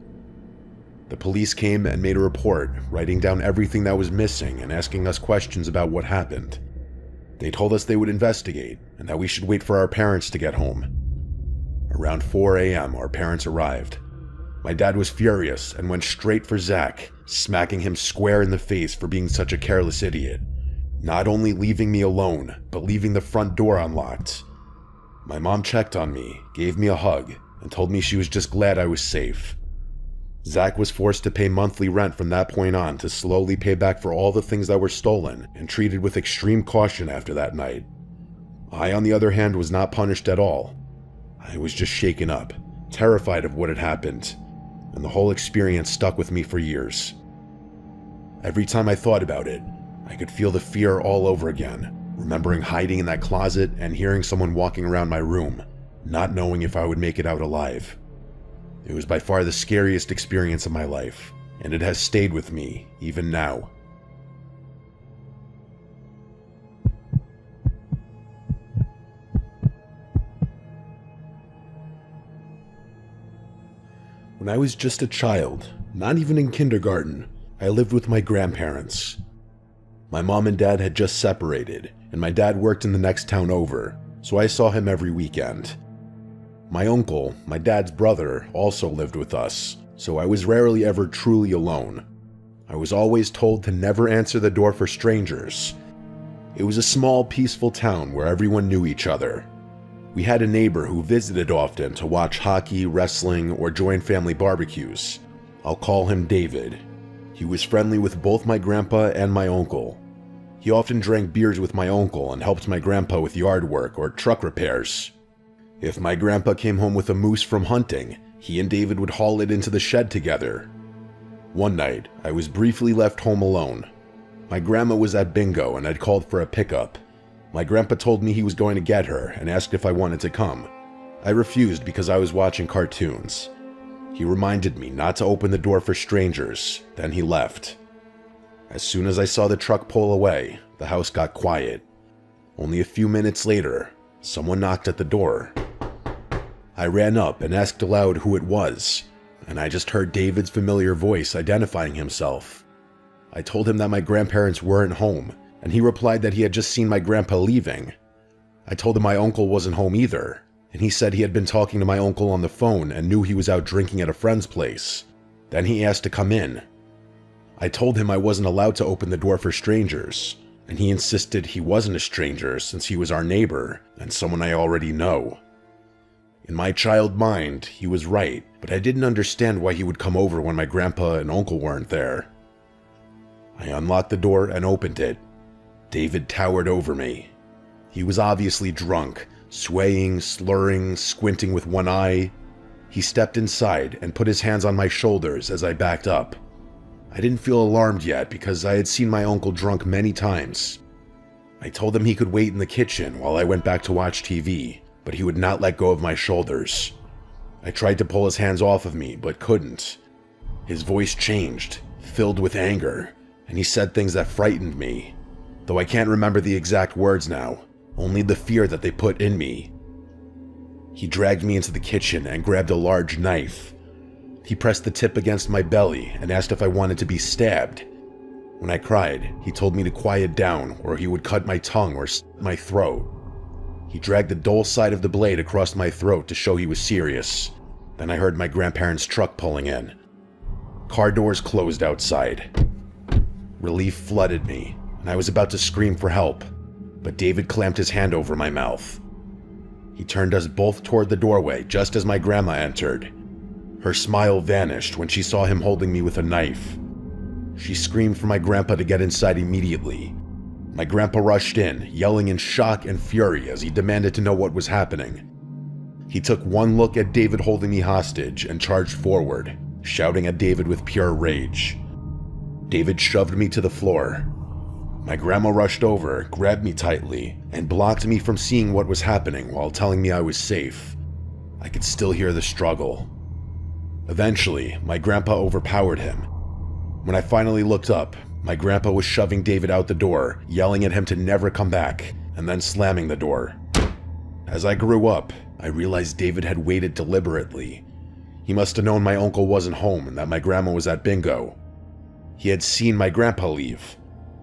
The police came and made a report, writing down everything that was missing and asking us questions about what happened. They told us they would investigate, and that we should wait for our parents to get home. Around 4 a.m., our parents arrived. My dad was furious and went straight for Zach, smacking him square in the face for being such a careless idiot. Not only leaving me alone, but leaving the front door unlocked. My mom checked on me, gave me a hug, and told me she was just glad I was safe. Zach was forced to pay monthly rent from that point on to slowly pay back for all the things that were stolen and treated with extreme caution after that night. I, on the other hand, was not punished at all. I was just shaken up, terrified of what had happened, and the whole experience stuck with me for years. Every time I thought about it, I could feel the fear all over again, remembering hiding in that closet and hearing someone walking around my room, not knowing if I would make it out alive. It was by far the scariest experience of my life, and it has stayed with me even now. When I was just a child, not even in kindergarten, I lived with my grandparents. My mom and dad had just separated, and my dad worked in the next town over, so I saw him every weekend. My uncle, my dad's brother, also lived with us, so I was rarely ever truly alone. I was always told to never answer the door for strangers. It was a small, peaceful town where everyone knew each other. We had a neighbor who visited often to watch hockey, wrestling, or join family barbecues. I'll call him David. He was friendly with both my grandpa and my uncle. He often drank beers with my uncle and helped my grandpa with yard work or truck repairs. If my grandpa came home with a moose from hunting, he and David would haul it into the shed together. One night, I was briefly left home alone. My grandma was at bingo and had called for a pickup. My grandpa told me he was going to get her and asked if I wanted to come. I refused because I was watching cartoons. He reminded me not to open the door for strangers, then he left. As soon as I saw the truck pull away, the house got quiet. Only a few minutes later, someone knocked at the door. I ran up and asked aloud who it was, and I just heard David's familiar voice identifying himself. I told him that my grandparents weren't home, and he replied that he had just seen my grandpa leaving. I told him my uncle wasn't home either, and he said he had been talking to my uncle on the phone and knew he was out drinking at a friend's place. Then he asked to come in. I told him I wasn't allowed to open the door for strangers, and he insisted he wasn't a stranger since he was our neighbor and someone I already know. In my child mind, he was right, but I didn't understand why he would come over when my grandpa and uncle weren't there. I unlocked the door and opened it. David towered over me. He was obviously drunk, swaying, slurring, squinting with one eye. He stepped inside and put his hands on my shoulders as I backed up. I didn't feel alarmed yet because I had seen my uncle drunk many times. I told him he could wait in the kitchen while I went back to watch TV, but he would not let go of my shoulders. I tried to pull his hands off of me, but couldn't. His voice changed, filled with anger, and he said things that frightened me. Though I can't remember the exact words now, only the fear that they put in me. He dragged me into the kitchen and grabbed a large knife. He pressed the tip against my belly and asked if I wanted to be stabbed. When I cried, he told me to quiet down or he would cut my tongue or slit my throat. He dragged the dull side of the blade across my throat to show he was serious. Then I heard my grandparents' truck pulling in. Car doors closed outside. Relief flooded me, and I was about to scream for help, but David clamped his hand over my mouth. He turned us both toward the doorway just as my grandma entered. Her smile vanished when she saw him holding me with a knife. She screamed for my grandpa to get inside immediately. My grandpa rushed in, yelling in shock and fury as he demanded to know what was happening. He took one look at David holding me hostage and charged forward, shouting at David with pure rage. David shoved me to the floor. My grandma rushed over, grabbed me tightly, and blocked me from seeing what was happening while telling me I was safe. I could still hear the struggle. Eventually, my grandpa overpowered him. When I finally looked up, my grandpa was shoving David out the door, yelling at him to never come back, and then slamming the door. As I grew up, I realized David had waited deliberately. He must have known my uncle wasn't home and that my grandma was at bingo. He had seen my grandpa leave.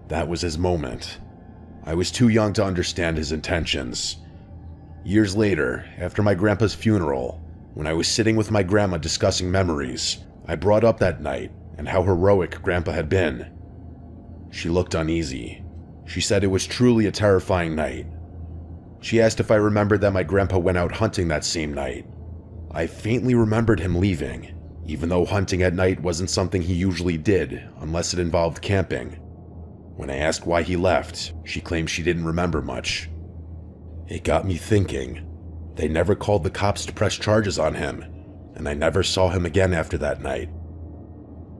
That was his moment. I was too young to understand his intentions. Years later, after my grandpa's funeral, when I was sitting with my grandma discussing memories, I brought up that night and how heroic grandpa had been. She looked uneasy. She said it was truly a terrifying night. She asked if I remembered that my grandpa went out hunting that same night. I faintly remembered him leaving, even though hunting at night wasn't something he usually did unless it involved camping. When I asked why he left, she claimed she didn't remember much. It got me thinking. They never called the cops to press charges on him, and I never saw him again after that night.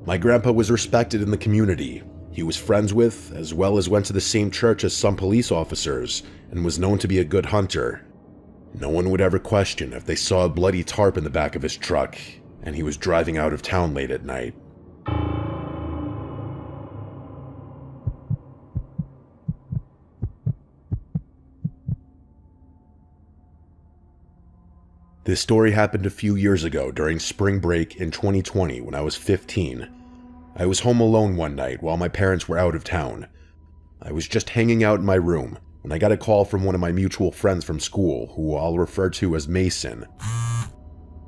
My grandpa was respected in the community. he was friends with, as well as went to the same church as some police officers, and was known to be a good hunter. No one would ever question if they saw a bloody tarp in the back of his truck, and he was driving out of town late at night. This story happened a few years ago during spring break in 2020 when I was 15. I was home alone one night while my parents were out of town. I was just hanging out in my room when I got a call from one of my mutual friends from school, who I'll refer to as Mason.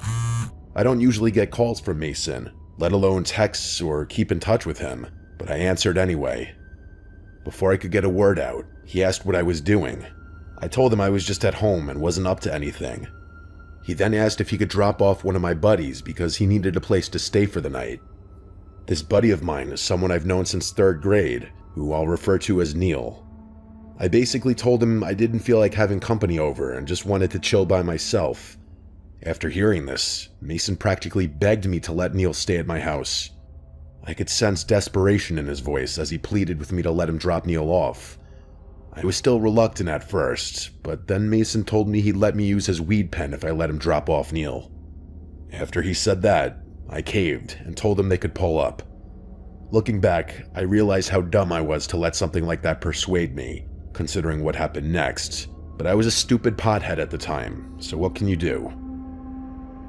I don't usually get calls from Mason, let alone texts or keep in touch with him, but I answered anyway. Before I could get a word out, he asked what I was doing. I told him I was just at home and wasn't up to anything. He then asked if he could drop off one of my buddies because he needed a place to stay for the night. This buddy of mine is someone I've known since 3rd grade, who I'll refer to as Neil. I basically told him I didn't feel like having company over and just wanted to chill by myself. After hearing this, Mason practically begged me to let Neil stay at my house. I could sense desperation in his voice as he pleaded with me to let him drop Neil off. I was still reluctant at first, but then Mason told me he'd let me use his weed pen if I let him drop off Neil. After he said that, I caved and told him they could pull up. Looking back, I realized how dumb I was to let something like that persuade me, considering what happened next, but I was a stupid pothead at the time, so what can you do?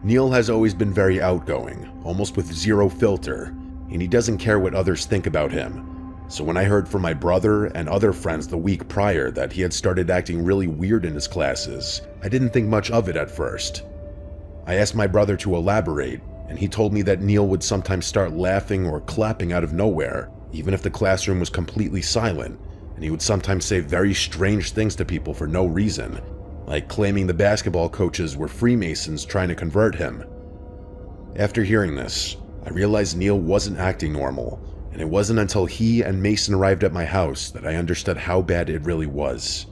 Neil has always been very outgoing, almost with zero filter, and he doesn't care what others think about him. So when I heard from my brother and other friends the week prior that he had started acting really weird in his classes, I didn't think much of it at first. I asked my brother to elaborate, and he told me that Neil would sometimes start laughing or clapping out of nowhere, even if the classroom was completely silent, and he would sometimes say very strange things to people for no reason, like claiming the basketball coaches were Freemasons trying to convert him. After hearing this, I realized Neil wasn't acting normal, and it wasn't until he and Mason arrived at my house that I understood how bad it really was.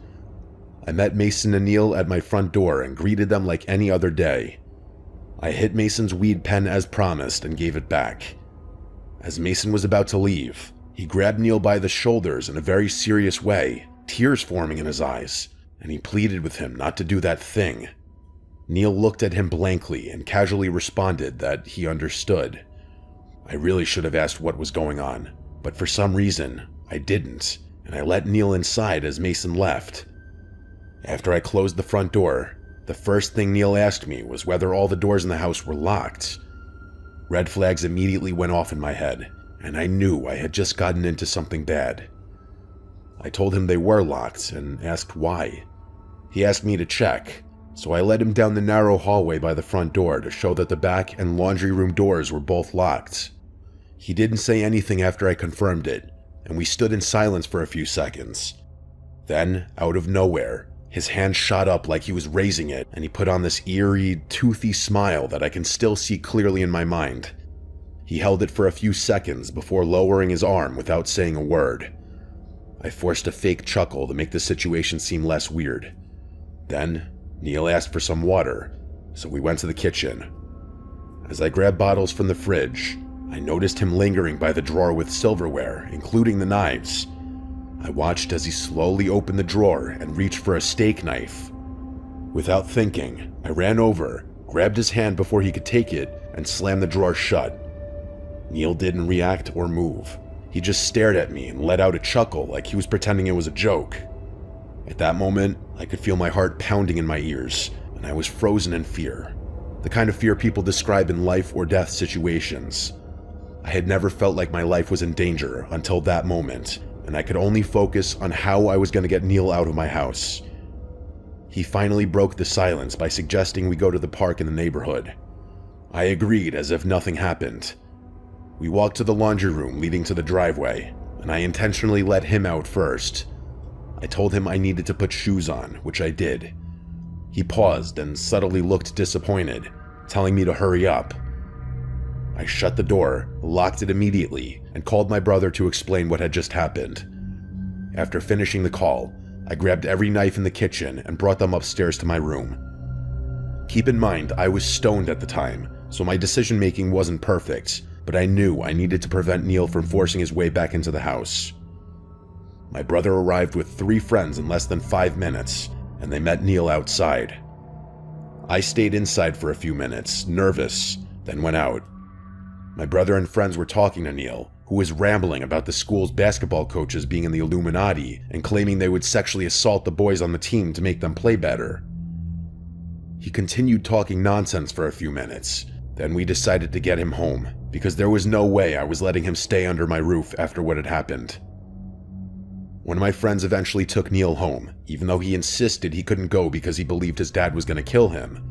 I met Mason and Neil at my front door and greeted them like any other day. I hit Mason's weed pen as promised and gave it back. As Mason was about to leave, he grabbed Neil by the shoulders in a very serious way, tears forming in his eyes, and he pleaded with him not to do that thing. Neil looked at him blankly and casually responded that he understood. I really should have asked what was going on, but for some reason, I didn't, and I let Neil inside as Mason left. After I closed the front door, the first thing Neil asked me was whether all the doors in the house were locked. Red flags immediately went off in my head, and I knew I had just gotten into something bad. I told him they were locked and asked why. He asked me to check, so I led him down the narrow hallway by the front door to show that the back and laundry room doors were both locked. He didn't say anything after I confirmed it, and we stood in silence for a few seconds. Then, out of nowhere, his hand shot up like he was raising it, and he put on this eerie, toothy smile that I can still see clearly in my mind. He held it for a few seconds before lowering his arm without saying a word. I forced a fake chuckle to make the situation seem less weird. Then, Neil asked for some water, so we went to the kitchen. As I grabbed bottles from the fridge, I noticed him lingering by the drawer with silverware, including the knives. I watched as he slowly opened the drawer and reached for a steak knife. Without thinking, I ran over, grabbed his hand before he could take it, and slammed the drawer shut. Neil didn't react or move. He just stared at me and let out a chuckle like he was pretending it was a joke. At that moment, I could feel my heart pounding in my ears, and I was frozen in fear. The kind of fear people describe in life or death situations. I had never felt like my life was in danger until that moment, and I could only focus on how I was going to get Neil out of my house. He finally broke the silence by suggesting we go to the park in the neighborhood. I agreed as if nothing happened. We walked to the laundry room leading to the driveway, and I intentionally let him out first. I told him I needed to put shoes on, which I did. He paused and subtly looked disappointed, telling me to hurry up. I shut the door, locked it immediately, and called my brother to explain what had just happened. After finishing the call, I grabbed every knife in the kitchen and brought them upstairs to my room. Keep in mind, I was stoned at the time, so my decision-making wasn't perfect, but I knew I needed to prevent Neil from forcing his way back into the house. My brother arrived with 3 friends in less than 5 minutes, and they met Neil outside. I stayed inside for a few minutes, nervous, then went out. My brother and friends were talking to Neil, who was rambling about the school's basketball coaches being in the Illuminati and claiming they would sexually assault the boys on the team to make them play better. He continued talking nonsense for a few minutes. Then we decided to get him home, because there was no way I was letting him stay under my roof after what had happened. One of my friends eventually took Neil home, even though he insisted he couldn't go because he believed his dad was going to kill him.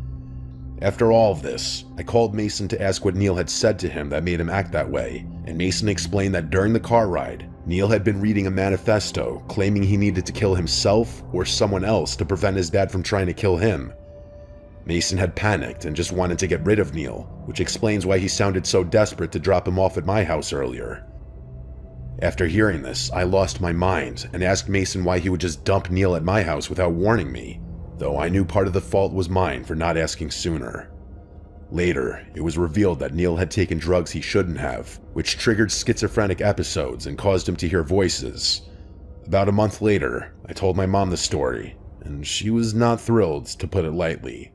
After all of this, I called Mason to ask what Neil had said to him that made him act that way, and Mason explained that during the car ride, Neil had been reading a manifesto claiming he needed to kill himself or someone else to prevent his dad from trying to kill him. Mason had panicked and just wanted to get rid of Neil, which explains why he sounded so desperate to drop him off at my house earlier. After hearing this, I lost my mind and asked Mason why he would just dump Neil at my house without warning me, though I knew part of the fault was mine for not asking sooner. Later, it was revealed that Neil had taken drugs he shouldn't have, which triggered schizophrenic episodes and caused him to hear voices. About a month later, I told my mom the story, and she was not thrilled, to put it lightly.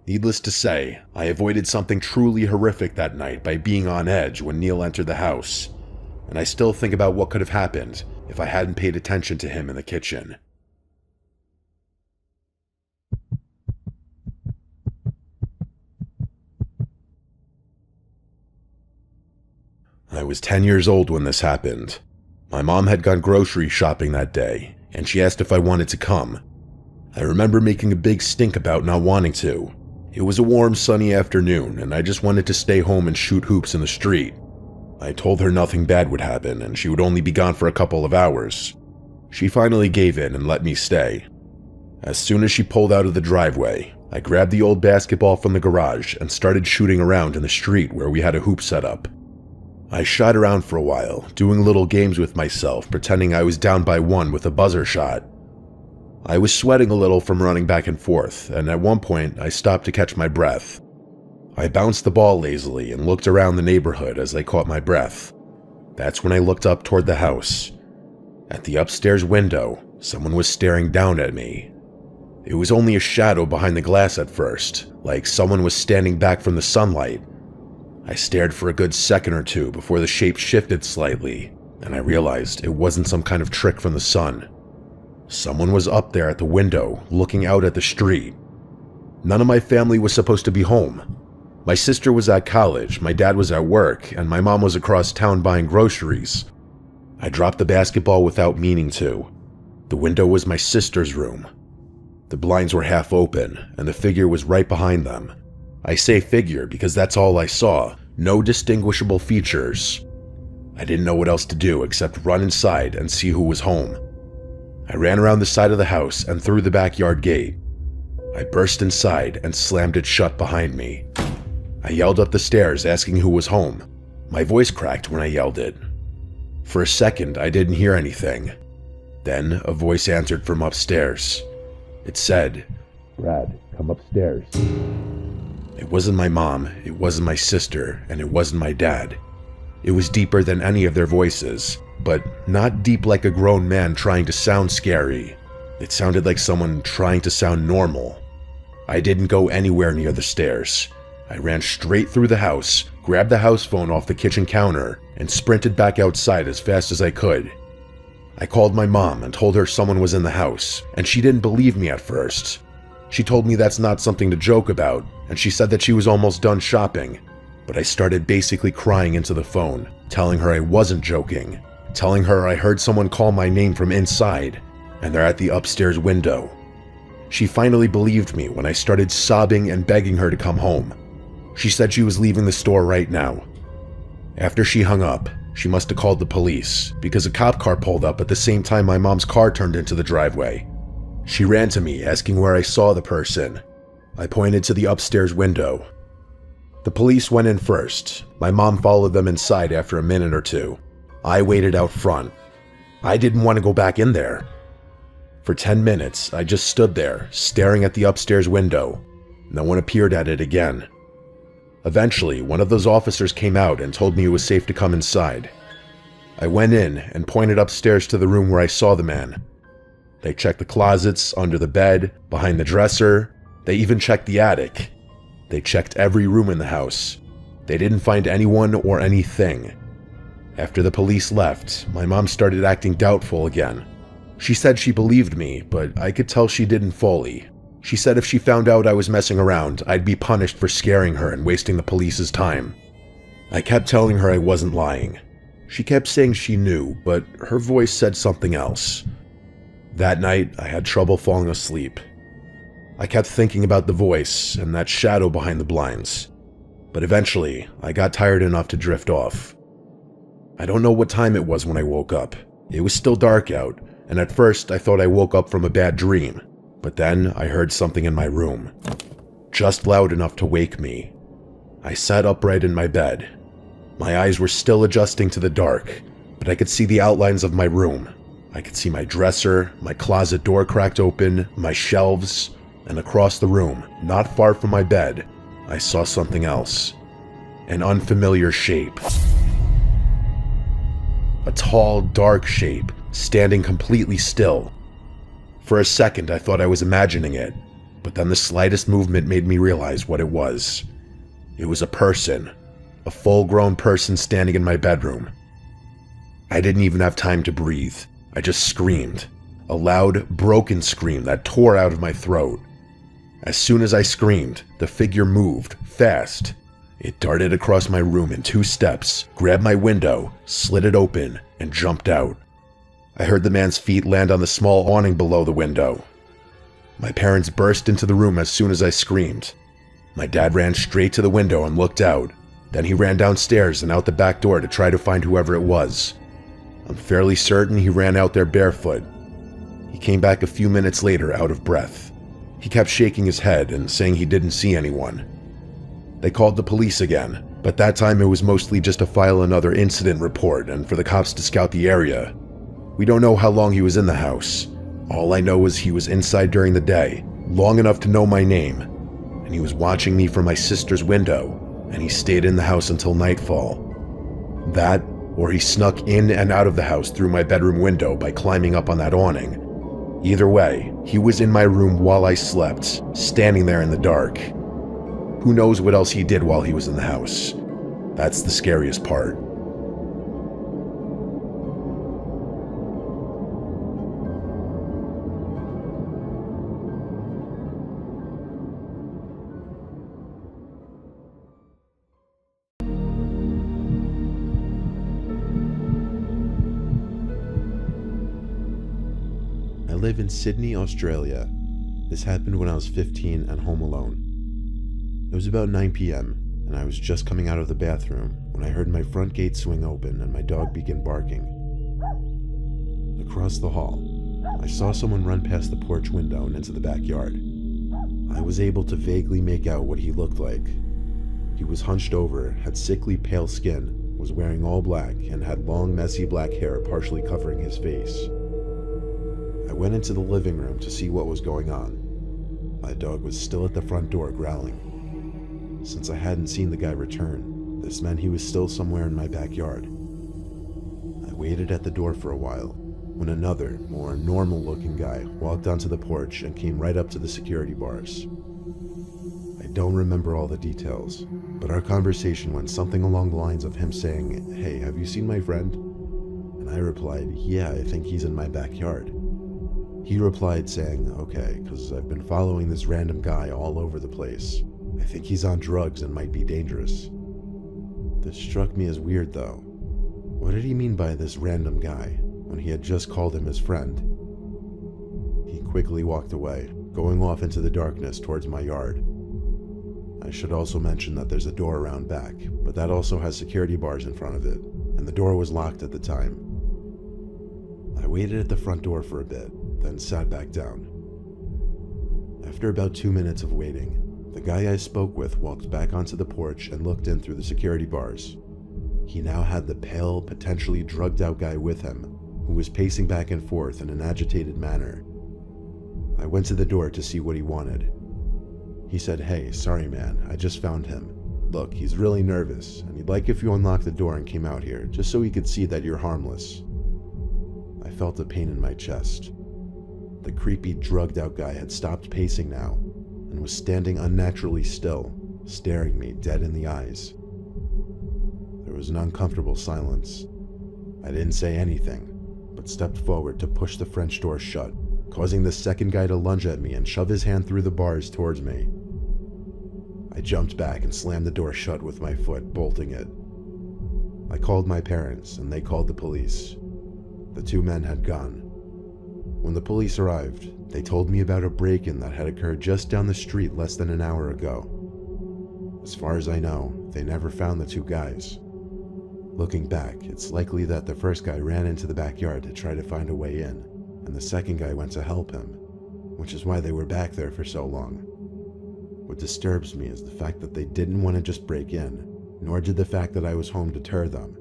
Needless to say, I avoided something truly horrific that night by being on edge when Neil entered the house, and I still think about what could have happened if I hadn't paid attention to him in the kitchen. I was 10 years old when this happened. My mom had gone grocery shopping that day, and she asked if I wanted to come. I remember making a big stink about not wanting to. It was a warm, sunny afternoon, and I just wanted to stay home and shoot hoops in the street. I told her nothing bad would happen, and she would only be gone for a couple of hours. She finally gave in and let me stay. As soon as she pulled out of the driveway, I grabbed the old basketball from the garage and started shooting around in the street where we had a hoop set up. I shot around for a while, doing little games with myself, pretending I was down by 1 with a buzzer shot. I was sweating a little from running back and forth, and at one point I stopped to catch my breath. I bounced the ball lazily and looked around the neighborhood as I caught my breath. That's when I looked up toward the house. At the upstairs window, someone was staring down at me. It was only a shadow behind the glass at first, like someone was standing back from the sunlight. I stared for a good second or two before the shape shifted slightly, and I realized it wasn't some kind of trick from the sun. Someone was up there at the window, looking out at the street. None of my family was supposed to be home. My sister was at college, my dad was at work, and my mom was across town buying groceries. I dropped the basketball without meaning to. The window was my sister's room. The blinds were half open, and the figure was right behind them. I say figure because that's all I saw, no distinguishable features. I didn't know what else to do except run inside and see who was home. I ran around the side of the house and through the backyard gate. I burst inside and slammed it shut behind me. I yelled up the stairs asking who was home. My voice cracked when I yelled it. For a second, I didn't hear anything. Then a voice answered from upstairs. It said, "Brad, come upstairs." It wasn't my mom, it wasn't my sister, and it wasn't my dad. It was deeper than any of their voices, but not deep like a grown man trying to sound scary. It sounded like someone trying to sound normal. I didn't go anywhere near the stairs. I ran straight through the house, grabbed the house phone off the kitchen counter, and sprinted back outside as fast as I could. I called my mom and told her someone was in the house, and she didn't believe me at first. She told me that's not something to joke about, and she said that she was almost done shopping. But I started basically crying into the phone, telling her I wasn't joking, telling her I heard someone call my name from inside, and they're at the upstairs window. She finally believed me when I started sobbing and begging her to come home. She said she was leaving the store right now. After she hung up, she must have called the police, because a cop car pulled up at the same time my mom's car turned into the driveway. She ran to me, asking where I saw the person. I pointed to the upstairs window. The police went in first. My mom followed them inside after a minute or two. I waited out front. I didn't want to go back in there. For 10 minutes, I just stood there, staring at the upstairs window. No one appeared at it again. Eventually, one of those officers came out and told me it was safe to come inside. I went in and pointed upstairs to the room where I saw the man. They checked the closets, under the bed, behind the dresser. They even checked the attic. They checked every room in the house. They didn't find anyone or anything. After the police left, my mom started acting doubtful again. She said she believed me, but I could tell she didn't fully. She said if she found out I was messing around, I'd be punished for scaring her and wasting the police's time. I kept telling her I wasn't lying. She kept saying she knew, but her voice said something else. That night, I had trouble falling asleep. I kept thinking about the voice and that shadow behind the blinds. But eventually, I got tired enough to drift off. I don't know what time it was when I woke up. It was still dark out, and at first I thought I woke up from a bad dream. But then I heard something in my room. Just loud enough to wake me. I sat upright in my bed. My eyes were still adjusting to the dark, but I could see the outlines of my room. I could see my dresser, my closet door cracked open, my shelves, and across the room, not far from my bed, I saw something else. An unfamiliar shape. A tall, dark shape, standing completely still. For a second, I thought I was imagining it, but then the slightest movement made me realize what it was. It was a person. A full-grown person standing in my bedroom. I didn't even have time to breathe. I just screamed. A loud, broken scream that tore out of my throat. As soon as I screamed, the figure moved, fast. It darted across my room in 2 steps, grabbed my window, slid it open, and jumped out. I heard the man's feet land on the small awning below the window. My parents burst into the room as soon as I screamed. My dad ran straight to the window and looked out. Then he ran downstairs and out the back door to try to find whoever it was. I'm fairly certain he ran out there barefoot. He came back a few minutes later out of breath. He kept shaking his head and saying he didn't see anyone. They called the police again, but that time it was mostly just to file another incident report and for the cops to scout the area. We don't know how long he was in the house. All I know is he was inside during the day, long enough to know my name, and he was watching me from my sister's window, and he stayed in the house until nightfall. That, or he snuck in and out of the house through my bedroom window by climbing up on that awning. Either way, he was in my room while I slept, standing there in the dark. Who knows what else he did while he was in the house? That's the scariest part. I live in Sydney, Australia. This happened when I was 15 and home alone. It was about 9 p.m. and I was just coming out of the bathroom when I heard my front gate swing open and my dog begin barking. Across the hall, I saw someone run past the porch window and into the backyard. I was able to vaguely make out what he looked like. He was hunched over, had sickly pale skin, was wearing all black, and had long messy black hair partially covering his face. I went into the living room to see what was going on. My dog was still at the front door growling. Since I hadn't seen the guy return, this meant he was still somewhere in my backyard. I waited at the door for a while, when another, more normal-looking guy walked onto the porch and came right up to the security bars. I don't remember all the details, but our conversation went something along the lines of him saying, "Hey, have you seen my friend?" And I replied, "Yeah, I think he's in my backyard." He replied saying, "Okay, because I've been following this random guy all over the place. I think he's on drugs and might be dangerous." This struck me as weird though. What did he mean by this random guy, when he had just called him his friend? He quickly walked away, going off into the darkness towards my yard. I should also mention that there's a door around back, but that also has security bars in front of it, and the door was locked at the time. I waited at the front door for a bit, then sat back down. After about 2 minutes of waiting, the guy I spoke with walked back onto the porch and looked in through the security bars. He now had the pale, potentially drugged-out guy with him, who was pacing back and forth in an agitated manner. I went to the door to see what he wanted. He said, "Hey, sorry man, I just found him. Look, he's really nervous, and he'd like if you unlocked the door and came out here, just so he could see that you're harmless. I felt a pain in my chest. The creepy, drugged-out guy had stopped pacing now, and was standing unnaturally still, staring me dead in the eyes. There was an uncomfortable silence. I didn't say anything, but stepped forward to push the French door shut, causing the second guy to lunge at me and shove his hand through the bars towards me. I jumped back and slammed the door shut with my foot, bolting it. I called my parents, and they called the police. The two men had gone. When the police arrived, they told me about a break-in that had occurred just down the street less than an hour ago. As far as I know, they never found the two guys. Looking back, it's likely that the first guy ran into the backyard to try to find a way in, and the second guy went to help him, which is why they were back there for so long. What disturbs me is the fact that they didn't want to just break in, nor did the fact that I was home deter them.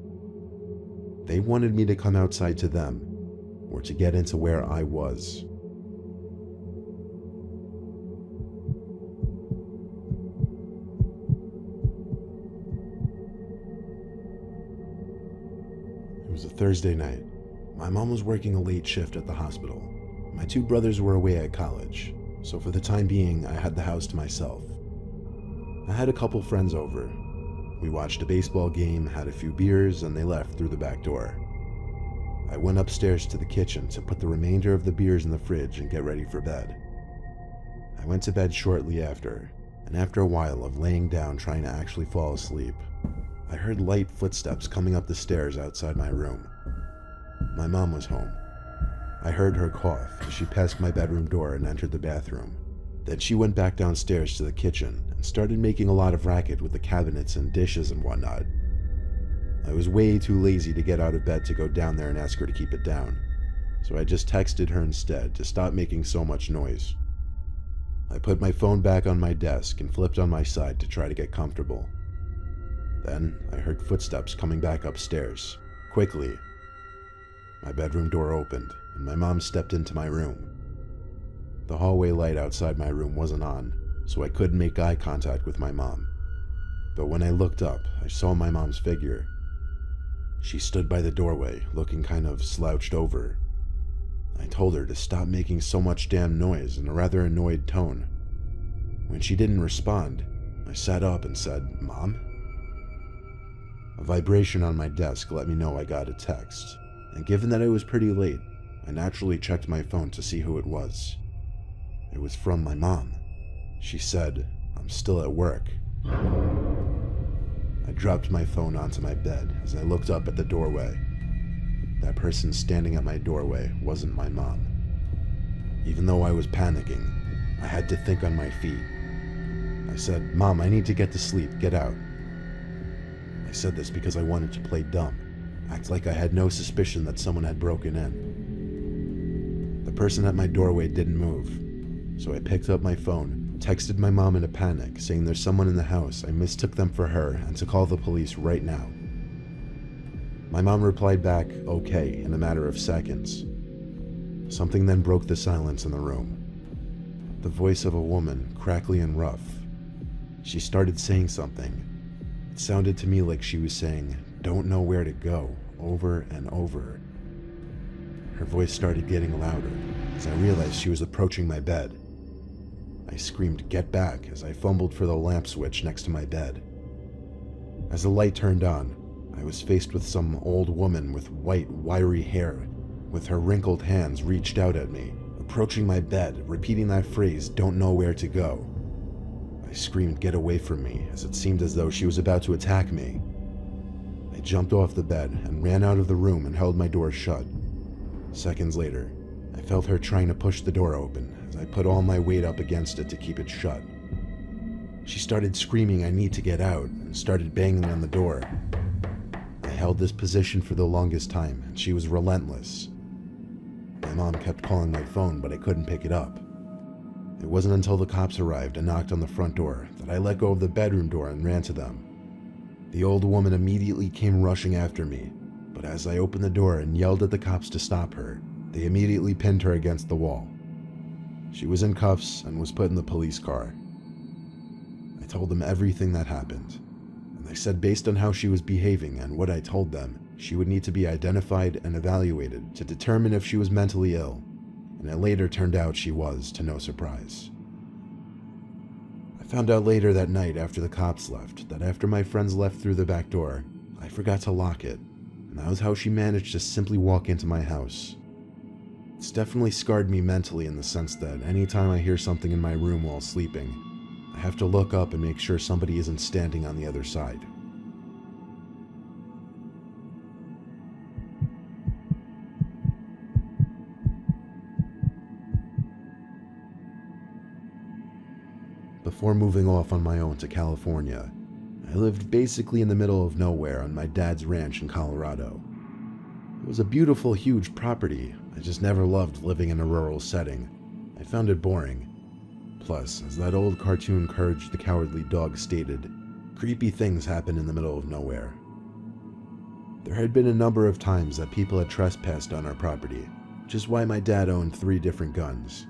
They wanted me to come outside to them, or to get into where I was. It was a Thursday night. My mom was working a late shift at the hospital. My two brothers were away at college, so for the time being, I had the house to myself. I had a couple friends over. We watched a baseball game, had a few beers, and they left through the back door. I went upstairs to the kitchen to put the remainder of the beers in the fridge and get ready for bed. I went to bed shortly after, and after a while of laying down trying to actually fall asleep, I heard light footsteps coming up the stairs outside my room. My mom was home. I heard her cough as she passed my bedroom door and entered the bathroom. Then she went back downstairs to the kitchen and started making a lot of racket with the cabinets and dishes and whatnot. I was way too lazy to get out of bed to go down there and ask her to keep it down, so I just texted her instead to stop making so much noise. I put my phone back on my desk and flipped on my side to try to get comfortable. Then I heard footsteps coming back upstairs, quickly. My bedroom door opened, and my mom stepped into my room. The hallway light outside my room wasn't on, so I couldn't make eye contact with my mom. But when I looked up, I saw my mom's figure. She stood by the doorway, looking kind of slouched over. I told her to stop making so much damn noise in a rather annoyed tone. When she didn't respond, I sat up and said, "Mom?" A vibration on my desk let me know I got a text, and given that it was pretty late, I naturally checked my phone to see who it was. It was from my mom. She said, "I'm still at work." I dropped my phone onto my bed as I looked up at the doorway. That person standing at my doorway wasn't my mom. Even though I was panicking, I had to think on my feet. I said, "Mom, I need to get to sleep. Get out." I said this because I wanted to play dumb, act like I had no suspicion that someone had broken in. The person at my doorway didn't move, so I picked up my phone, texted my mom in a panic, saying there's someone in the house, I mistook them for her, and to call the police right now. My mom replied back, "Okay," in a matter of seconds. Something then broke the silence in the room. The voice of a woman, crackly and rough. She started saying something. It sounded to me like she was saying, "Don't know where to go," over and over. Her voice started getting louder as I realized she was approaching my bed. I screamed, "Get back," as I fumbled for the lamp switch next to my bed. As the light turned on, I was faced with some old woman with white, wiry hair, with her wrinkled hands reached out at me, approaching my bed, repeating that phrase, "Don't know where to go." I screamed, "Get away from me," as it seemed as though she was about to attack me. I jumped off the bed and ran out of the room and held my door shut. Seconds later, I felt her trying to push the door open as I put all my weight up against it to keep it shut. She started screaming, "I need to get out," and started banging on the door. I held this position for the longest time, and she was relentless. My mom kept calling my phone, but I couldn't pick it up. It wasn't until the cops arrived and knocked on the front door that I let go of the bedroom door and ran to them. The old woman immediately came rushing after me, but as I opened the door and yelled at the cops to stop her, they immediately pinned her against the wall. She was in cuffs and was put in the police car. I told them everything that happened, They said based on how she was behaving and what I told them, she would need to be identified and evaluated to determine if she was mentally ill, and it later turned out she was, to no surprise. I found out later that night after the cops left that after my friends left through the back door, I forgot to lock it, and that was how she managed to simply walk into my house. It's definitely scarred me mentally in the sense that anytime I hear something in my room while sleeping, I have to look up and make sure somebody isn't standing on the other side. Before moving off on my own to California, I lived basically in the middle of nowhere on my dad's ranch in Colorado. It was a beautiful, huge property. I just never loved living in a rural setting. I found it boring. Plus, as that old cartoon Courage the Cowardly Dog stated, creepy things happen in the middle of nowhere. There had been a number of times that people had trespassed on our property, which is why my dad owned 3 different guns.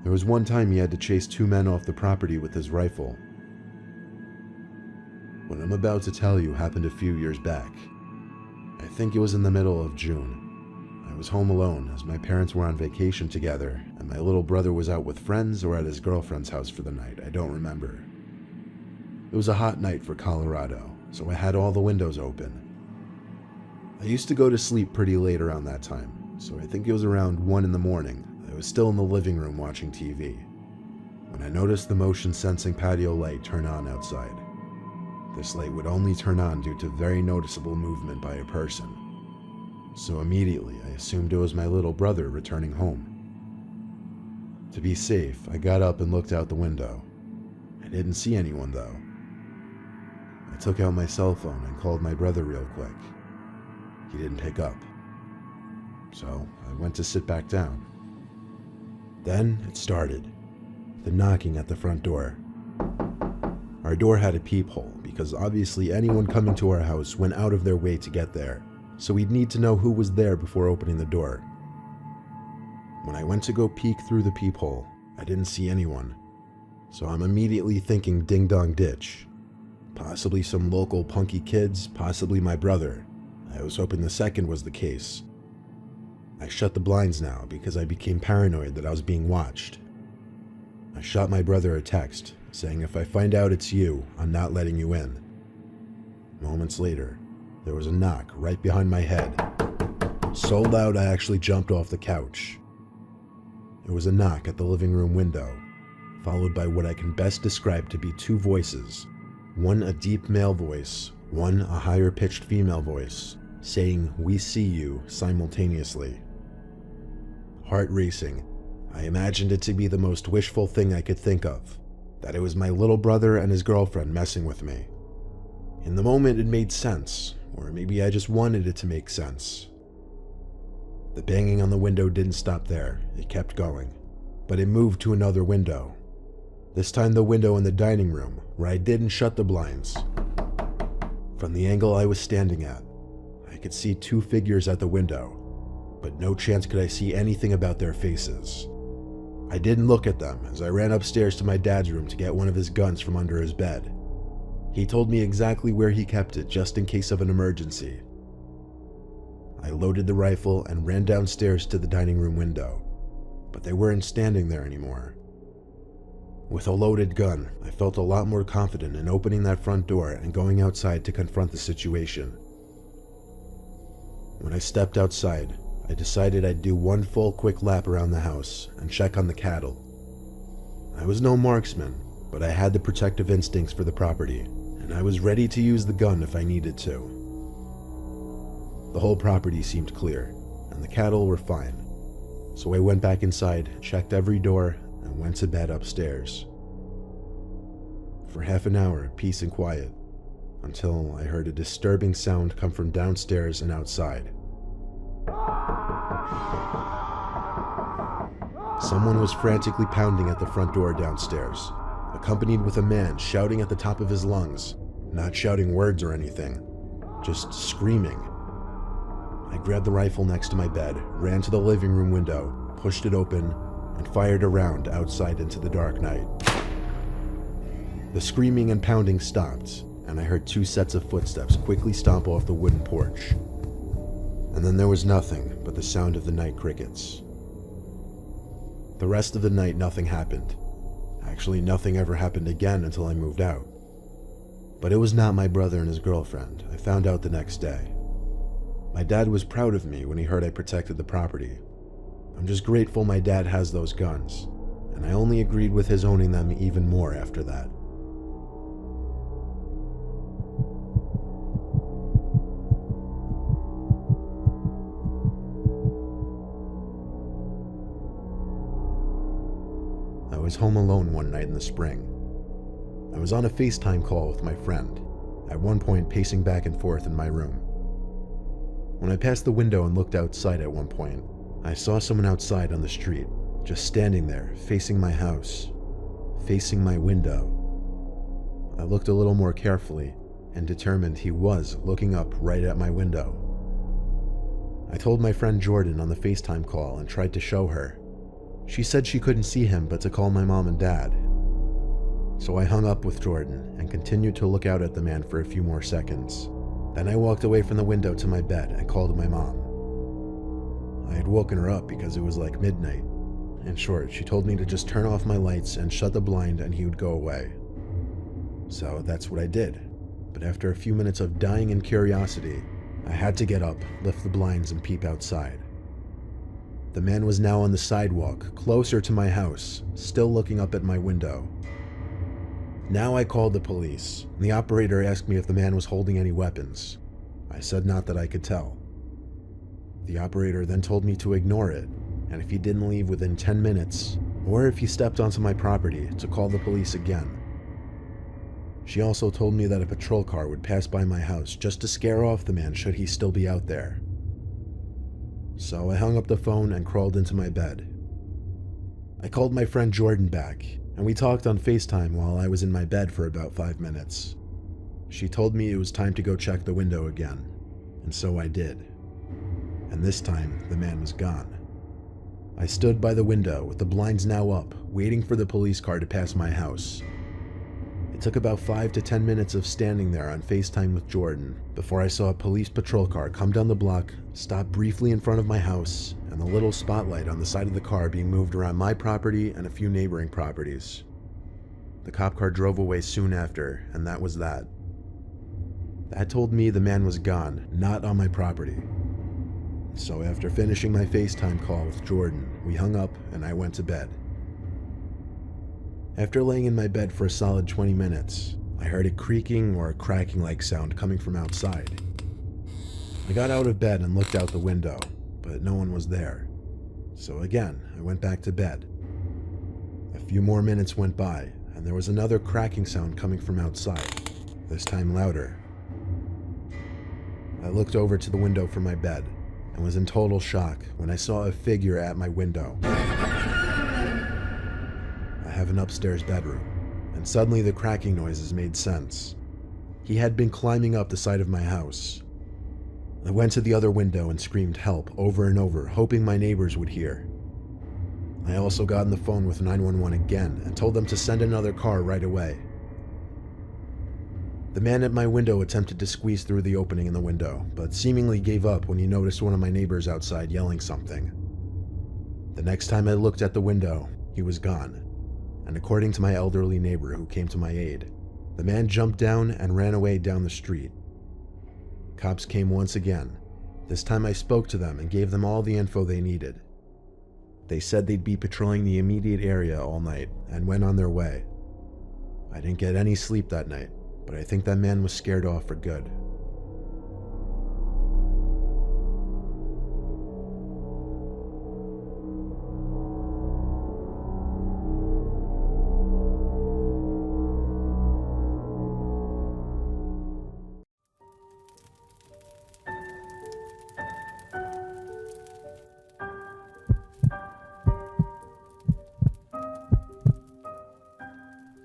There was one time he had to chase 2 men off the property with his rifle. What I'm about to tell you happened a few years back. I think it was in the middle of June. I was home alone as my parents were on vacation together and my little brother was out with friends or at his girlfriend's house for the night. I don't remember. It was a hot night for Colorado, so I had all the windows open. I used to go to sleep pretty late around that time, so I think it was around 1 in the morning. I was still in the living room watching TV when I noticed the motion-sensing patio light turn on outside. This light would only turn on due to very noticeable movement by a person. So immediately, I assumed it was my little brother returning home. To be safe, I got up and looked out the window. I didn't see anyone though. I took out my cell phone and called my brother real quick. He didn't pick up. So I went to sit back down. Then it started. The knocking at the front door. Our door had a peephole because obviously anyone coming to our house went out of their way to get there, so we'd need to know who was there before opening the door. When I went to go peek through the peephole, I didn't see anyone, so I'm immediately thinking ding dong ditch. Possibly some local punky kids, possibly my brother. I was hoping the second was the case. I shut the blinds now because I became paranoid that I was being watched. I shot my brother a text, saying if I find out it's you, I'm not letting you in. Moments later, there was a knock right behind my head. So loud I actually jumped off the couch. It was a knock at the living room window, followed by what I can best describe to be 2 voices. One a deep male voice, one a higher pitched female voice, saying "we see you" simultaneously. Heart racing, I imagined it to be the most wishful thing I could think of, that it was my little brother and his girlfriend messing with me. In the moment it made sense, or maybe I just wanted it to make sense. The banging on the window didn't stop there, it kept going, but it moved to another window. This time the window in the dining room, where I didn't shut the blinds. From the angle I was standing at, I could see 2 figures at the window, but no chance could I see anything about their faces. I didn't look at them as I ran upstairs to my dad's room to get one of his guns from under his bed. He told me exactly where he kept it just in case of an emergency. I loaded the rifle and ran downstairs to the dining room window, but they weren't standing there anymore. With a loaded gun, I felt a lot more confident in opening that front door and going outside to confront the situation. When I stepped outside, I decided I'd do one full quick lap around the house and check on the cattle. I was no marksman, but I had the protective instincts for the property, and I was ready to use the gun if I needed to. The whole property seemed clear, and the cattle were fine, so I went back inside, checked every door, and went to bed upstairs. For half an hour, peace and quiet, until I heard a disturbing sound come from downstairs and outside. Someone was frantically pounding at the front door downstairs, accompanied with a man shouting at the top of his lungs, not shouting words or anything, just screaming. I grabbed the rifle next to my bed, ran to the living room window, pushed it open, and fired a round outside into the dark night. The screaming and pounding stopped, and I heard 2 sets of footsteps quickly stomp off the wooden porch. And then there was nothing but the sound of the night crickets. The rest of the night, nothing happened. Actually, nothing ever happened again until I moved out. But it was not my brother and his girlfriend. I found out the next day. My dad was proud of me when he heard I protected the property. I'm just grateful my dad has those guns, and I only agreed with his owning them even more after that. I was home alone one night in the spring. I was on a FaceTime call with my friend, at one point pacing back and forth in my room. When I passed the window and looked outside at one point, I saw someone outside on the street, just standing there, facing my house, facing my window. I looked a little more carefully and determined he was looking up right at my window. I told my friend Jordan on the FaceTime call and tried to show her. She said she couldn't see him but to call my mom and dad. So I hung up with Jordan and continued to look out at the man for a few more seconds. Then I walked away from the window to my bed and called my mom. I had woken her up because it was like midnight. In short, she told me to just turn off my lights and shut the blind and he would go away. So that's what I did. But after a few minutes of dying in curiosity, I had to get up, lift the blinds, and peep outside. The man was now on the sidewalk, closer to my house, still looking up at my window. Now I called the police, and the operator asked me if the man was holding any weapons. I said not that I could tell. The operator then told me to ignore it, and if he didn't leave within 10 minutes, or if he stepped onto my property, to call the police again. She also told me that a patrol car would pass by my house just to scare off the man should he still be out there. So I hung up the phone and crawled into my bed. I called my friend Jordan back, and we talked on FaceTime while I was in my bed for about 5 minutes. She told me it was time to go check the window again, and so I did. And this time, the man was gone. I stood by the window with the blinds now up, waiting for the police car to pass my house. It took about 5 to 10 minutes of standing there on FaceTime with Jordan before I saw a police patrol car come down the block, stop briefly in front of my house, and the little spotlight on the side of the car being moved around my property and a few neighboring properties. The cop car drove away soon after, and that was that. That told me the man was gone, not on my property. So after finishing my FaceTime call with Jordan, we hung up and I went to bed. After laying in my bed for a solid 20 minutes, I heard a creaking or a cracking-like sound coming from outside. I got out of bed and looked out the window, but no one was there. So again, I went back to bed. A few more minutes went by, and there was another cracking sound coming from outside, this time louder. I looked over to the window from my bed and was in total shock when I saw a figure at my window. I have an upstairs bedroom, and suddenly the cracking noises made sense. He had been climbing up the side of my house. I went to the other window and screamed help over and over, hoping my neighbors would hear. I also got on the phone with 911 again and told them to send another car right away. The man at my window attempted to squeeze through the opening in the window, but seemingly gave up when he noticed one of my neighbors outside yelling something. The next time I looked at the window, he was gone. And according to my elderly neighbor who came to my aid, the man jumped down and ran away down the street. Cops came once again. This time I spoke to them and gave them all the info they needed. They said they'd be patrolling the immediate area all night and went on their way. I didn't get any sleep that night, but I think that man was scared off for good.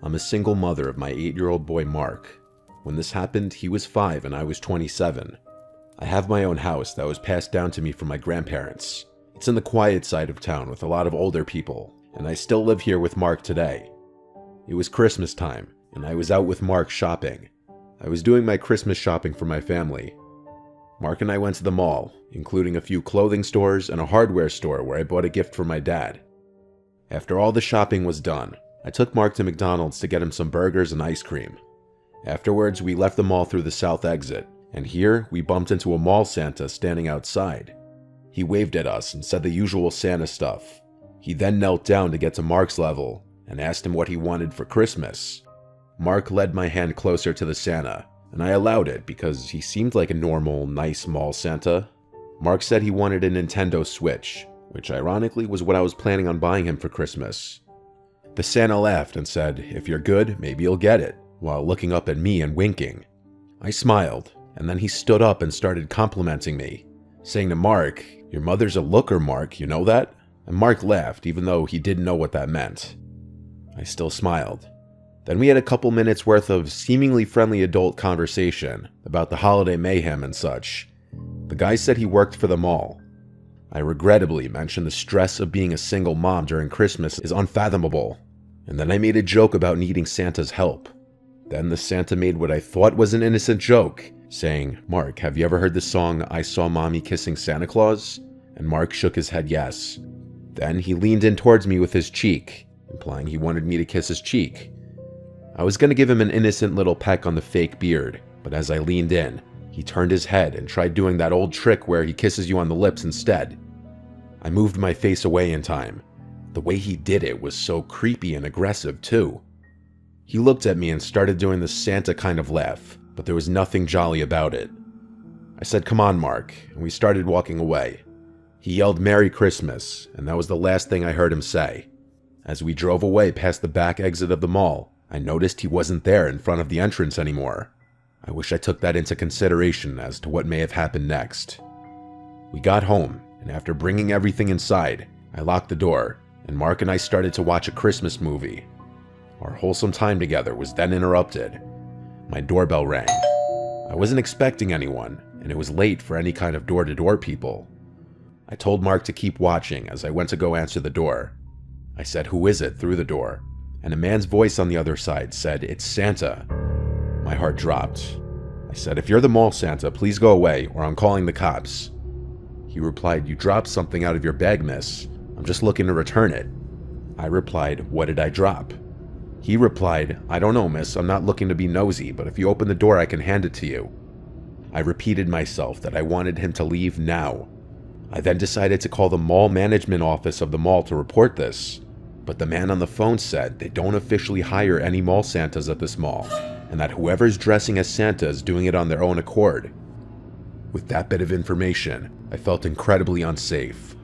I'm a single mother of my 8-year-old boy Mark. When this happened, he was 5 and I was 27. I have my own house that was passed down to me from my grandparents. It's in the quiet side of town with a lot of older people, and I still live here with Mark today. It was Christmas time, and I was out with Mark shopping. I was doing my Christmas shopping for my family. Mark and I went to the mall, including a few clothing stores and a hardware store where I bought a gift for my dad. After all the shopping was done, I took Mark to McDonald's to get him some burgers and ice cream. Afterwards, we left the mall through the south exit, and here we bumped into a mall Santa standing outside. He waved at us and said the usual Santa stuff. He then knelt down to get to Mark's level and asked him what he wanted for Christmas. Mark led my hand closer to the Santa, and I allowed it because he seemed like a normal, nice mall Santa. Mark said he wanted a Nintendo Switch, which ironically was what I was planning on buying him for Christmas. The Santa laughed and said, "If you're good, maybe you'll get it," while looking up at me and winking. I smiled, and then he stood up and started complimenting me, saying to Mark, "Your mother's a looker, Mark, you know that?" And Mark laughed, even though he didn't know what that meant. I still smiled. Then we had a couple minutes worth of seemingly friendly adult conversation about the holiday mayhem and such. The guy said he worked for the mall. I regrettably mentioned the stress of being a single mom during Christmas is unfathomable, and then I made a joke about needing Santa's help. Then the Santa made what I thought was an innocent joke, saying, "Mark, have you ever heard the song 'I Saw Mommy Kissing Santa Claus'?" And Mark shook his head yes. Then he leaned in towards me with his cheek, implying he wanted me to kiss his cheek. I was going to give him an innocent little peck on the fake beard, but as I leaned in, he turned his head and tried doing that old trick where he kisses you on the lips instead. I moved my face away in time. The way he did it was so creepy and aggressive too. He looked at me and started doing the Santa kind of laugh, but there was nothing jolly about it. I said, "Come on, Mark," and we started walking away. He yelled "Merry Christmas," and that was the last thing I heard him say. As we drove away past the back exit of the mall, I noticed he wasn't there in front of the entrance anymore. I wish I took that into consideration as to what may have happened next. We got home, and after bringing everything inside, I locked the door, and Mark and I started to watch a Christmas movie. Our wholesome time together was then interrupted. My doorbell rang. I wasn't expecting anyone, and it was late for any kind of door-to-door people. I told Mark to keep watching as I went to go answer the door. I said, "Who is it?" through the door, and a man's voice on the other side said, "It's Santa." My heart dropped. I said, "If you're the mall Santa, please go away or I'm calling the cops." He replied, "You dropped something out of your bag, miss. I'm just looking to return it." I replied, "What did I drop?" He replied, "I don't know, miss. I'm not looking to be nosy, but if you open the door, I can hand it to you." I repeated myself that I wanted him to leave now. I then decided to call the mall management office of the mall to report this, but the man on the phone said they don't officially hire any mall Santas at this mall, and that whoever's dressing as Santa is doing it on their own accord. With that bit of information, I felt incredibly unsafe.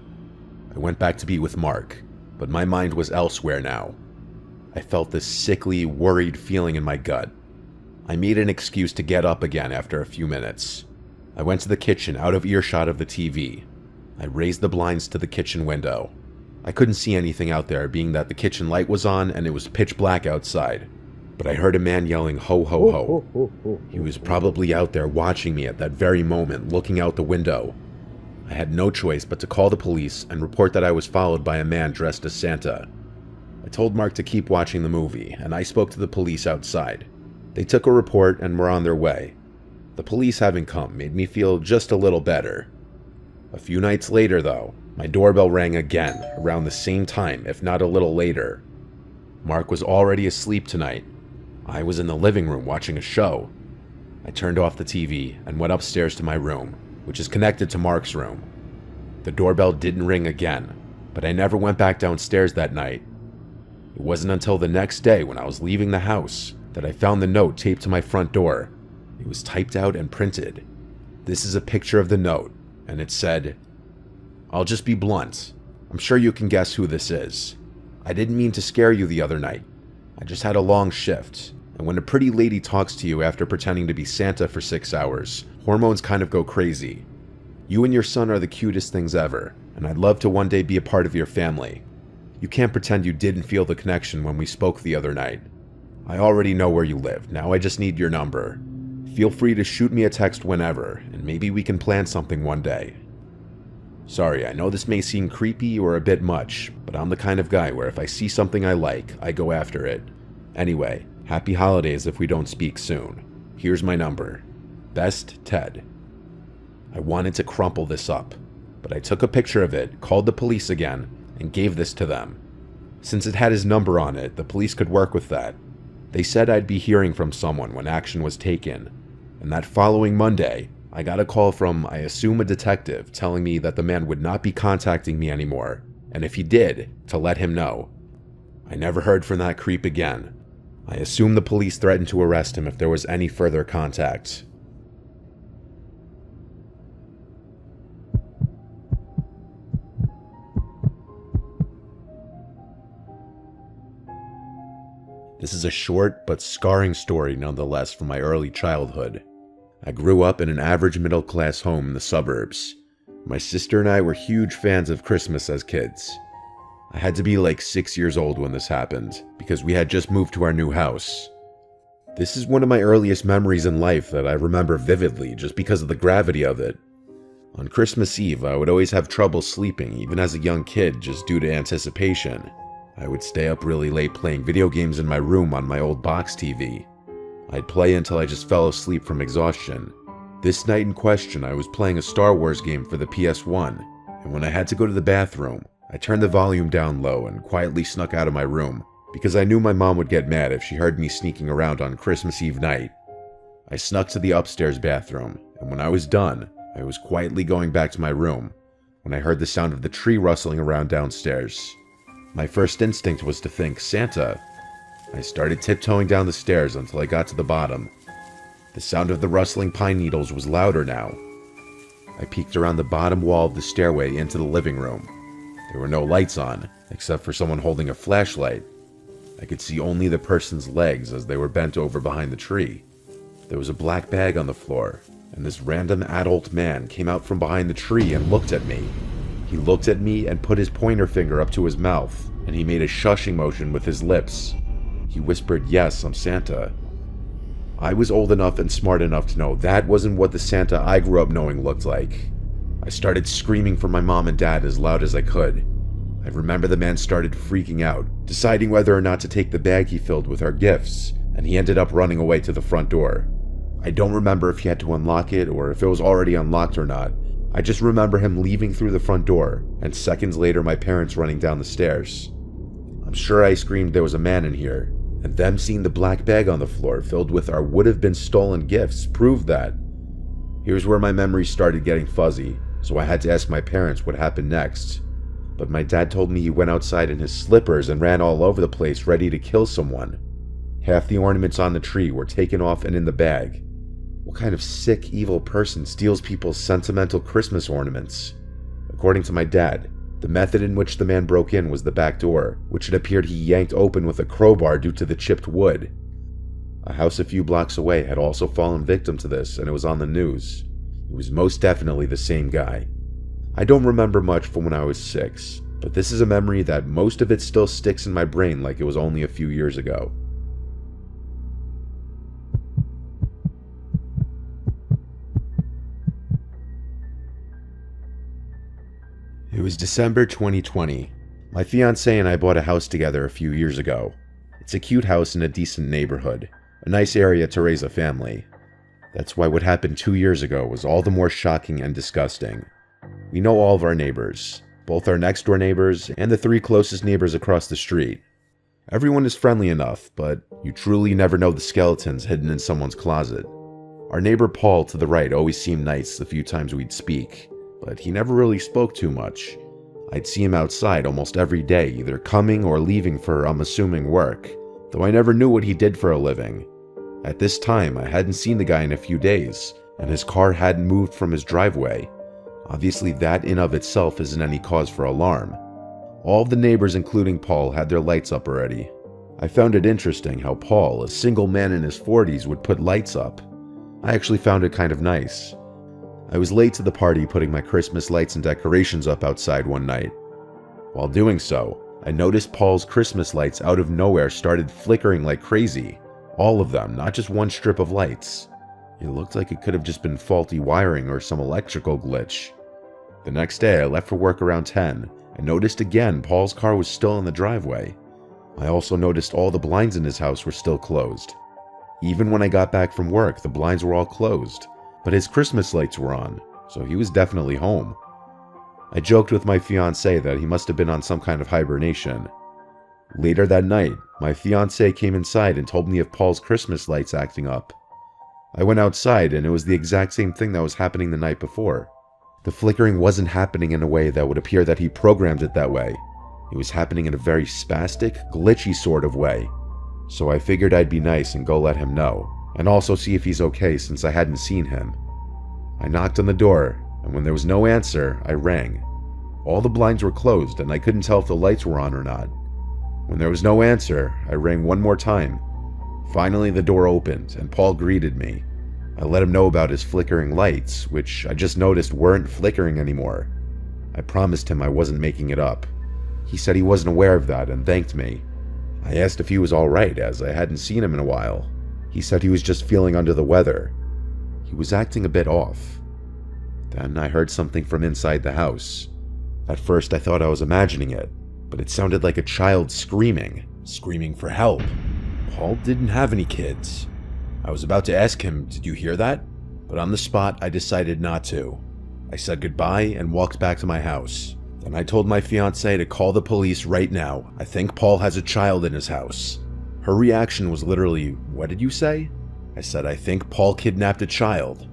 I went back to be with Mark, but my mind was elsewhere now. I felt this sickly, worried feeling in my gut. I made an excuse to get up again after a few minutes. I went to the kitchen out of earshot of the TV. I raised the blinds to the kitchen window. I couldn't see anything out there, being that the kitchen light was on and it was pitch black outside. But I heard a man yelling, "Ho, ho, ho." He was probably out there watching me at that very moment, looking out the window. I had no choice but to call the police and report that I was followed by a man dressed as Santa. I told Mark to keep watching the movie, and I spoke to the police outside. They took a report and were on their way. The police having come made me feel just a little better. A few nights later, though, my doorbell rang again, around the same time, if not a little later. Mark was already asleep tonight. I was in the living room watching a show. I turned off the TV and went upstairs to my room, which is connected to Mark's room. The doorbell didn't ring again, but I never went back downstairs that night. It wasn't until the next day when I was leaving the house that I found the note taped to my front door. It was typed out and printed. This is a picture of the note, and it said, "I'll just be blunt. I'm sure you can guess who this is. I didn't mean to scare you the other night. I just had a long shift, and when a pretty lady talks to you after pretending to be Santa for 6 hours, hormones kind of go crazy. You and your son are the cutest things ever, and I'd love to one day be a part of your family. You can't pretend you didn't feel the connection when we spoke the other night. I already know where you live, now I just need your number. Feel free to shoot me a text whenever, and maybe we can plan something one day. Sorry, I know this may seem creepy or a bit much, but I'm the kind of guy where if I see something I like, I go after it. Anyway, happy holidays if we don't speak soon. Here's my number. Best Ted. I wanted to crumple this up, but I took a picture of it, called the police again, and gave this to them. Since it had his number on it, the police could work with that. They said I'd be hearing from someone when action was taken, and that following Monday, I got a call from, I assume, a detective telling me that the man would not be contacting me anymore, and if he did, to let him know. I never heard from that creep again. I assume the police threatened to arrest him if there was any further contact. This is a short but scarring story nonetheless from my early childhood. I grew up in an average middle-class home in the suburbs. My sister and I were huge fans of Christmas as kids. I had to be like 6 years old when this happened, because we had just moved to our new house. This is one of my earliest memories in life that I remember vividly just because of the gravity of it. On Christmas Eve, I would always have trouble sleeping, even as a young kid, just due to anticipation. I would stay up really late playing video games in my room on my old box TV. I'd play until I just fell asleep from exhaustion. This night in question, I was playing a Star Wars game for the PS1, and when I had to go to the bathroom, I turned the volume down low and quietly snuck out of my room, because I knew my mom would get mad if she heard me sneaking around on Christmas Eve night. I snuck to the upstairs bathroom, and when I was done, I was quietly going back to my room, when I heard the sound of the tree rustling around downstairs. My first instinct was to think, Santa. I started tiptoeing down the stairs until I got to the bottom. The sound of the rustling pine needles was louder now. I peeked around the bottom wall of the stairway into the living room. There were no lights on, except for someone holding a flashlight. I could see only the person's legs as they were bent over behind the tree. There was a black bag on the floor, and this random adult man came out from behind the tree and looked at me. He looked at me and put his pointer finger up to his mouth, and he made a shushing motion with his lips. He whispered, "Yes, I'm Santa." I was old enough and smart enough to know that wasn't what the Santa I grew up knowing looked like. I started screaming for my mom and dad as loud as I could. I remember the man started freaking out, deciding whether or not to take the bag he filled with our gifts, and he ended up running away to the front door. I don't remember if he had to unlock it or if it was already unlocked or not. I just remember him leaving through the front door, and seconds later my parents running down the stairs. I'm sure I screamed there was a man in here, and them seeing the black bag on the floor filled with our would-have-been stolen gifts proved that. Here's where my memories started getting fuzzy, so I had to ask my parents what happened next. But my dad told me he went outside in his slippers and ran all over the place ready to kill someone. Half the ornaments on the tree were taken off and in the bag. What kind of sick, evil person steals people's sentimental Christmas ornaments? According to my dad, the method in which the man broke in was the back door, which it appeared he yanked open with a crowbar due to the chipped wood. A house a few blocks away had also fallen victim to this, and it was on the news. It was most definitely the same guy. I don't remember much from when I was 6, but this is a memory that most of it still sticks in my brain like it was only a few years ago. It was December 2020. My fiancé and I bought a house together a few years ago. It's a cute house in a decent neighborhood, a nice area to raise a family. That's why what happened 2 years ago was all the more shocking and disgusting. We know all of our neighbors, both our next door neighbors and the 3 closest neighbors across the street. Everyone is friendly enough, but you truly never know the skeletons hidden in someone's closet. Our neighbor Paul to the right always seemed nice the few times we'd speak, but he never really spoke too much. I'd see him outside almost every day, either coming or leaving for, I'm assuming, work, though I never knew what he did for a living. At this time, I hadn't seen the guy in a few days, and his car hadn't moved from his driveway. Obviously, that in of itself isn't any cause for alarm. All of the neighbors, including Paul, had their lights up already. I found it interesting how Paul, a single man in his 40s, would put lights up. I actually found it kind of nice. I was late to the party putting my Christmas lights and decorations up outside one night. While doing so, I noticed Paul's Christmas lights out of nowhere started flickering like crazy. All of them, not just one strip of lights. It looked like it could have just been faulty wiring or some electrical glitch. The next day, I left for work around 10 and noticed again Paul's car was still in the driveway. I also noticed all the blinds in his house were still closed. Even when I got back from work, the blinds were all closed, but his Christmas lights were on, so he was definitely home. I joked with my fiancé that he must have been on some kind of hibernation. Later that night, my fiancé came inside and told me of Paul's Christmas lights acting up. I went outside and it was the exact same thing that was happening the night before. The flickering wasn't happening in a way that would appear that he programmed it that way. It was happening in a very spastic, glitchy sort of way. So I figured I'd be nice and go let him know, and also see if he's okay since I hadn't seen him. I knocked on the door, and when there was no answer, I rang. All the blinds were closed and I couldn't tell if the lights were on or not. When there was no answer, I rang one more time. Finally, the door opened and Paul greeted me. I let him know about his flickering lights, which I just noticed weren't flickering anymore. I promised him I wasn't making it up. He said he wasn't aware of that and thanked me. I asked if he was alright, as I hadn't seen him in a while. He said he was just feeling under the weather. He was acting a bit off. Then I heard something from inside the house. At first I thought I was imagining it, but it sounded like a child screaming for help. Paul didn't have any kids. I was about to ask him, "Did you hear that?" But on the spot I decided not to. I said goodbye and walked back to my house. Then I told my fiancée to call the police right now. I think Paul has a child in his house. Her reaction was literally, "What did you say?" I said, "I think Paul kidnapped a child."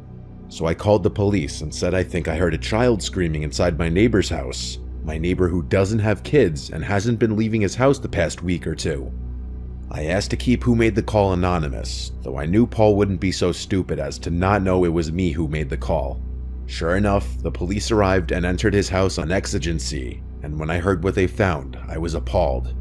So I called the police and said I think I heard a child screaming inside my neighbor's house. My neighbor who doesn't have kids and hasn't been leaving his house the past week or two. I asked to keep who made the call anonymous, though I knew Paul wouldn't be so stupid as to not know it was me who made the call. Sure enough, the police arrived and entered his house on exigency, and when I heard what they found, I was appalled.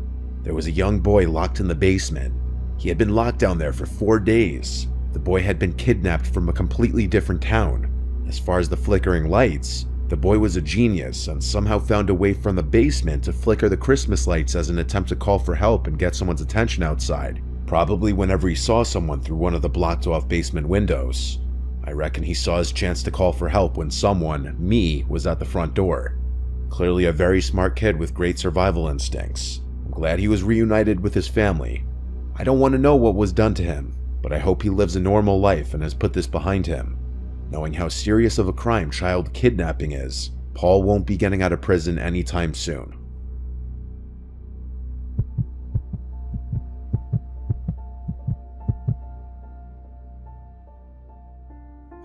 There was a young boy locked in the basement. He had been locked down there for 4 days. The boy had been kidnapped from a completely different town. As far as the flickering lights, the boy was a genius and somehow found a way from the basement to flicker the Christmas lights as an attempt to call for help and get someone's attention outside, probably whenever he saw someone through one of the blocked-off basement windows. I reckon he saw his chance to call for help when someone, me, was at the front door. Clearly a very smart kid with great survival instincts. I'm glad he was reunited with his family. I don't want to know what was done to him, but I hope he lives a normal life and has put this behind him. Knowing how serious of a crime child kidnapping is, Paul won't be getting out of prison anytime soon.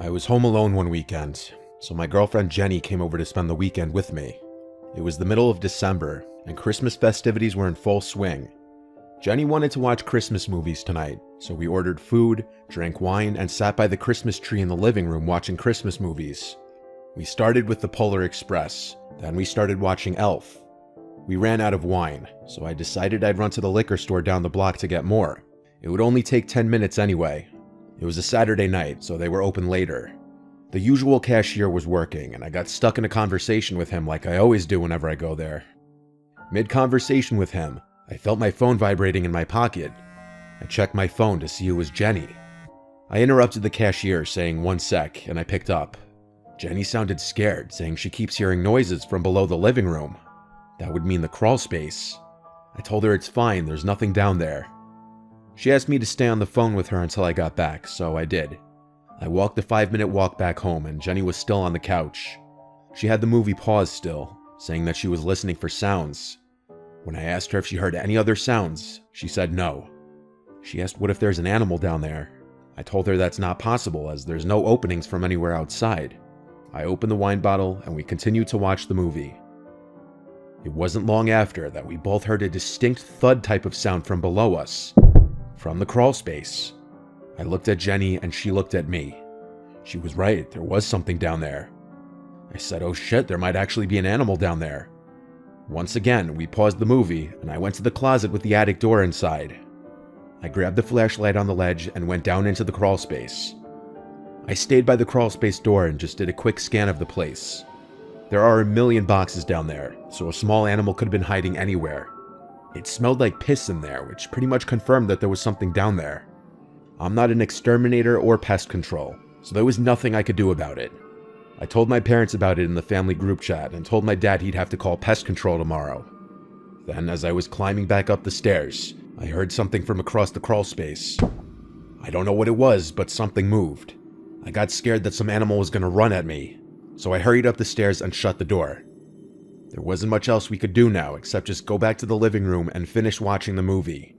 I was home alone one weekend, so my girlfriend Jenny came over to spend the weekend with me. It was the middle of December, and Christmas festivities were in full swing. Jenny wanted to watch Christmas movies tonight, so we ordered food, drank wine, and sat by the Christmas tree in the living room watching Christmas movies. We started with the Polar Express, then we started watching Elf. We ran out of wine, so I decided I'd run to the liquor store down the block to get more. It would only take 10 minutes anyway. It was a Saturday night, so they were open later. The usual cashier was working, and I got stuck in a conversation with him like I always do whenever I go there. Mid-conversation with him, I felt my phone vibrating in my pocket. I checked my phone to see it was Jenny. I interrupted the cashier saying 1 sec, and I picked up. Jenny sounded scared, saying she keeps hearing noises from below the living room. That would mean the crawl space. I told her it's fine, there's nothing down there. She asked me to stay on the phone with her until I got back, so I did. I walked a 5-minute walk back home and Jenny was still on the couch. She had the movie paused still, saying that she was listening for sounds. When I asked her if she heard any other sounds, she said no. She asked what if there's an animal down there. I told her that's not possible as there's no openings from anywhere outside. I opened the wine bottle and we continued to watch the movie. It wasn't long after that we both heard a distinct thud type of sound from below us. From the crawl space. I looked at Jenny and she looked at me. She was right, there was something down there. I said, oh shit, there might actually be an animal down there. Once again, we paused the movie and I went to the closet with the attic door inside. I grabbed the flashlight on the ledge and went down into the crawl space. I stayed by the crawl space door and just did a quick scan of the place. There are a million boxes down there, so a small animal could have been hiding anywhere. It smelled like piss in there, which pretty much confirmed that there was something down there. I'm not an exterminator or pest control, so there was nothing I could do about it. I told my parents about it in the family group chat and told my dad he'd have to call pest control tomorrow. Then, as I was climbing back up the stairs, I heard something from across the crawl space. I don't know what it was, but something moved. I got scared that some animal was going to run at me, so I hurried up the stairs and shut the door. There wasn't much else we could do now except just go back to the living room and finish watching the movie.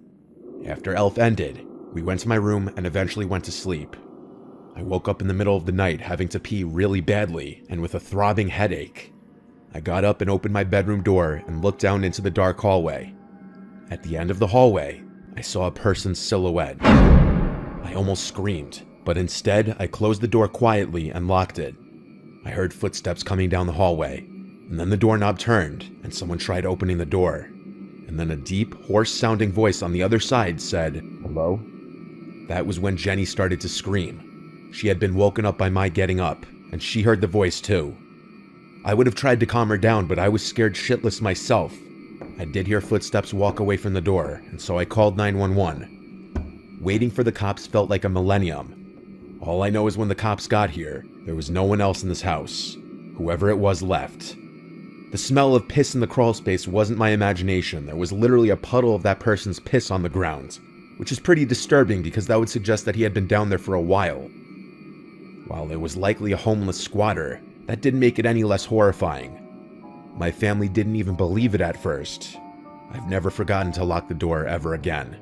After Elf ended, we went to my room and eventually went to sleep. I woke up in the middle of the night having to pee really badly and with a throbbing headache. I got up and opened my bedroom door and looked down into the dark hallway. At the end of the hallway, I saw a person's silhouette. I almost screamed, but instead I closed the door quietly and locked it. I heard footsteps coming down the hallway, and then the doorknob turned and someone tried opening the door. And then a deep, hoarse-sounding voice on the other side said, "Hello?" That was when Jenny started to scream. She had been woken up by my getting up, and she heard the voice too. I would have tried to calm her down, but I was scared shitless myself. I did hear footsteps walk away from the door, and so I called 911. Waiting for the cops felt like a millennium. All I know is when the cops got here, there was no one else in this house. Whoever it was left. The smell of piss in the crawl space wasn't my imagination. There was literally a puddle of that person's piss on the ground, which is pretty disturbing because that would suggest that he had been down there for a while. While it was likely a homeless squatter, that didn't make it any less horrifying. My family didn't even believe it at first. I've never forgotten to lock the door ever again.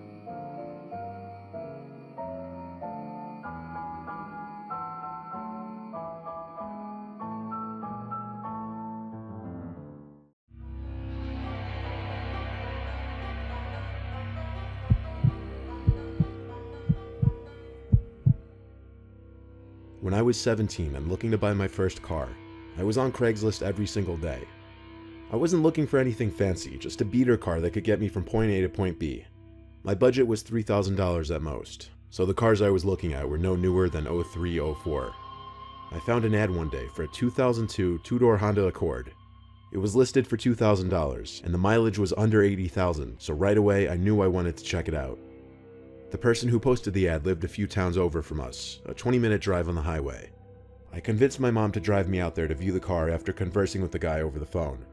When I was 17 and looking to buy my first car, I was on Craigslist every single day. I wasn't looking for anything fancy, just a beater car that could get me from point A to point B. My budget was $3,000 at most, so the cars I was looking at were no newer than 03, 04. I found an ad one day for a 2002 two-door Honda Accord. It was listed for $2,000, and the mileage was under 80,000, so right away I knew I wanted to check it out. The person who posted the ad lived a few towns over from us, a 20-minute drive on the highway. I convinced my mom to drive me out there to view the car after conversing with the guy over the phone.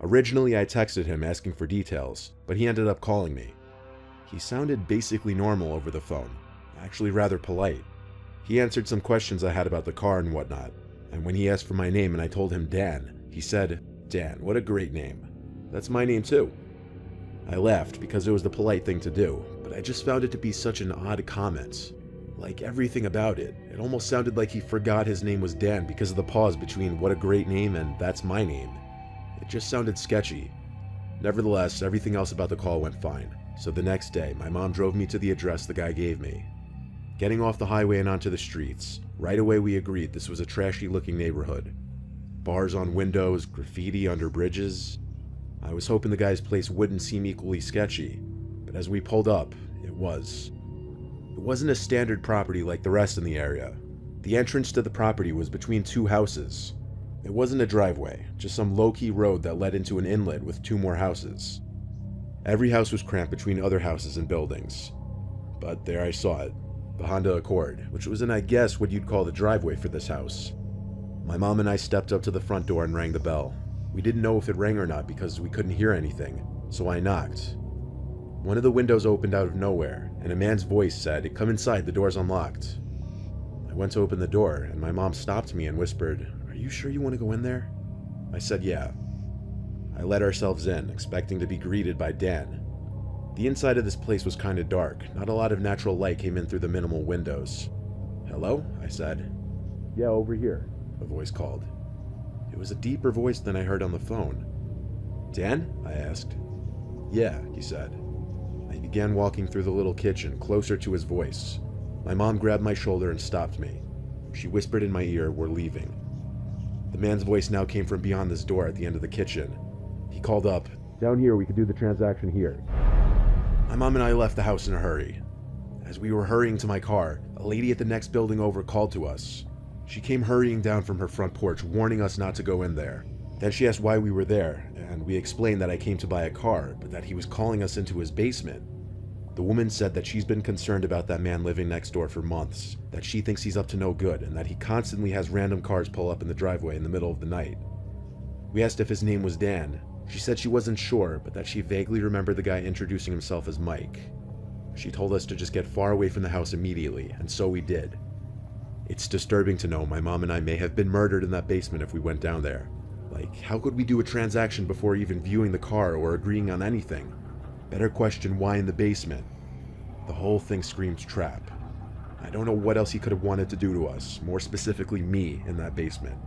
Originally, I texted him asking for details, but he ended up calling me. He sounded basically normal over the phone, actually rather polite. He answered some questions I had about the car and whatnot, and when he asked for my name and I told him Dan, he said, "Dan, what a great name. That's my name too." I laughed because it was the polite thing to do, but I just found it to be such an odd comment. Like everything about it, it almost sounded like he forgot his name was Dan because of the pause between "what a great name" and "that's my name." It just sounded sketchy. Nevertheless, everything else about the call went fine, so the next day, my mom drove me to the address the guy gave me. Getting off the highway and onto the streets, right away we agreed this was a trashy-looking neighborhood. Bars on windows, graffiti under bridges. I was hoping the guy's place wouldn't seem equally sketchy, but as we pulled up, it was. It wasn't a standard property like the rest in the area. The entrance to the property was between two houses. It wasn't a driveway, just some low-key road that led into an inlet with two more houses. Every house was cramped between other houses and buildings. But there I saw it, the Honda Accord, which was in, I guess, what you'd call the driveway for this house. My mom and I stepped up to the front door and rang the bell. We didn't know if it rang or not because we couldn't hear anything, so I knocked. One of the windows opened out of nowhere, and a man's voice said, "Come inside, the door's unlocked." I went to open the door, and my mom stopped me and whispered, "Are you sure you want to go in there?" I said yeah. I let ourselves in, expecting to be greeted by Dan. The inside of this place was kinda dark, not a lot of natural light came in through the minimal windows. "Hello?" I said. "Yeah, over here," a voice called. It was a deeper voice than I heard on the phone. "Dan?" I asked. "Yeah," he said. I began walking through the little kitchen, closer to his voice. My mom grabbed my shoulder and stopped me. She whispered in my ear, "We're leaving." The man's voice now came from beyond this door at the end of the kitchen. He called up, "Down here, we could do the transaction here." My mom and I left the house in a hurry. As we were hurrying to my car, a lady at the next building over called to us. She came hurrying down from her front porch, warning us not to go in there. Then she asked why we were there, and we explained that I came to buy a car, but that he was calling us into his basement. The woman said that she's been concerned about that man living next door for months, that she thinks he's up to no good, and that he constantly has random cars pull up in the driveway in the middle of the night. We asked if his name was Dan. She said she wasn't sure, but that she vaguely remembered the guy introducing himself as Mike. She told us to just get far away from the house immediately, and so we did. It's disturbing to know my mom and I may have been murdered in that basement if we went down there. Like, how could we do a transaction before even viewing the car or agreeing on anything? Better question why in the basement. The whole thing screams trap. I don't know what else he could have wanted to do to us, more specifically me, in that basement.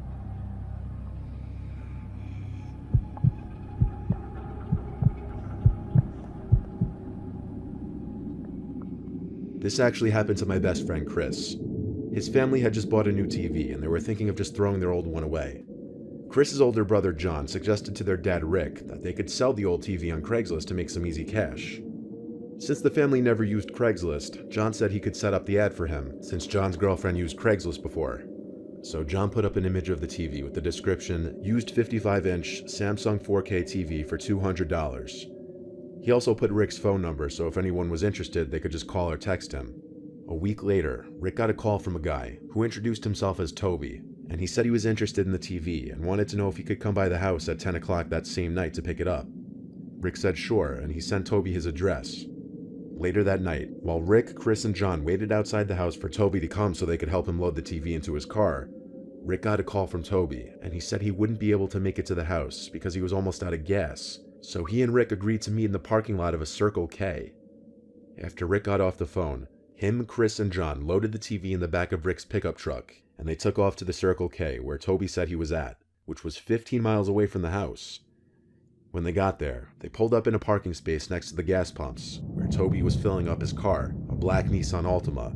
This actually happened to my best friend Chris. His family had just bought a new TV and they were thinking of just throwing their old one away. Chris's older brother John suggested to their dad Rick that they could sell the old TV on Craigslist to make some easy cash. Since the family never used Craigslist, John said he could set up the ad for him, since John's girlfriend used Craigslist before. So John put up an image of the TV with the description, used 55-inch Samsung 4K TV for $200. He also put Rick's phone number so if anyone was interested they could just call or text him. A week later, Rick got a call from a guy who introduced himself as Toby, and he said he was interested in the TV and wanted to know if he could come by the house at 10 o'clock that same night to pick it up. Rick said sure, and he sent Toby his address. Later that night, while Rick, Chris, and John waited outside the house for Toby to come so they could help him load the TV into his car, Rick got a call from Toby, and he said he wouldn't be able to make it to the house because he was almost out of gas, so he and Rick agreed to meet in the parking lot of a Circle K. After Rick got off the phone, him, Chris, and John loaded the TV in the back of Rick's pickup truck, and they took off to the Circle K where Toby said he was at, which was 15 miles away from the house. When they got there, they pulled up in a parking space next to the gas pumps, where Toby was filling up his car, a black Nissan Altima.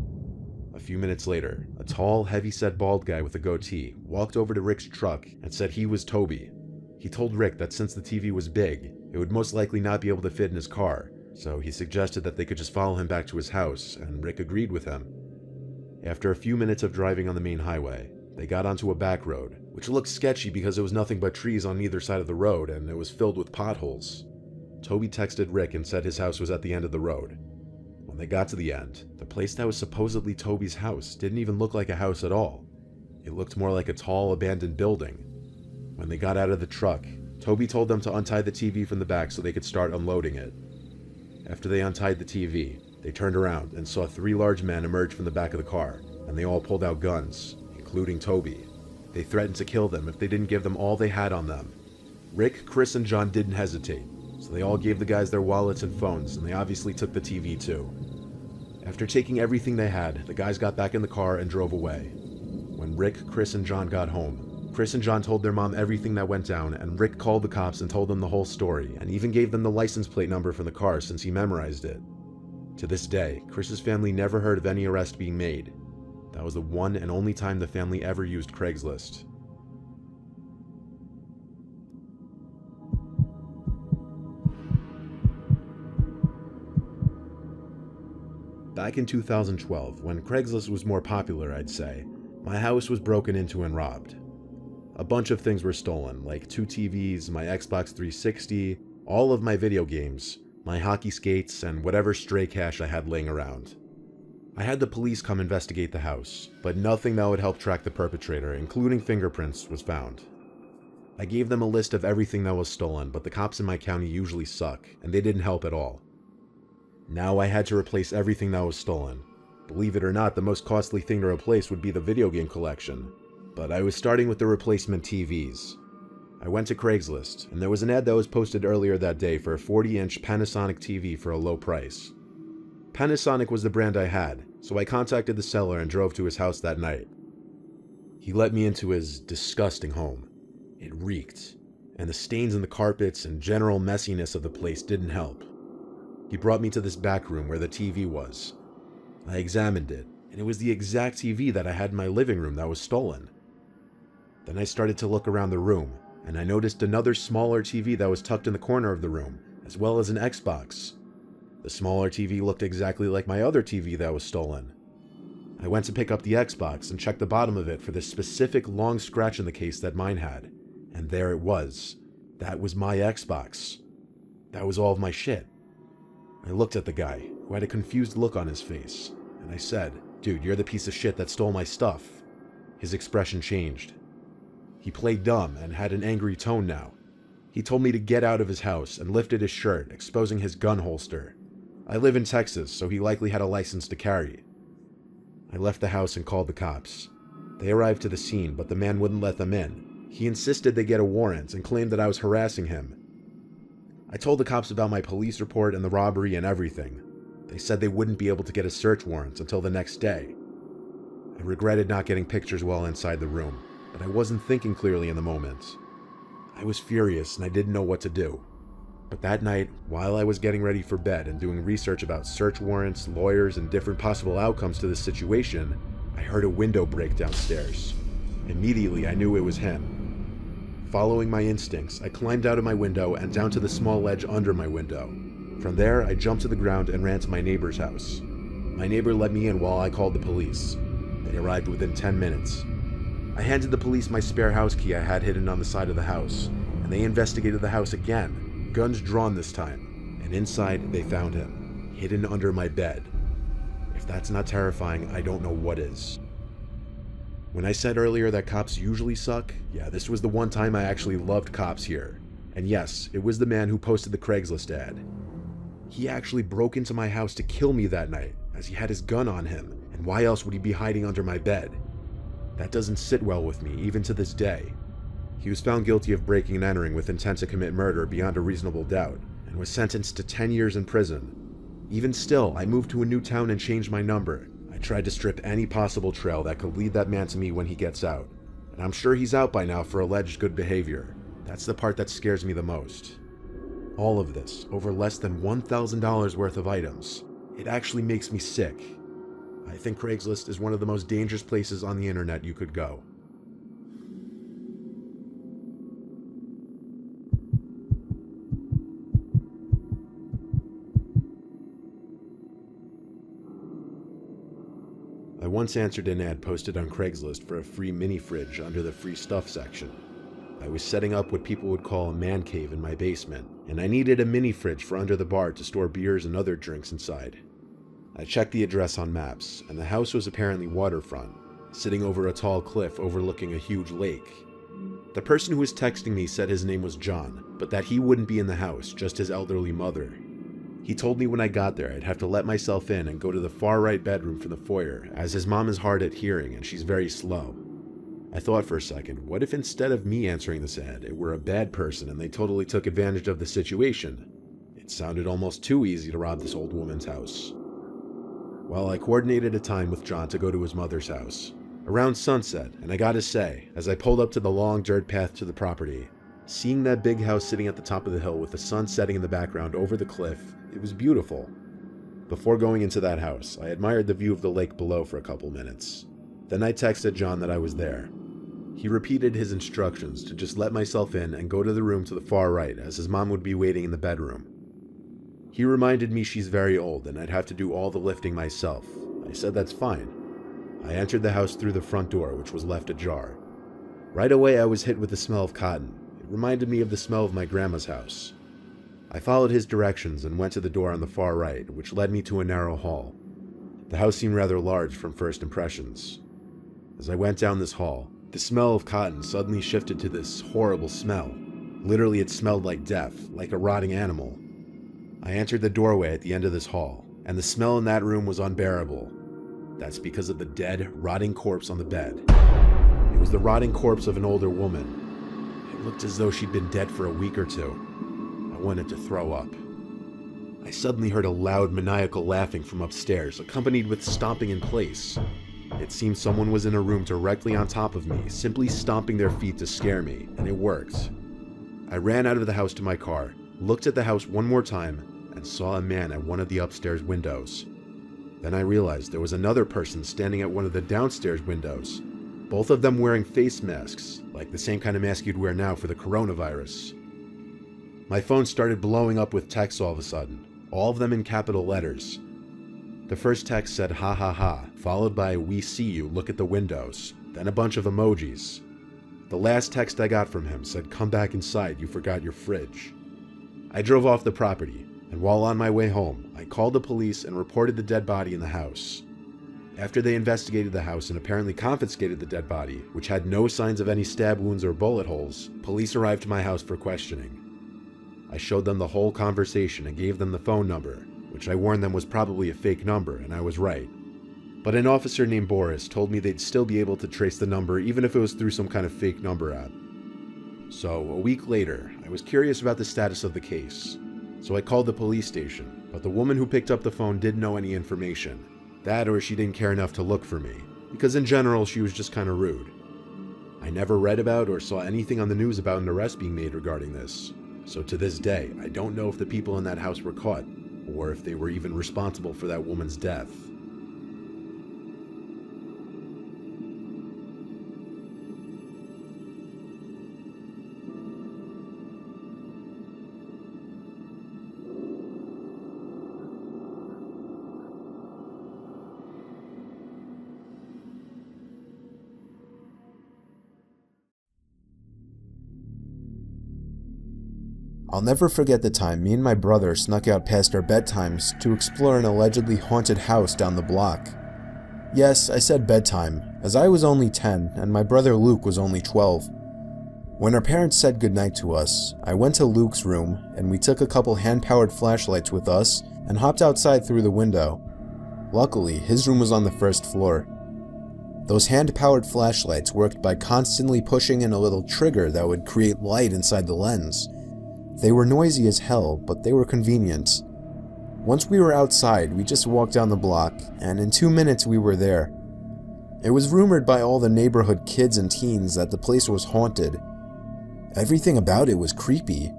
A few minutes later, a tall, heavy-set bald guy with a goatee walked over to Rick's truck and said he was Toby. He told Rick that since the TV was big, it would most likely not be able to fit in his car, so he suggested that they could just follow him back to his house, and Rick agreed with him. After a few minutes of driving on the main highway, they got onto a back road, which looked sketchy because it was nothing but trees on either side of the road and it was filled with potholes. Toby texted Rick and said his house was at the end of the road. When they got to the end, the place that was supposedly Toby's house didn't even look like a house at all. It looked more like a tall, abandoned building. When they got out of the truck, Toby told them to untie the TV from the back so they could start unloading it. After they untied the TV, they turned around and saw 3 large men emerge from the back of the car, and they all pulled out guns, including Toby. They threatened to kill them if they didn't give them all they had on them. Rick, Chris, and John didn't hesitate, so they all gave the guys their wallets and phones, and they obviously took the TV too. After taking everything they had, the guys got back in the car and drove away. When Rick, Chris, and John got home, Chris and John told their mom everything that went down, and Rick called the cops and told them the whole story, and even gave them the license plate number for the car since he memorized it. To this day, Chris's family never heard of any arrest being made. That was the one and only time the family ever used Craigslist. Back in 2012, when Craigslist was more popular, I'd say, my house was broken into and robbed. A bunch of things were stolen, like 2 TVs, my Xbox 360, all of my video games, my hockey skates, and whatever stray cash I had laying around. I had the police come investigate the house, but nothing that would help track the perpetrator, including fingerprints, was found. I gave them a list of everything that was stolen, but the cops in my county usually suck, and they didn't help at all. Now I had to replace everything that was stolen. Believe it or not, the most costly thing to replace would be the video game collection, but I was starting with the replacement TVs. I went to Craigslist, and there was an ad that was posted earlier that day for a 40-inch Panasonic TV for a low price. Panasonic was the brand I had, so I contacted the seller and drove to his house that night. He let me into his disgusting home. It reeked, and the stains in the carpets and general messiness of the place didn't help. He brought me to this back room where the TV was. I examined it, and it was the exact TV that I had in my living room that was stolen. Then I started to look around the room, and I noticed another smaller TV that was tucked in the corner of the room, as well as an Xbox. The smaller TV looked exactly like my other TV that was stolen. I went to pick up the Xbox and checked the bottom of it for this specific long scratch in the case that mine had, and there it was. That was my Xbox. That was all of my shit. I looked at the guy, who had a confused look on his face, and I said, "Dude, you're the piece of shit that stole my stuff." His expression changed. He played dumb and had an angry tone now. He told me to get out of his house and lifted his shirt, exposing his gun holster. I live in Texas, so he likely had a license to carry. I left the house and called the cops. They arrived to the scene, but the man wouldn't let them in. He insisted they get a warrant and claimed that I was harassing him. I told the cops about my police report and the robbery and everything. They said they wouldn't be able to get a search warrant until the next day. I regretted not getting pictures while inside the room, but I wasn't thinking clearly in the moment. I was furious and I didn't know what to do. But that night, while I was getting ready for bed and doing research about search warrants, lawyers, and different possible outcomes to this situation, I heard a window break downstairs. Immediately, I knew it was him. Following my instincts, I climbed out of my window and down to the small ledge under my window. From there, I jumped to the ground and ran to my neighbor's house. My neighbor let me in while I called the police. They arrived within 10 minutes. I handed the police my spare house key I had hidden on the side of the house, and they investigated the house again, guns drawn this time, and inside they found him, hidden under my bed. If that's not terrifying, I don't know what is. When I said earlier that cops usually suck, yeah, this was the one time I actually loved cops here. And yes, it was the man who posted the Craigslist ad. He actually broke into my house to kill me that night, as he had his gun on him, and why else would he be hiding under my bed? That doesn't sit well with me, even to this day. He was found guilty of breaking and entering with intent to commit murder beyond a reasonable doubt, and was sentenced to 10 years in prison. Even still, I moved to a new town and changed my number. I tried to strip any possible trail that could lead that man to me when he gets out. And I'm sure he's out by now for alleged good behavior. That's the part that scares me the most. All of this, over less than $1,000 worth of items. It actually makes me sick. I think Craigslist is one of the most dangerous places on the internet you could go. I once answered an ad posted on Craigslist for a free mini fridge under the free stuff section. I was setting up what people would call a man cave in my basement, and I needed a mini fridge for under the bar to store beers and other drinks inside. I checked the address on maps, and the house was apparently waterfront, sitting over a tall cliff overlooking a huge lake. The person who was texting me said his name was John, but that he wouldn't be in the house, just his elderly mother. He told me when I got there I'd have to let myself in and go to the far right bedroom from the foyer, as his mom is hard at hearing and she's very slow. I thought for a second, what if instead of me answering this ad, it were a bad person and they totally took advantage of the situation? It sounded almost too easy to rob this old woman's house. Well, I coordinated a time with John to go to his mother's house, around sunset, and I gotta say, as I pulled up to the long dirt path to the property, seeing that big house sitting at the top of the hill with the sun setting in the background over the cliff, it was beautiful. Before going into that house, I admired the view of the lake below for a couple minutes. Then I texted John that I was there. He repeated his instructions to just let myself in and go to the room to the far right, as his mom would be waiting in the bedroom. He reminded me she's very old and I'd have to do all the lifting myself. I said that's fine. I entered the house through the front door, which was left ajar. Right away I was hit with the smell of cotton. It reminded me of the smell of my grandma's house. I followed his directions and went to the door on the far right, which led me to a narrow hall. The house seemed rather large from first impressions. As I went down this hall, the smell of cotton suddenly shifted to this horrible smell. Literally, it smelled like death, like a rotting animal. I entered the doorway at the end of this hall, and the smell in that room was unbearable. That's because of the dead, rotting corpse on the bed. It was the rotting corpse of an older woman. It looked as though she'd been dead for a week or two. I wanted to throw up. I suddenly heard a loud, maniacal laughing from upstairs, accompanied with stomping in place. It seemed someone was in a room directly on top of me, simply stomping their feet to scare me, and it worked. I ran out of the house to my car, looked at the house one more time, and saw a man at one of the upstairs windows. Then I realized there was another person standing at one of the downstairs windows, both of them wearing face masks, like the same kind of mask you'd wear now for the coronavirus. My phone started blowing up with texts all of a sudden, all of them in capital letters. The first text said ha ha ha, followed by we see you, look at the windows, then a bunch of emojis. The last text I got from him said come back inside, you forgot your fridge. I drove off the property, and while on my way home, I called the police and reported the dead body in the house. After they investigated the house and apparently confiscated the dead body, which had no signs of any stab wounds or bullet holes, police arrived to my house for questioning. I showed them the whole conversation and gave them the phone number, which I warned them was probably a fake number, and I was right. But an officer named Boris told me they'd still be able to trace the number even if it was through some kind of fake number app. So, a week later, I was curious about the status of the case. So I called the police station, but the woman who picked up the phone didn't know any information. That or she didn't care enough to look for me, because in general she was just kind of rude. I never read about or saw anything on the news about an arrest being made regarding this, so to this day, I don't know if the people in that house were caught, or if they were even responsible for that woman's death. I'll never forget the time me and my brother snuck out past our bedtimes to explore an allegedly haunted house down the block. Yes, I said bedtime, as I was only 10 and my brother Luke was only 12. When our parents said goodnight to us, I went to Luke's room and we took a couple hand-powered flashlights with us and hopped outside through the window. Luckily, his room was on the first floor. Those hand-powered flashlights worked by constantly pushing in a little trigger that would create light inside the lens. They were noisy as hell, but they were convenient. Once we were outside, we just walked down the block, and in 2 minutes we were there. It was rumored by all the neighborhood kids and teens that the place was haunted. Everything about it was creepy.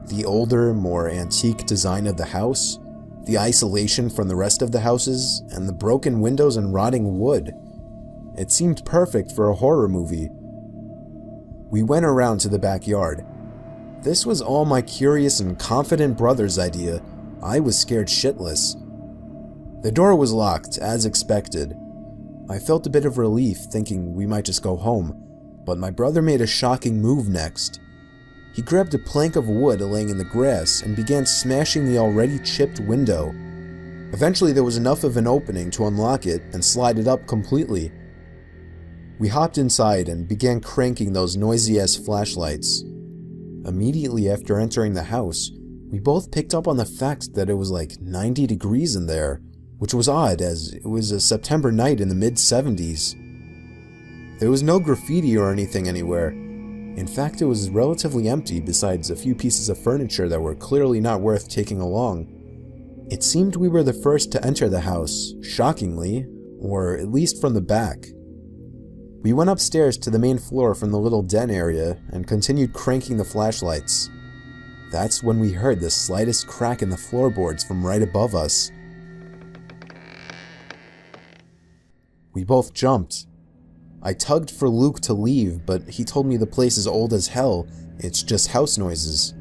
The older, more antique design of the house, the isolation from the rest of the houses, and the broken windows and rotting wood. It seemed perfect for a horror movie. We went around to the backyard. This was all my curious and confident brother's idea. I was scared shitless. The door was locked, as expected. I felt a bit of relief, thinking we might just go home, but my brother made a shocking move next. He grabbed a plank of wood laying in the grass and began smashing the already chipped window. Eventually there was enough of an opening to unlock it and slide it up completely. We hopped inside and began cranking those noisy-ass flashlights. Immediately after entering the house, we both picked up on the fact that it was like 90 degrees in there, which was odd as it was a September night in the mid-70s. There was no graffiti or anything anywhere. In fact, it was relatively empty besides a few pieces of furniture that were clearly not worth taking along. It seemed we were the first to enter the house, shockingly, or at least from the back. We went upstairs to the main floor from the little den area and continued cranking the flashlights. That's when we heard the slightest crack in the floorboards from right above us. We both jumped. I tugged for Luke to leave, but he told me the place is old as hell, it's just house noises.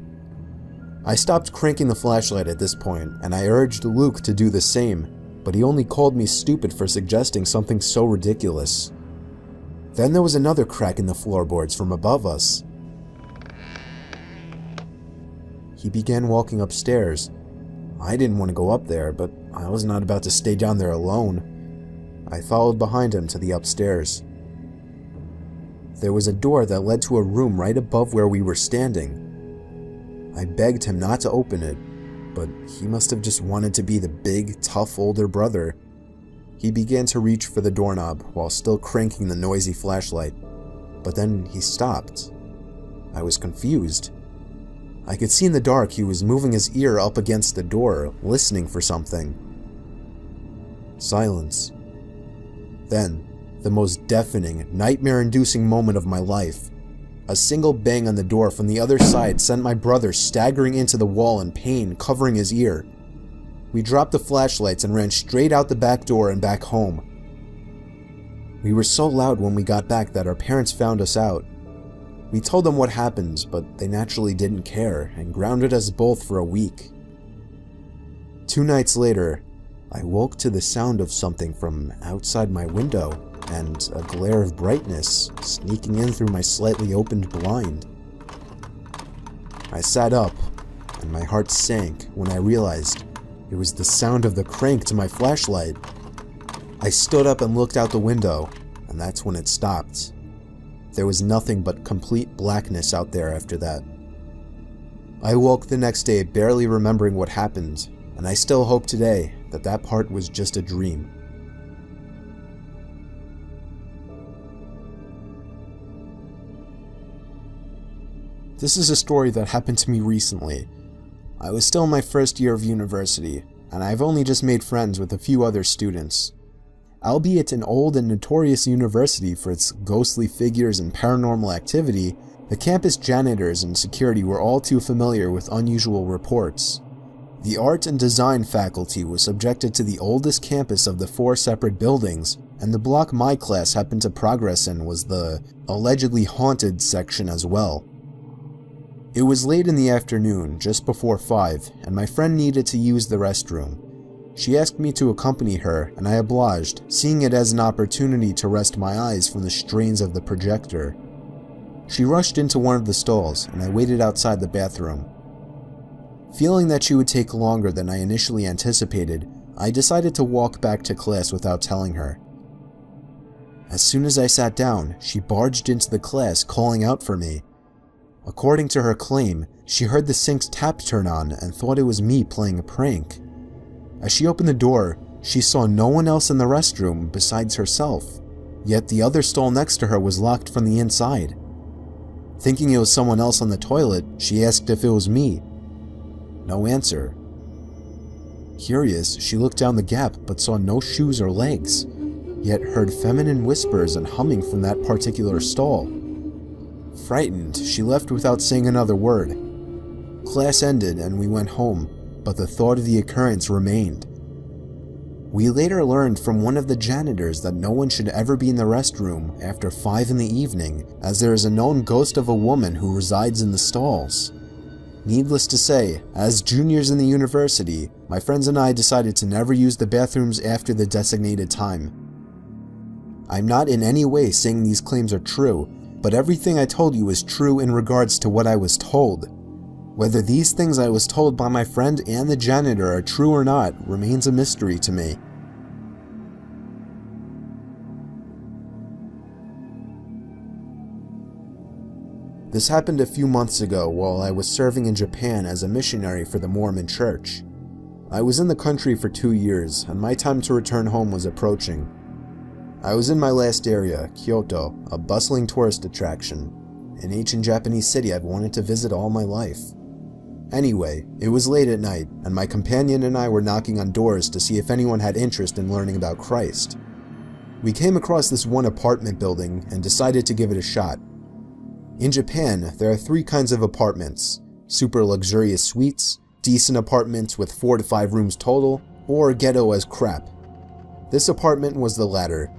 I stopped cranking the flashlight at this point, and I urged Luke to do the same, but he only called me stupid for suggesting something so ridiculous. Then there was another crack in the floorboards from above us. He began walking upstairs. I didn't want to go up there, but I was not about to stay down there alone. I followed behind him to the upstairs. There was a door that led to a room right above where we were standing. I begged him not to open it, but he must have just wanted to be the big, tough older brother. He began to reach for the doorknob while still cranking the noisy flashlight, but then he stopped. I was confused. I could see in the dark he was moving his ear up against the door, listening for something. Silence. Then, the most deafening, nightmare-inducing moment of my life. A single bang on the door from the other side sent my brother staggering into the wall in pain, covering his ear. We dropped the flashlights and ran straight out the back door and back home. We were so loud when we got back that our parents found us out. We told them what happened, but they naturally didn't care and grounded us both for a week. 2 nights later, I woke to the sound of something from outside my window and a glare of brightness sneaking in through my slightly opened blind. I sat up, and my heart sank when I realized it was the sound of the crank to my flashlight. I stood up and looked out the window, and that's when it stopped. There was nothing but complete blackness out there after that. I woke the next day barely remembering what happened, and I still hope today that that part was just a dream. This is a story that happened to me recently. I was still in my first year of university, and I've only just made friends with a few other students. Albeit an old and notorious university for its ghostly figures and paranormal activity, the campus janitors and security were all too familiar with unusual reports. The art and design faculty was subjected to the oldest campus of the 4 separate buildings, and the block my class happened to progress in was the allegedly haunted section as well. It was late in the afternoon, just before 5, and my friend needed to use the restroom. She asked me to accompany her, and I obliged, seeing it as an opportunity to rest my eyes from the strains of the projector. She rushed into one of the stalls, and I waited outside the bathroom. Feeling that she would take longer than I initially anticipated, I decided to walk back to class without telling her. As soon as I sat down, she barged into the class, calling out for me. According to her claim, she heard the sink's tap turn on and thought it was me playing a prank. As she opened the door, she saw no one else in the restroom besides herself, yet the other stall next to her was locked from the inside. Thinking it was someone else on the toilet, she asked if it was me. No answer. Curious, she looked down the gap but saw no shoes or legs, yet heard feminine whispers and humming from that particular stall. Frightened, she left without saying another word. Class ended and we went home, but the thought of the occurrence remained. We later learned from one of the janitors that no one should ever be in the restroom after 5 in the evening, as there is a known ghost of a woman who resides in the stalls. Needless to say, as juniors in the university, my friends and I decided to never use the bathrooms after the designated time. I'm not in any way saying these claims are true, but everything I told you is true in regards to what I was told. Whether these things I was told by my friend and the janitor are true or not remains a mystery to me. This happened a few months ago while I was serving in Japan as a missionary for the Mormon Church. I was in the country for 2 years, and my time to return home was approaching. I was in my last area, Kyoto, a bustling tourist attraction, an ancient Japanese city I've wanted to visit all my life. Anyway, it was late at night, and my companion and I were knocking on doors to see if anyone had interest in learning about Christ. We came across this one apartment building and decided to give it a shot. In Japan, there are 3 kinds of apartments: super luxurious suites, decent apartments with 4 to 5 rooms total, or ghetto as crap. This apartment was the latter.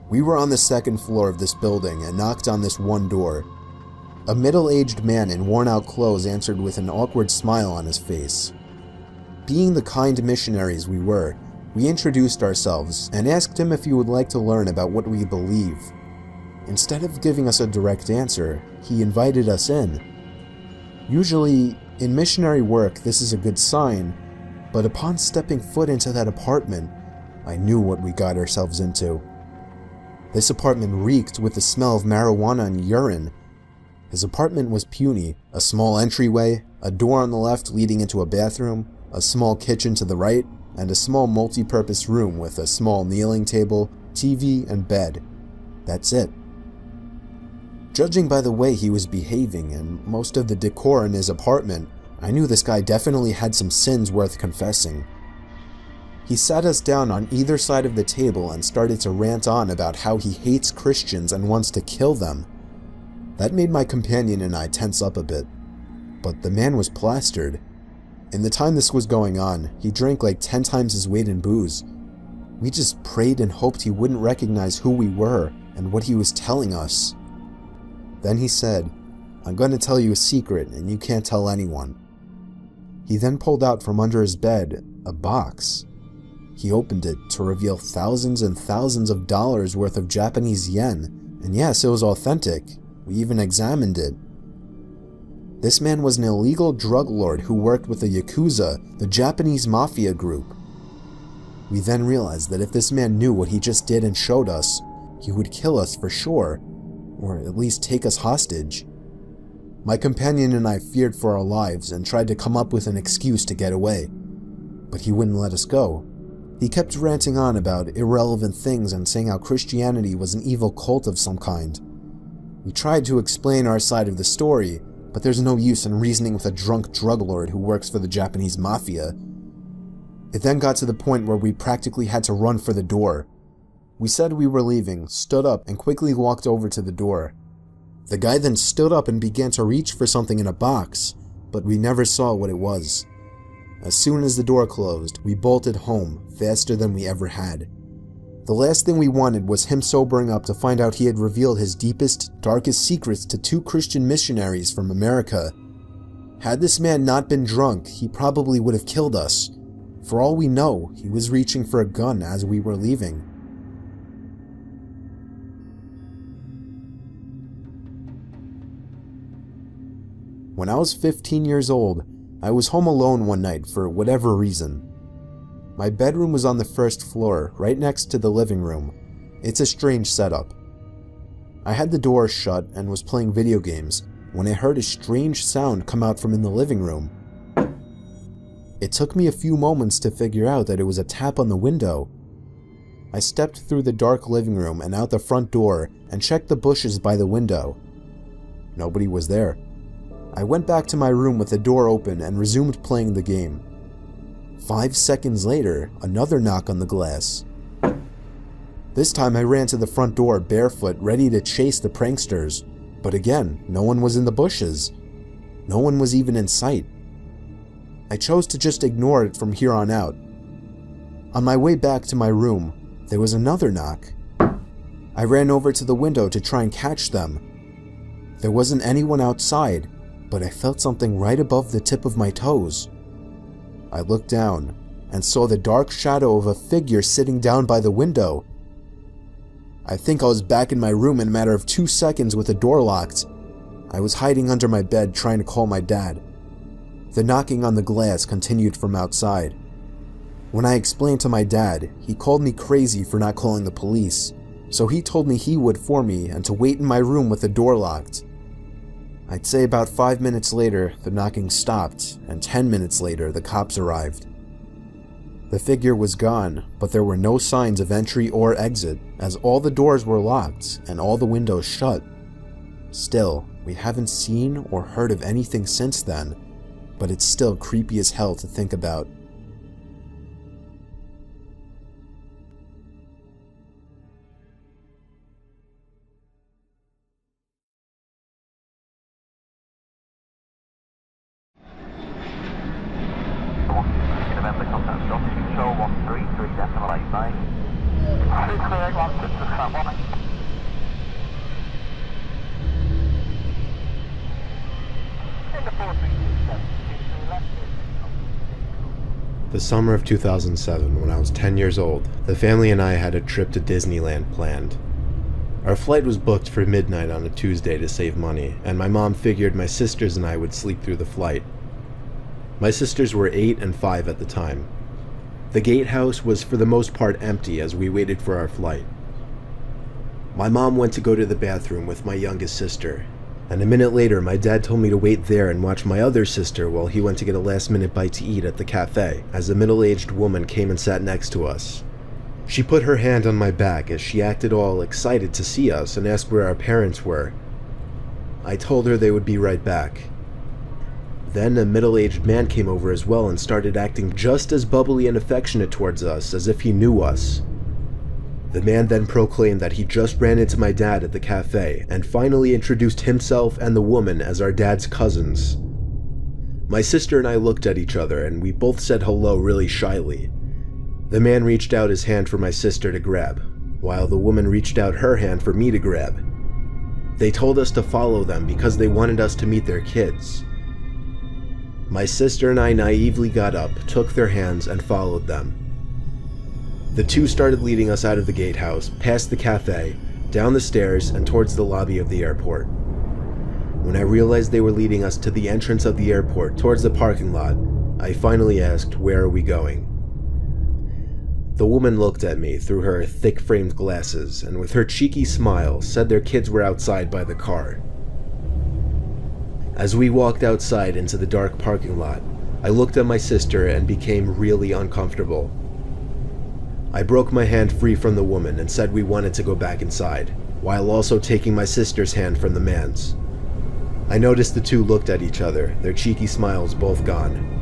We were on the 2nd floor of this building and knocked on this one door. A middle-aged man in worn-out clothes answered with an awkward smile on his face. Being the kind missionaries we were, we introduced ourselves and asked him if he would like to learn about what we believe. Instead of giving us a direct answer, he invited us in. Usually, in missionary work, this is a good sign, but upon stepping foot into that apartment, I knew what we got ourselves into. This apartment reeked with the smell of marijuana and urine. His apartment was puny: a small entryway, a door on the left leading into a bathroom, a small kitchen to the right, and a small multi-purpose room with a small kneeling table, TV, and bed. That's it. Judging by the way he was behaving and most of the decor in his apartment, I knew this guy definitely had some sins worth confessing. He sat us down on either side of the table and started to rant on about how he hates Christians and wants to kill them. That made my companion and I tense up a bit. But the man was plastered. In the time this was going on, he drank like 10 times his weight in booze. We just prayed and hoped he wouldn't recognize who we were and what he was telling us. Then he said, "I'm going to tell you a secret and you can't tell anyone." He then pulled out from under his bed a box. He opened it to reveal thousands and thousands of dollars worth of Japanese yen, and yes, it was authentic. We even examined it. This man was an illegal drug lord who worked with the Yakuza, the Japanese mafia group. We then realized that if this man knew what he just did and showed us, he would kill us for sure, or at least take us hostage. My companion and I feared for our lives and tried to come up with an excuse to get away. but he wouldn't let us go. He kept ranting on about irrelevant things and saying how Christianity was an evil cult of some kind. We tried to explain our side of the story, but there's no use in reasoning with a drunk drug lord who works for the Japanese mafia. It then got to the point where we practically had to run for the door. We said we were leaving, stood up, and quickly walked over to the door. The guy then stood up and began to reach for something in a box, but we never saw what it was. As soon as the door closed, we bolted home, faster than we ever had. The last thing we wanted was him sobering up to find out he had revealed his deepest, darkest secrets to 2 Christian missionaries from America. Had this man not been drunk, he probably would have killed us. For all we know, he was reaching for a gun as we were leaving. When I was 15 years old, I was home alone one night for whatever reason. My bedroom was on the first floor, right next to the living room. It's a strange setup. I had the door shut and was playing video games when I heard a strange sound come out from in the living room. It took me a few moments to figure out that it was a tap on the window. I stepped through the dark living room and out the front door and checked the bushes by the window. Nobody was there. I went back to my room with the door open and resumed playing the game. 5 seconds later, another knock on the glass. This time I ran to the front door barefoot, ready to chase the pranksters. But again, no one was in the bushes. No one was even in sight. I chose to just ignore it from here on out. On my way back to my room, there was another knock. I ran over to the window to try and catch them. There wasn't anyone outside, but I felt something right above the tip of my toes. I looked down and saw the dark shadow of a figure sitting down by the window. I think I was back in my room in a matter of 2 seconds with the door locked. I was hiding under my bed trying to call my dad. The knocking on the glass continued from outside. When I explained to my dad, he called me crazy for not calling the police, so he told me he would for me and to wait in my room with the door locked. I'd say about 5 minutes later, the knocking stopped, and 10 minutes later, the cops arrived. The figure was gone, but there were no signs of entry or exit, as all the doors were locked and all the windows shut. Still, we haven't seen or heard of anything since then, but it's still creepy as hell to think about. The summer of 2007, when I was 10 years old, the family and I had a trip to Disneyland planned. Our flight was booked for midnight on a Tuesday to save money, and my mom figured my sisters and I would sleep through the flight. My sisters were 8 and 5 at the time. The gatehouse was for the most part empty as we waited for our flight. My mom went to go to the bathroom with my youngest sister, and a minute later my dad told me to wait there and watch my other sister while he went to get a last-minute bite to eat at the cafe, as a middle-aged woman came and sat next to us. She put her hand on my back as she acted all excited to see us and asked where our parents were. I told her they would be right back. Then a middle-aged man came over as well and started acting just as bubbly and affectionate towards us as if he knew us. The man then proclaimed that he just ran into my dad at the cafe and finally introduced himself and the woman as our dad's cousins. My sister and I looked at each other and we both said hello really shyly. The man reached out his hand for my sister to grab, while the woman reached out her hand for me to grab. They told us to follow them because they wanted us to meet their kids. My sister and I naively got up, took their hands, and followed them. The two started leading us out of the gatehouse, past the cafe, down the stairs, and towards the lobby of the airport. When I realized they were leading us to the entrance of the airport, towards the parking lot, I finally asked, "Where are we going?" The woman looked at me through her thick-framed glasses, and with her cheeky smile, said their kids were outside by the car. As we walked outside into the dark parking lot, I looked at my sister and became really uncomfortable. I broke my hand free from the woman and said we wanted to go back inside, while also taking my sister's hand from the man's. I noticed the two looked at each other, their cheeky smiles both gone.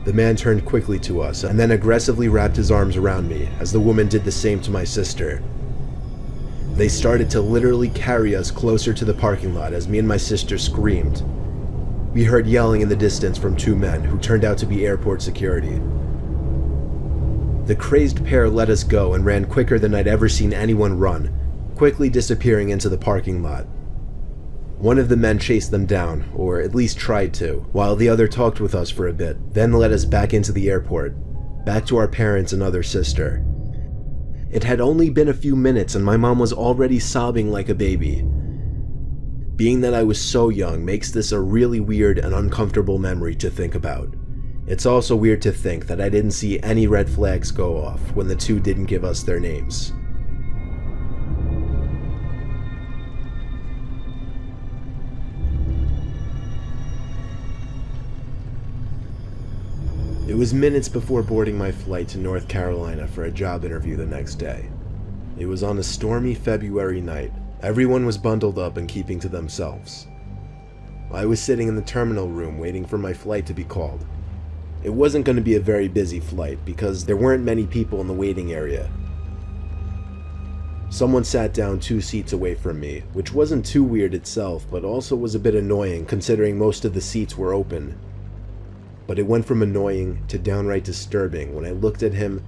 The man turned quickly to us and then aggressively wrapped his arms around me as the woman did the same to my sister. They started to literally carry us closer to the parking lot as me and my sister screamed. We heard yelling in the distance from two men who turned out to be airport security. The crazed pair let us go and ran quicker than I'd ever seen anyone run, quickly disappearing into the parking lot. One of the men chased them down, or at least tried to, while the other talked with us for a bit, then led us back into the airport, back to our parents and other sister. It had only been a few minutes and my mom was already sobbing like a baby. Being that I was so young makes this a really weird and uncomfortable memory to think about. It's also weird to think that I didn't see any red flags go off when the two didn't give us their names. It was minutes before boarding my flight to North Carolina for a job interview the next day. It was on a stormy February night. Everyone was bundled up and keeping to themselves. I was sitting in the terminal room waiting for my flight to be called. It wasn't going to be a very busy flight because there weren't many people in the waiting area. Someone sat down 2 seats away from me, which wasn't too weird itself, but also was a bit annoying considering most of the seats were open. But it went from annoying to downright disturbing when I looked at him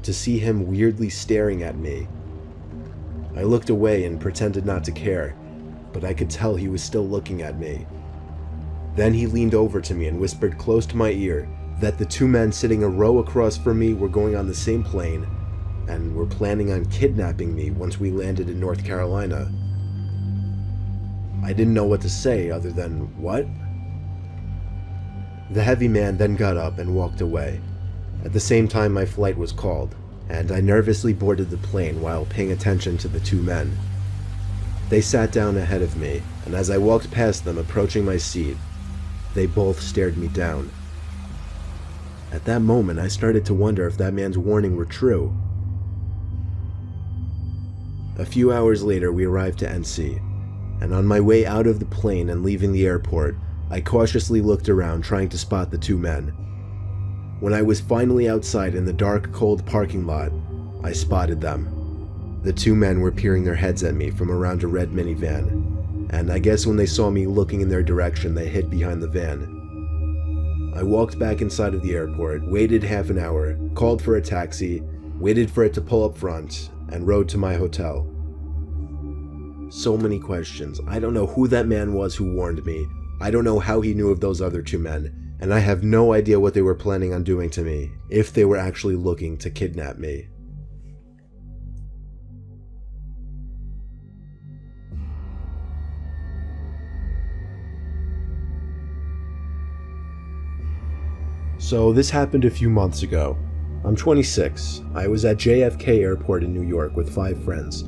to see him weirdly staring at me. I looked away and pretended not to care, but I could tell he was still looking at me. Then he leaned over to me and whispered close to my ear that the two men sitting a row across from me were going on the same plane and were planning on kidnapping me once we landed in North Carolina. I didn't know what to say other than, "What?" The heavy man then got up and walked away. At the same time, my flight was called, and I nervously boarded the plane while paying attention to the two men. They sat down ahead of me, and as I walked past them approaching my seat, they both stared me down. At that moment, I started to wonder if that man's warning were true. A few hours later, we arrived to NC, and on my way out of the plane and leaving the airport, I cautiously looked around trying to spot the two men. When I was finally outside in the dark, cold parking lot, I spotted them. The two men were peering their heads at me from around a red minivan, and I guess when they saw me looking in their direction, they hid behind the van. I walked back inside of the airport, waited half an hour, called for a taxi, waited for it to pull up front, and rode to my hotel. So many questions. I don't know who that man was who warned me. I don't know how he knew of those other two men, and I have no idea what they were planning on doing to me, if they were actually looking to kidnap me. So this happened a few months ago. I'm 26. I was at JFK Airport in New York with 5 friends.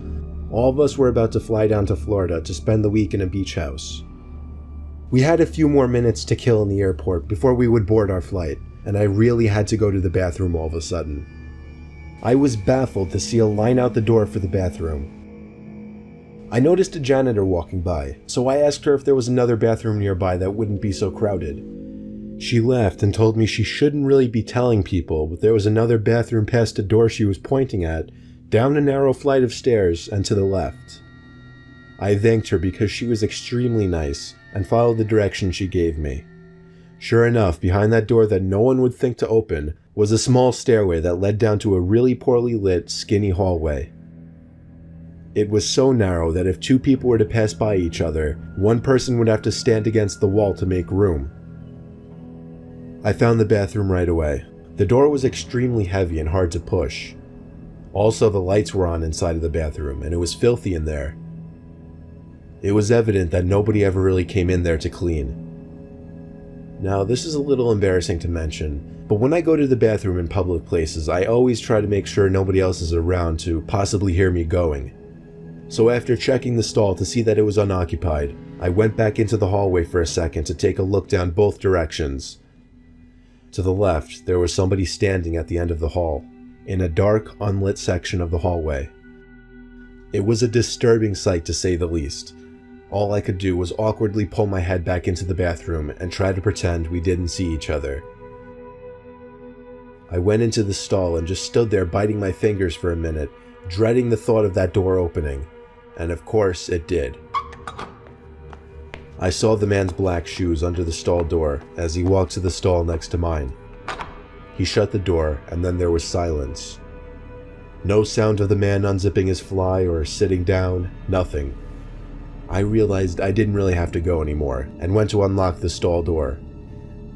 All of us were about to fly down to Florida to spend the week in a beach house. We had a few more minutes to kill in the airport before we would board our flight, and I really had to go to the bathroom all of a sudden. I was baffled to see a line out the door for the bathroom. I noticed a janitor walking by, so I asked her if there was another bathroom nearby that wouldn't be so crowded. She laughed and told me she shouldn't really be telling people, but there was another bathroom past the door she was pointing at, down a narrow flight of stairs and to the left. I thanked her because she was extremely nice and followed the direction she gave me. Sure enough, behind that door that no one would think to open was a small stairway that led down to a really poorly lit, skinny hallway. It was so narrow that if 2 people were to pass by each other, one person would have to stand against the wall to make room. I found the bathroom right away. The door was extremely heavy and hard to push. Also, the lights were on inside of the bathroom, and it was filthy in there. It was evident that nobody ever really came in there to clean. Now, this is a little embarrassing to mention, but when I go to the bathroom in public places, I always try to make sure nobody else is around to possibly hear me going. So after checking the stall to see that it was unoccupied, I went back into the hallway for a second to take a look down both directions. To the left, there was somebody standing at the end of the hall, in a dark, unlit section of the hallway. It was a disturbing sight to say the least. All I could do was awkwardly pull my head back into the bathroom and try to pretend we didn't see each other. I went into the stall and just stood there biting my fingers for a minute, dreading the thought of that door opening. And of course, it did. I saw the man's black shoes under the stall door as he walked to the stall next to mine. He shut the door, and then there was silence. No sound of the man unzipping his fly or sitting down, nothing. I realized I didn't really have to go anymore and went to unlock the stall door.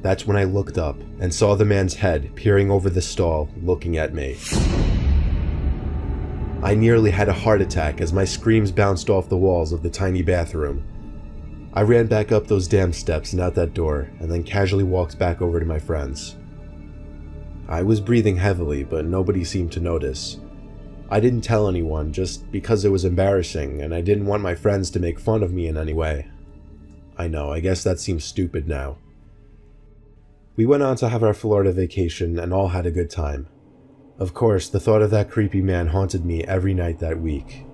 That's when I looked up and saw the man's head peering over the stall, looking at me. I nearly had a heart attack as my screams bounced off the walls of the tiny bathroom. I ran back up those damn steps and out that door, and then casually walked back over to my friends. I was breathing heavily, but nobody seemed to notice. I didn't tell anyone just because it was embarrassing, and I didn't want my friends to make fun of me in any way. I know, I guess that seems stupid now. We went on to have our Florida vacation and all had a good time. Of course, the thought of that creepy man haunted me every night that week.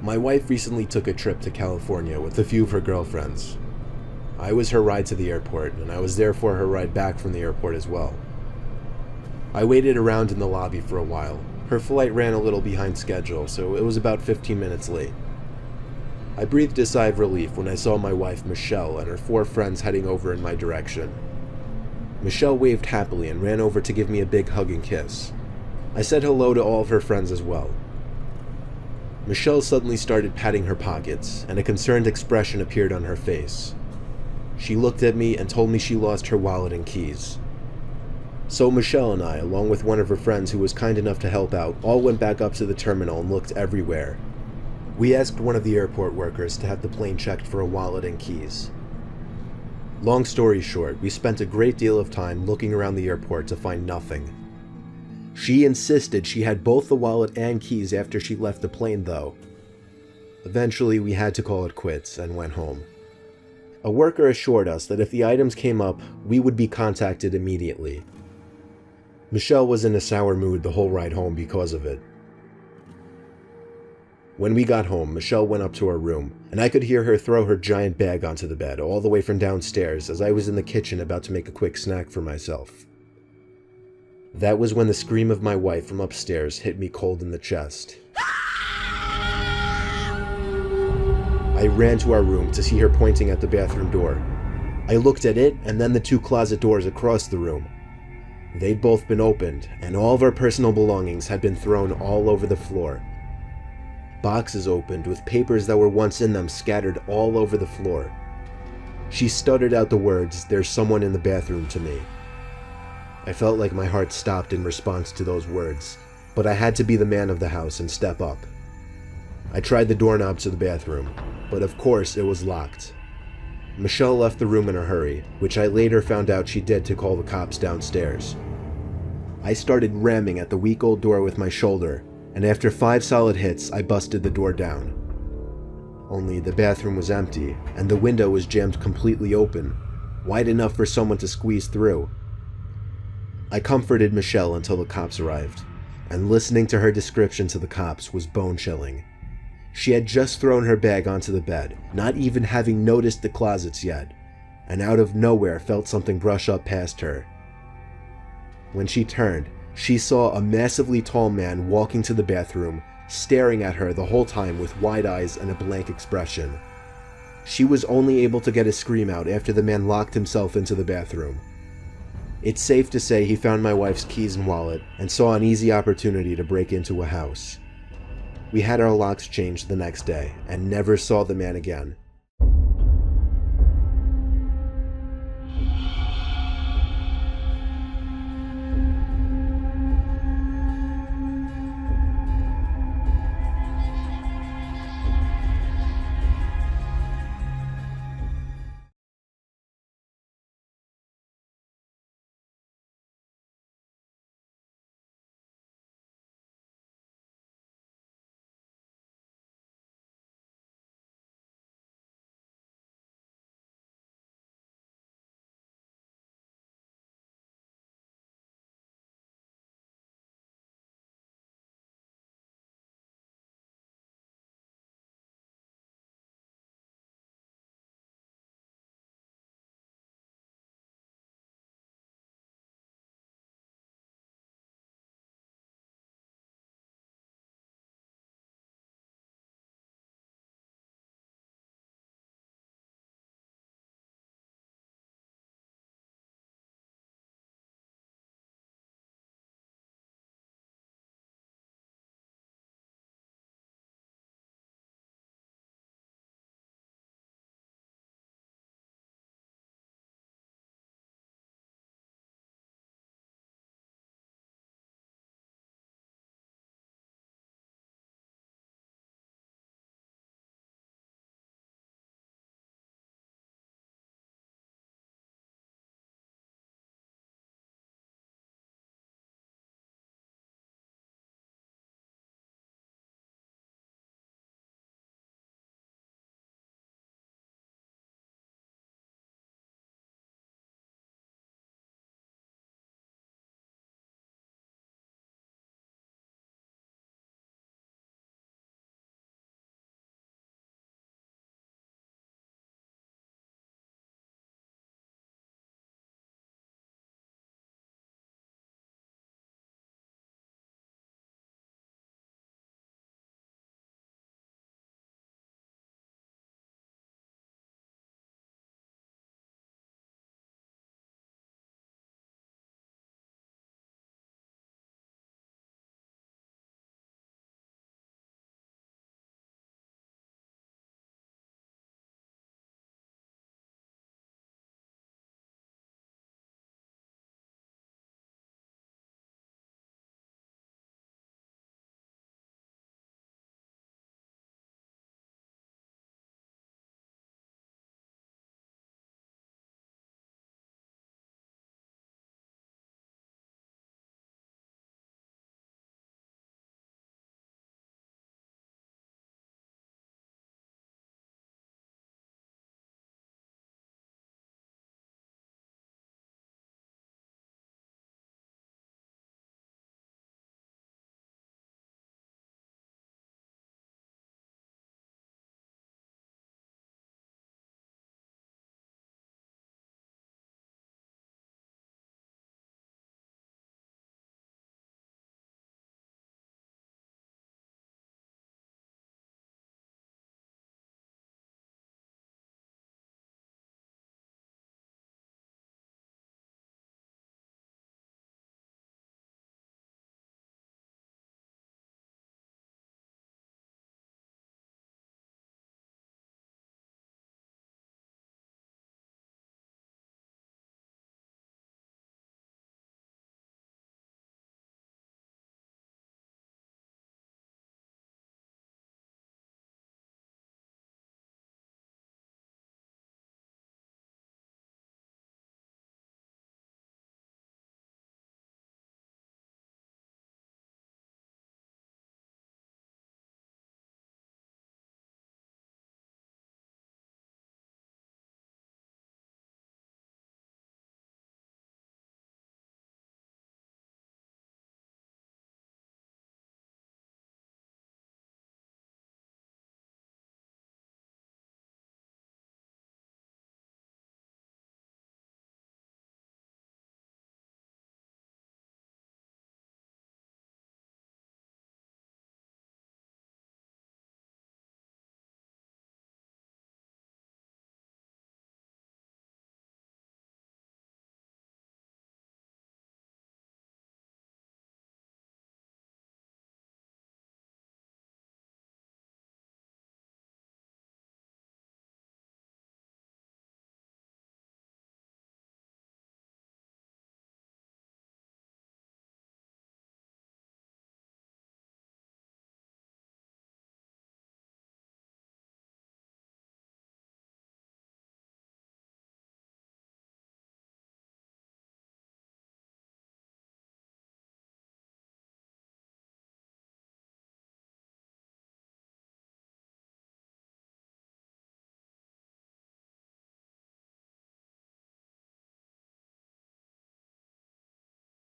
My wife recently took a trip to California with a few of her girlfriends. I was her ride to the airport, and I was therefore her ride back from the airport as well. I waited around in the lobby for a while. Her flight ran a little behind schedule, so it was about 15 minutes late. I breathed a sigh of relief when I saw my wife Michelle and her 4 friends heading over in my direction. Michelle waved happily and ran over to give me a big hug and kiss. I said hello to all of her friends as well. Michelle suddenly started patting her pockets, and a concerned expression appeared on her face. She looked at me and told me she lost her wallet and keys. So Michelle and I, along with one of her friends who was kind enough to help out, all went back up to the terminal and looked everywhere. We asked one of the airport workers to have the plane checked for a wallet and keys. Long story short, we spent a great deal of time looking around the airport to find nothing. She insisted she had both the wallet and keys after she left the plane, though. Eventually, we had to call it quits and went home. A worker assured us that if the items came up, we would be contacted immediately. Michelle was in a sour mood the whole ride home because of it. When we got home, Michelle went up to her room, and I could hear her throw her giant bag onto the bed all the way from downstairs as I was in the kitchen about to make a quick snack for myself. That was when the scream of my wife from upstairs hit me cold in the chest. I ran to our room to see her pointing at the bathroom door. I looked at it and then the 2 closet doors across the room. They'd both been opened, and all of our personal belongings had been thrown all over the floor. Boxes opened with papers that were once in them scattered all over the floor. She stuttered out the words, "There's someone in the bathroom," to me. I felt like my heart stopped in response to those words, but I had to be the man of the house and step up. I tried the doorknob to the bathroom, but of course it was locked. Michelle left the room in a hurry, which I later found out she did to call the cops downstairs. I started ramming at the weak old door with my shoulder, and after 5 solid hits, I busted the door down. Only the bathroom was empty, and the window was jammed completely open, wide enough for someone to squeeze through. I comforted Michelle until the cops arrived, and listening to her description to the cops was bone-chilling. She had just thrown her bag onto the bed, not even having noticed the closets yet, and out of nowhere felt something brush up past her. When she turned, she saw a massively tall man walking to the bathroom, staring at her the whole time with wide eyes and a blank expression. She was only able to get a scream out after the man locked himself into the bathroom. It's safe to say he found my wife's keys and wallet and saw an easy opportunity to break into a house. We had our locks changed the next day and never saw the man again.